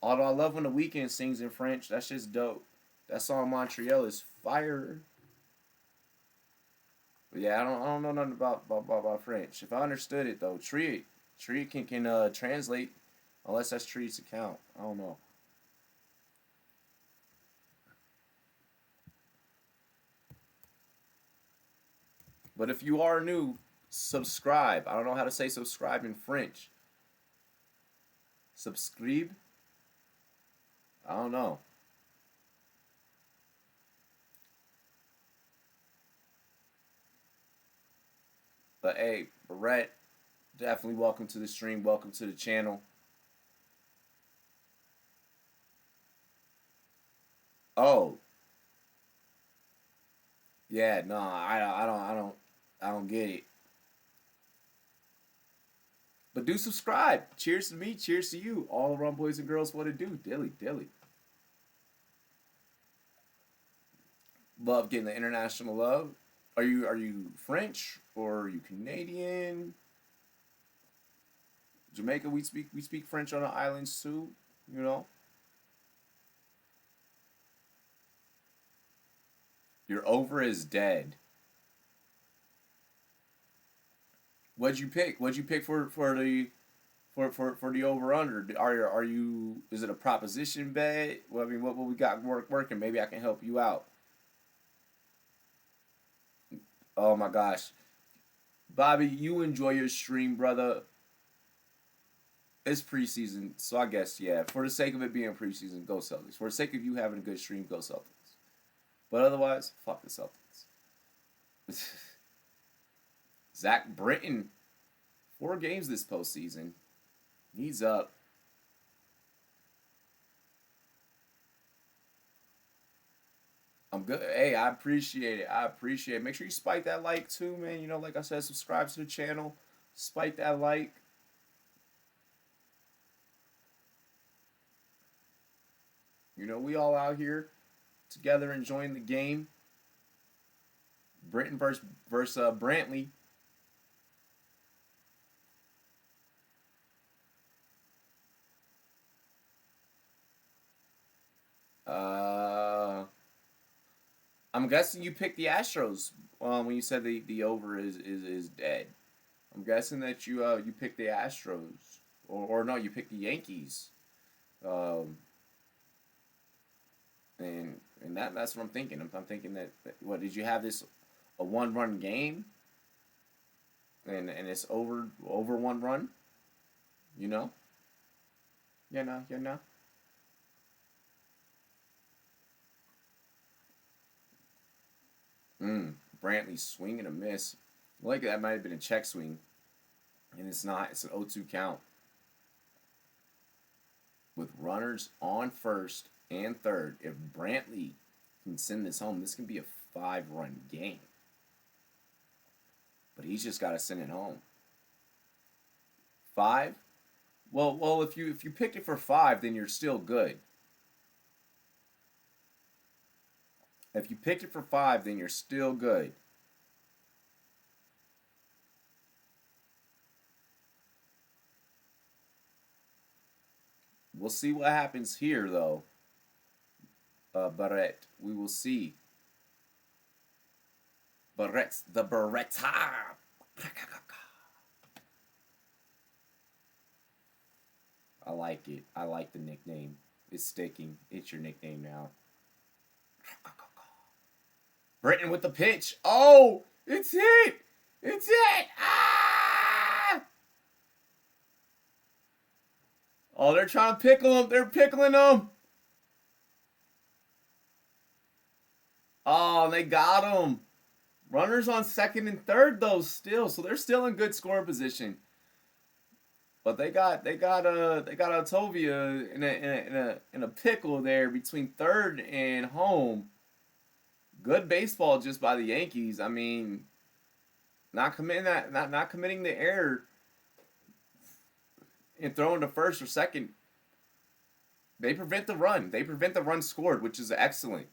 Although I love when The Weeknd sings in French. That's just dope. That song Montreal is fire. But yeah, I don't know nothing about French. If I understood it though, Tree can translate, unless that's Tree's account. I don't know. But if you are new, subscribe. I don't know how to say subscribe in French. Subscribe? I don't know. But hey, Barrett, definitely welcome to the stream. Welcome to the channel. Oh. Yeah, no, I don't get it. But do subscribe. Cheers to me, cheers to you. All around boys and girls, what it do? Dilly. Love getting the international love. Are you French or are you Canadian? Jamaica, we speak French on the islands too, you know. Your over is dead. What'd you pick? What'd you pick for the over under? Are you is it a proposition bet? Well, I mean, what we got working? Maybe I can help you out. Oh my gosh, Bobby, you enjoy your stream, brother. It's preseason, so I guess yeah. For the sake of it being preseason, go Celtics. For the sake of you having a good stream, go Celtics. But otherwise, fuck the Celtics. Zach Britton, 4 games this postseason. He's up. I'm good. Hey, I appreciate it. Make sure you spike that like too, man. You know, like I said, subscribe to the channel. Spike that like. You know, we all out here together enjoying the game. Britton versus Brantley. I'm guessing you picked the Astros when you said the over is dead. I'm guessing that you picked the Astros, or no, you picked the Yankees. And that's what I'm thinking. I'm thinking that what did you have this a 1-run game, and it's over 1 run, you know? You know. Brantley swing and a miss. Like that might have been a check swing, and it's not. It's an 0-2 count. With runners on first and third, if Brantley can send this home, this can be a 5-run game. But he's just got to send it home. 5? Well, if you picked it for 5, then you're still good. If you picked it for 5, then you're still good. We'll see what happens here, though. Barrett, we will see. Barrett's the Beretta. I like it. I like the nickname. It's sticking. It's your nickname now. Britton with the pitch. Oh, it's hit. It's hit. Ah! Oh, they're trying to pickle him. They're pickling him. Oh, they got him. Runners on second and third though still, so they're still in good scoring position. But they got Altovia in a pickle there between third and home. Good baseball just by the Yankees. I mean, not committing the error and throwing to first or second. They prevent the run. They prevent the run scored, which is excellent.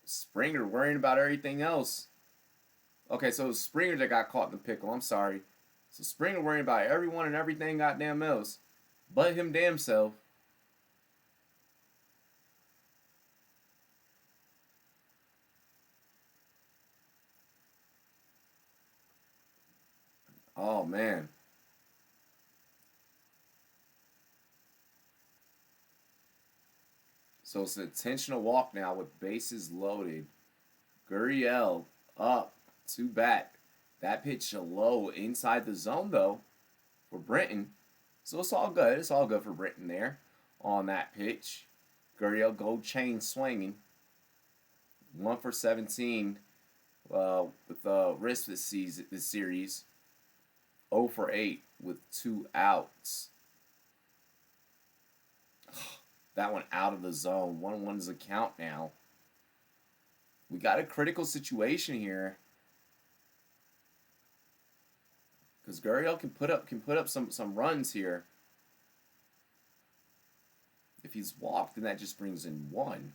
Springer worrying about everything else. Okay, so it was Springer that got caught in the pickle. I'm sorry. So Springer worrying about everyone and everything goddamn else, but him damn self. Oh man. So it's an intentional walk now with bases loaded. Gurriel up to bat. That pitch low inside the zone though for Britton. So it's all good. It's all good for Britton there on that pitch. Gurriel gold chain swinging. 1 for 17 with the wrist this series. 0 for 8 with 2 outs. That one out of the zone. 1-1 is a count now. We got a critical situation here. Because Gurriel can put up some runs here. If he's walked, then that just brings in 1.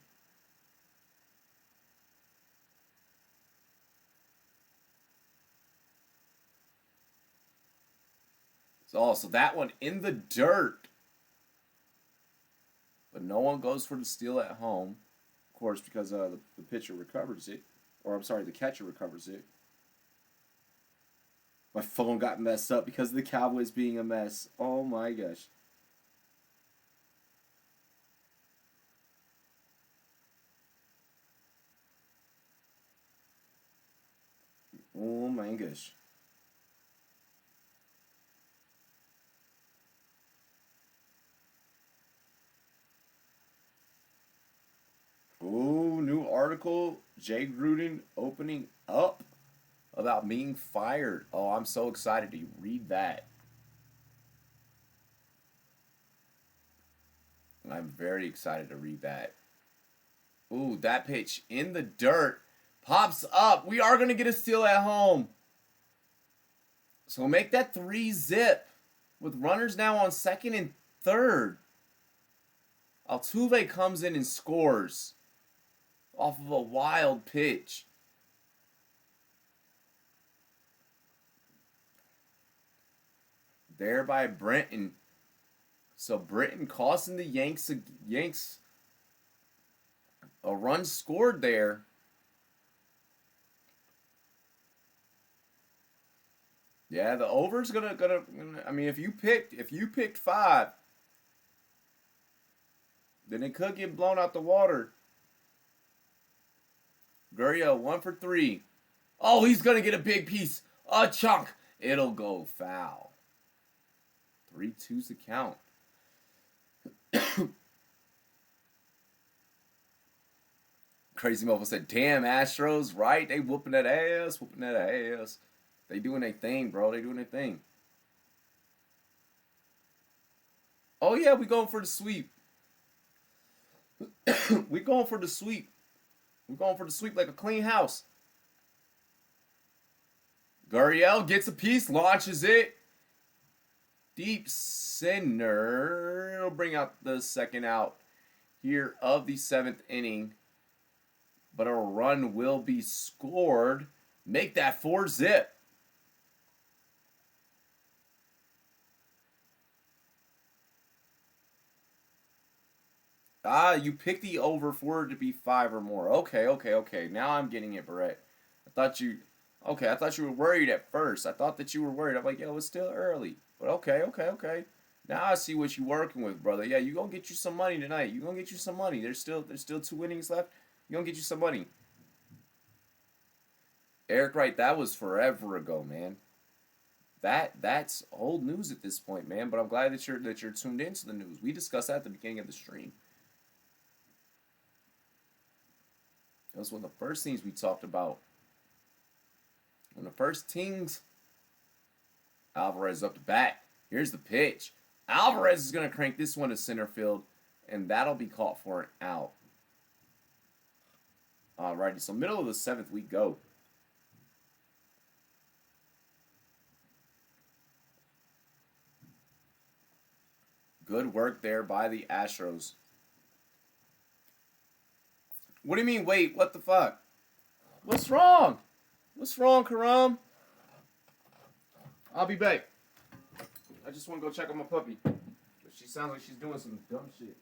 So that one in the dirt. But no one goes for the steal at home. Of course, because the pitcher recovers it. Or, I'm sorry, the catcher recovers it. My phone got messed up because of the Cowboys being a mess. Oh, my gosh. Oh, my gosh. Ooh, new article. Jay Gruden opening up about being fired. Oh, I'm so excited to read that. I'm very excited to read that. Ooh, that pitch in the dirt pops up. We are going to get a steal at home. So make that 3-zip with runners now on second and third. Altuve comes in and scores off of a wild pitch. There by Brenton. So Britain costing the Yanks a run scored there. Yeah, the over's gonna. I mean, if you picked 5, then it could get blown out the water. Gurriel 1 for 3. Oh, he's gonna get a big piece, a chunk. It'll go foul. 3-2's the count. Crazy Mofo said, "Damn Astros, right? They whooping that ass, whooping that ass. They doing their thing, bro. They doing their thing." Oh yeah, we going for the sweep. We going for the sweep. We going for the sweep like a clean house. Gurriel gets a piece, launches it. Deep center. It'll bring out the second out here of the 7th inning. But a run will be scored. Make that 4-zip. You picked the over for it to be 5 or more. Okay. Now I'm getting it, Barrett. I thought you were worried at first. I thought that you were worried. I'm like, yo, it's still early. But okay. Now I see what you're working with, brother. Yeah, you gonna get you some money tonight. You gonna get you some money. There's still 2 innings left. You gonna get you some money. Eric Wright, that was forever ago, man. That's old news at this point, man. But I'm glad that you're tuned into the news. We discussed that at the beginning of the stream. That was one of the first things we talked about. One of the first things. Alvarez up to bat. Here's the pitch. Alvarez is going to crank this one to center field, and that'll be caught for an out. Alrighty, so middle of the 7th we go. Good work there by the Astros. What do you mean, wait? What the fuck? What's wrong? What's wrong, Karam? I'll be back. I just want to go check on my puppy. She sounds like she's doing some dumb shit.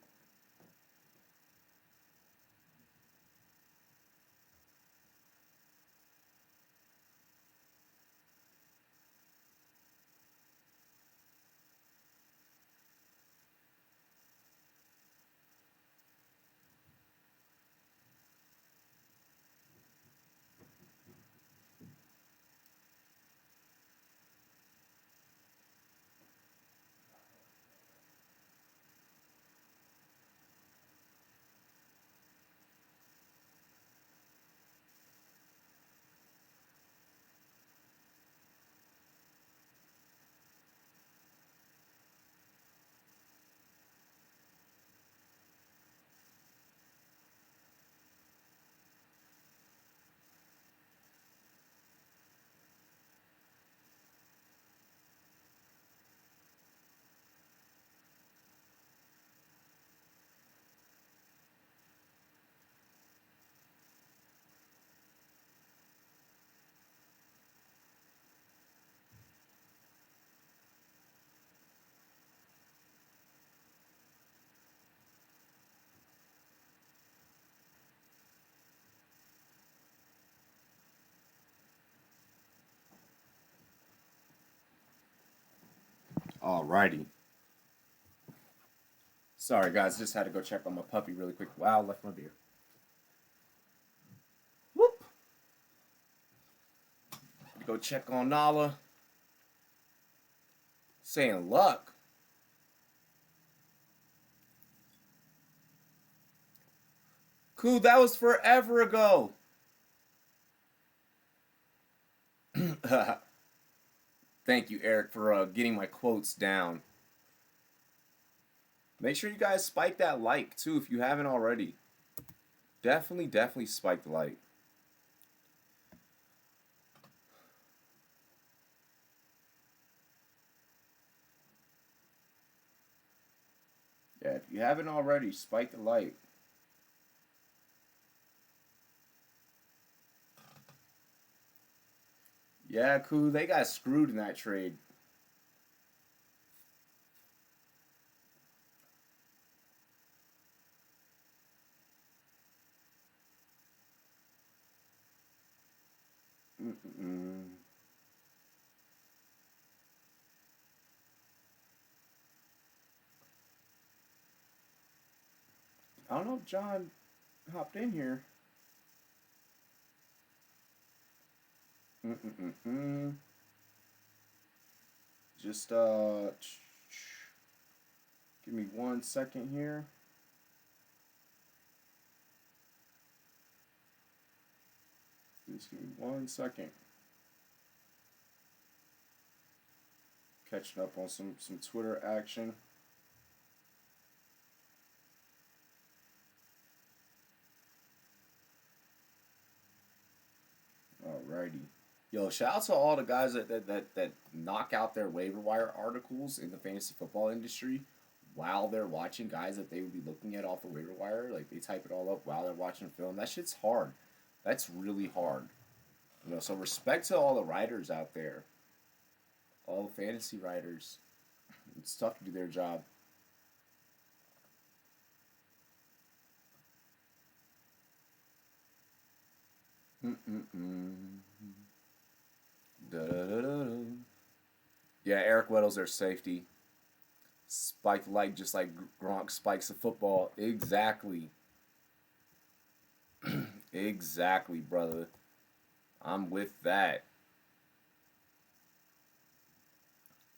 Alrighty. Sorry, guys. Just had to go check on my puppy really quick. Wow, left my beer. Whoop. Go check on Nala. Saying luck. Cool, that was forever ago. Thank you, Eric, for getting my quotes down. Make sure you guys spike that like, too, if you haven't already. Definitely spike the like. Yeah, if you haven't already, spike the like. Yeah, cool. They got screwed in that trade. Mm-mm-mm. I don't know if John hopped in here. Mm-mm-mm-mm. Just give me 1 second here. Just give me 1 second. Catching up on some Twitter action. Alrighty. Yo, shout out to all the guys that knock out their waiver wire articles in the fantasy football industry while they're watching guys that they would be looking at off the waiver wire. Like, they type it all up while they're watching film. That shit's hard. That's really hard. You know, so respect to all the writers out there. All the fantasy writers. It's tough to do their job. Mm-mm-mm. Da-da-da-da-da. Yeah, Eric Weddle's their safety. Spike like just like Gronk spikes a football. Exactly. Exactly, brother. I'm with that.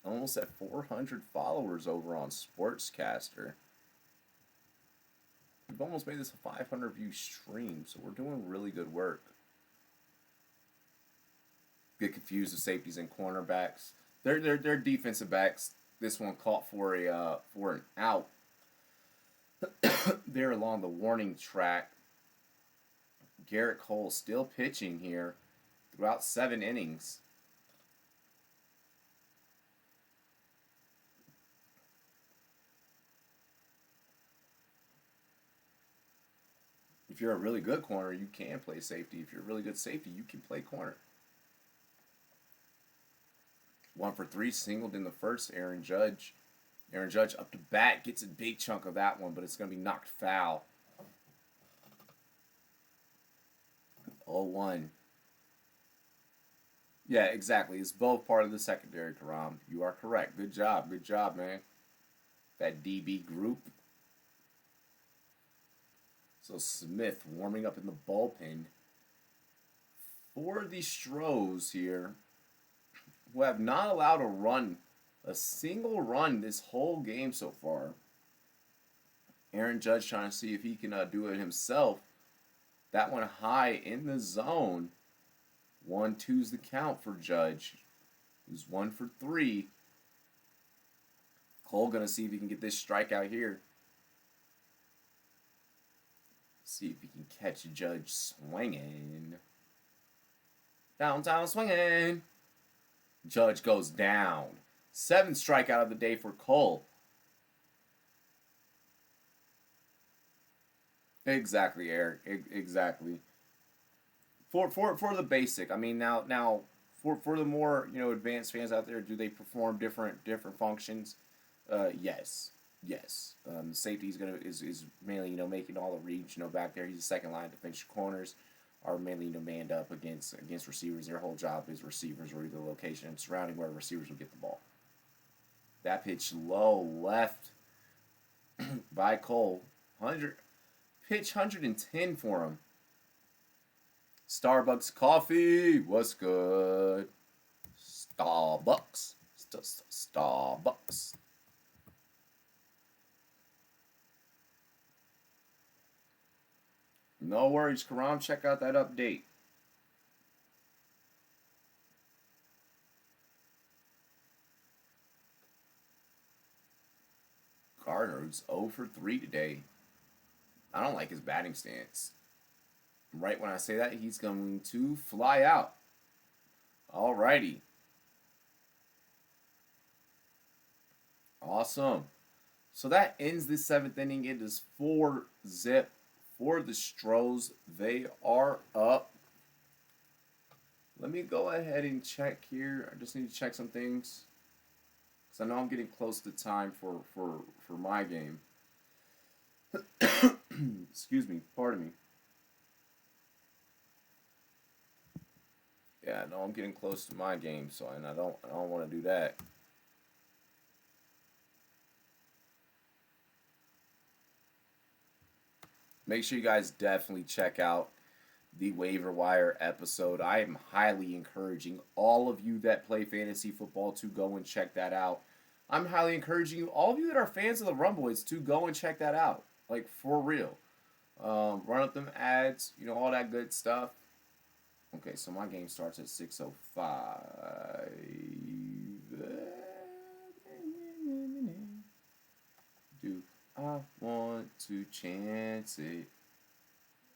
Almost at 400 followers over on Sportscaster. We've almost made this a 500 view stream, so we're doing really good work. Get confused with safeties and cornerbacks. They're defensive backs. This one caught for an out. They're along the warning track. Garrett Cole still pitching here throughout 7 innings. If you're a really good corner, you can play safety. If you're a really good safety, you can play corner. 1 for 3, singled in the first. Aaron Judge up to bat, gets a big chunk of that one, but it's going to be knocked foul. 0-1. Yeah, exactly. It's both part of the secondary, Karam. You are correct. Good job, man. That DB group. So Smith warming up in the bullpen for the Stros here, who have not allowed a single run this whole game so far. Aaron Judge trying to see if he can do it himself. That one high in the zone. 1-2's the count for Judge. He's 1 for 3. Cole gonna see if he can get this strikeout here. See if he can catch Judge swinging. Downtown swinging. Judge goes down. 7th strikeout of the day for Cole. Exactly, Eric. Exactly. For the basic. I mean, now for the more advanced fans out there, do they perform different functions? Yes. Safety is mainly making all the reads back there. He's the second line defense. Corners are mainly manned up against receivers. Their whole job is receivers or either location surrounding where receivers will get the ball. That pitch low left by Cole. 110 for him. Starbucks coffee, what's good? Starbucks. Starbucks. No worries, Karam. Check out that update. Gardner's 0 for 3 today. I don't like his batting stance. Right when I say that, he's going to fly out. Alrighty. Awesome. So that ends the 7th inning. It is 4-0 for the Stros. They are up. Let me go ahead and check here. I just need to check some things, because I know I'm getting close to time for my game. Excuse me. Pardon me. Yeah, no, I'm getting close to my game, so and I don't want to do that. Make sure you guys definitely check out the waiver wire episode. I am highly encouraging all of you that play fantasy football to go and check that out. I'm highly encouraging you, all of you that are fans of the Rumboys, to go and check that out. Like, for real. Run up them ads, you know, all that good stuff. Okay, so my game starts at 6:05. Do I want to chance it?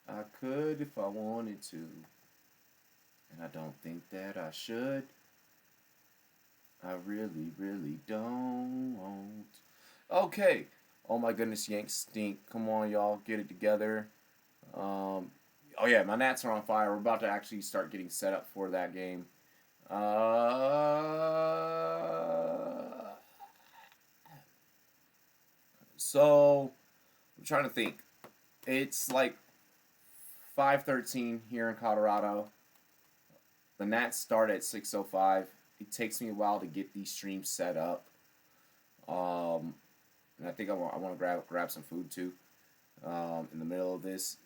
I could if I wanted to. And I don't think that I should. I really, really don't. Okay. Oh my goodness, Yanks stink. Come on, y'all. Get it together. Oh yeah, my Nats are on fire. We're about to actually start getting set up for that game. So I'm trying to think. It's like 5:13 here in Colorado. The Nats start at 6:05. It takes me a while to get these streams set up. And I think I want to grab some food too. In the middle of this.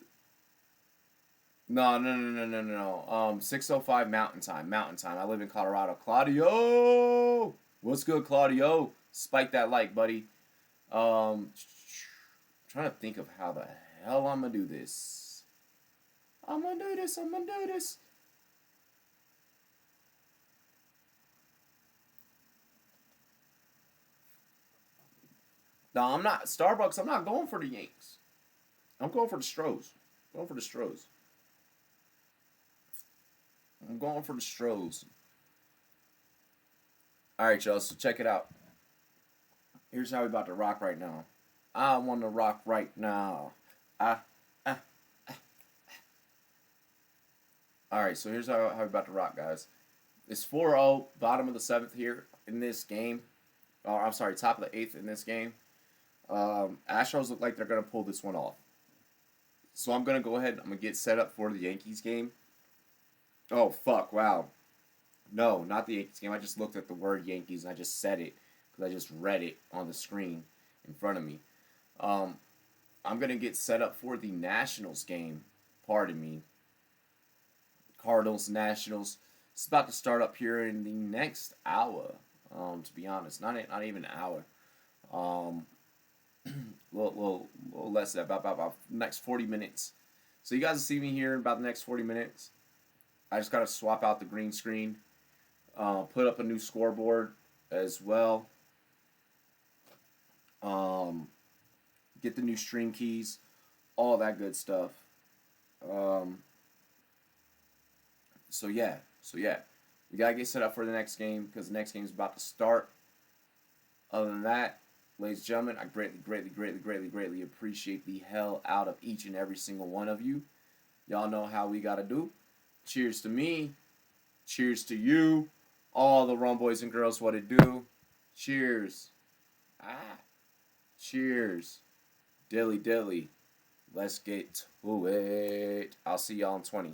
No. 6:05 Mountain Time. Mountain Time. I live in Colorado. Claudio, what's good, Claudio? Spike that like, buddy. Trying to think of how the hell I'm gonna do this. I'm gonna do this. No, I'm not. Starbucks, I'm not going for the Yanks. I'm going for the Stros. I'm going for the Stros. Alright, y'all, so check it out. Here's how we about to rock right now. I want to rock right now. Alright, so here's how we about to rock, guys. It's 4-0, bottom of the 7th here in this game. Oh, I'm sorry, top of the 8th in this game. Astros look like they're going to pull this one off. So I'm going to go ahead. I'm going to get set up for the Yankees game. Oh, fuck. Wow. No, not the Yankees game. I just looked at the word Yankees and I just said it because I just read it on the screen in front of me. I'm going to get set up for the Nationals game. Pardon me. Cardinals, Nationals. It's about to start up here in the next hour. To be honest, not even an hour. Little less than about the next 40 minutes. So you guys will see me here in about the next 40 minutes. I just gotta swap out the green screen, put up a new scoreboard as well. Get the new stream keys, all that good stuff. So yeah, we gotta get set up for the next game because the next game is about to start. Other than that, ladies and gentlemen, I greatly appreciate the hell out of each and every single one of you. Y'all know how we gotta do. Cheers to me. Cheers to you. All the rum boys and girls, what it do. Cheers. Cheers. Dilly dilly. Let's get to it. I'll see y'all in 20.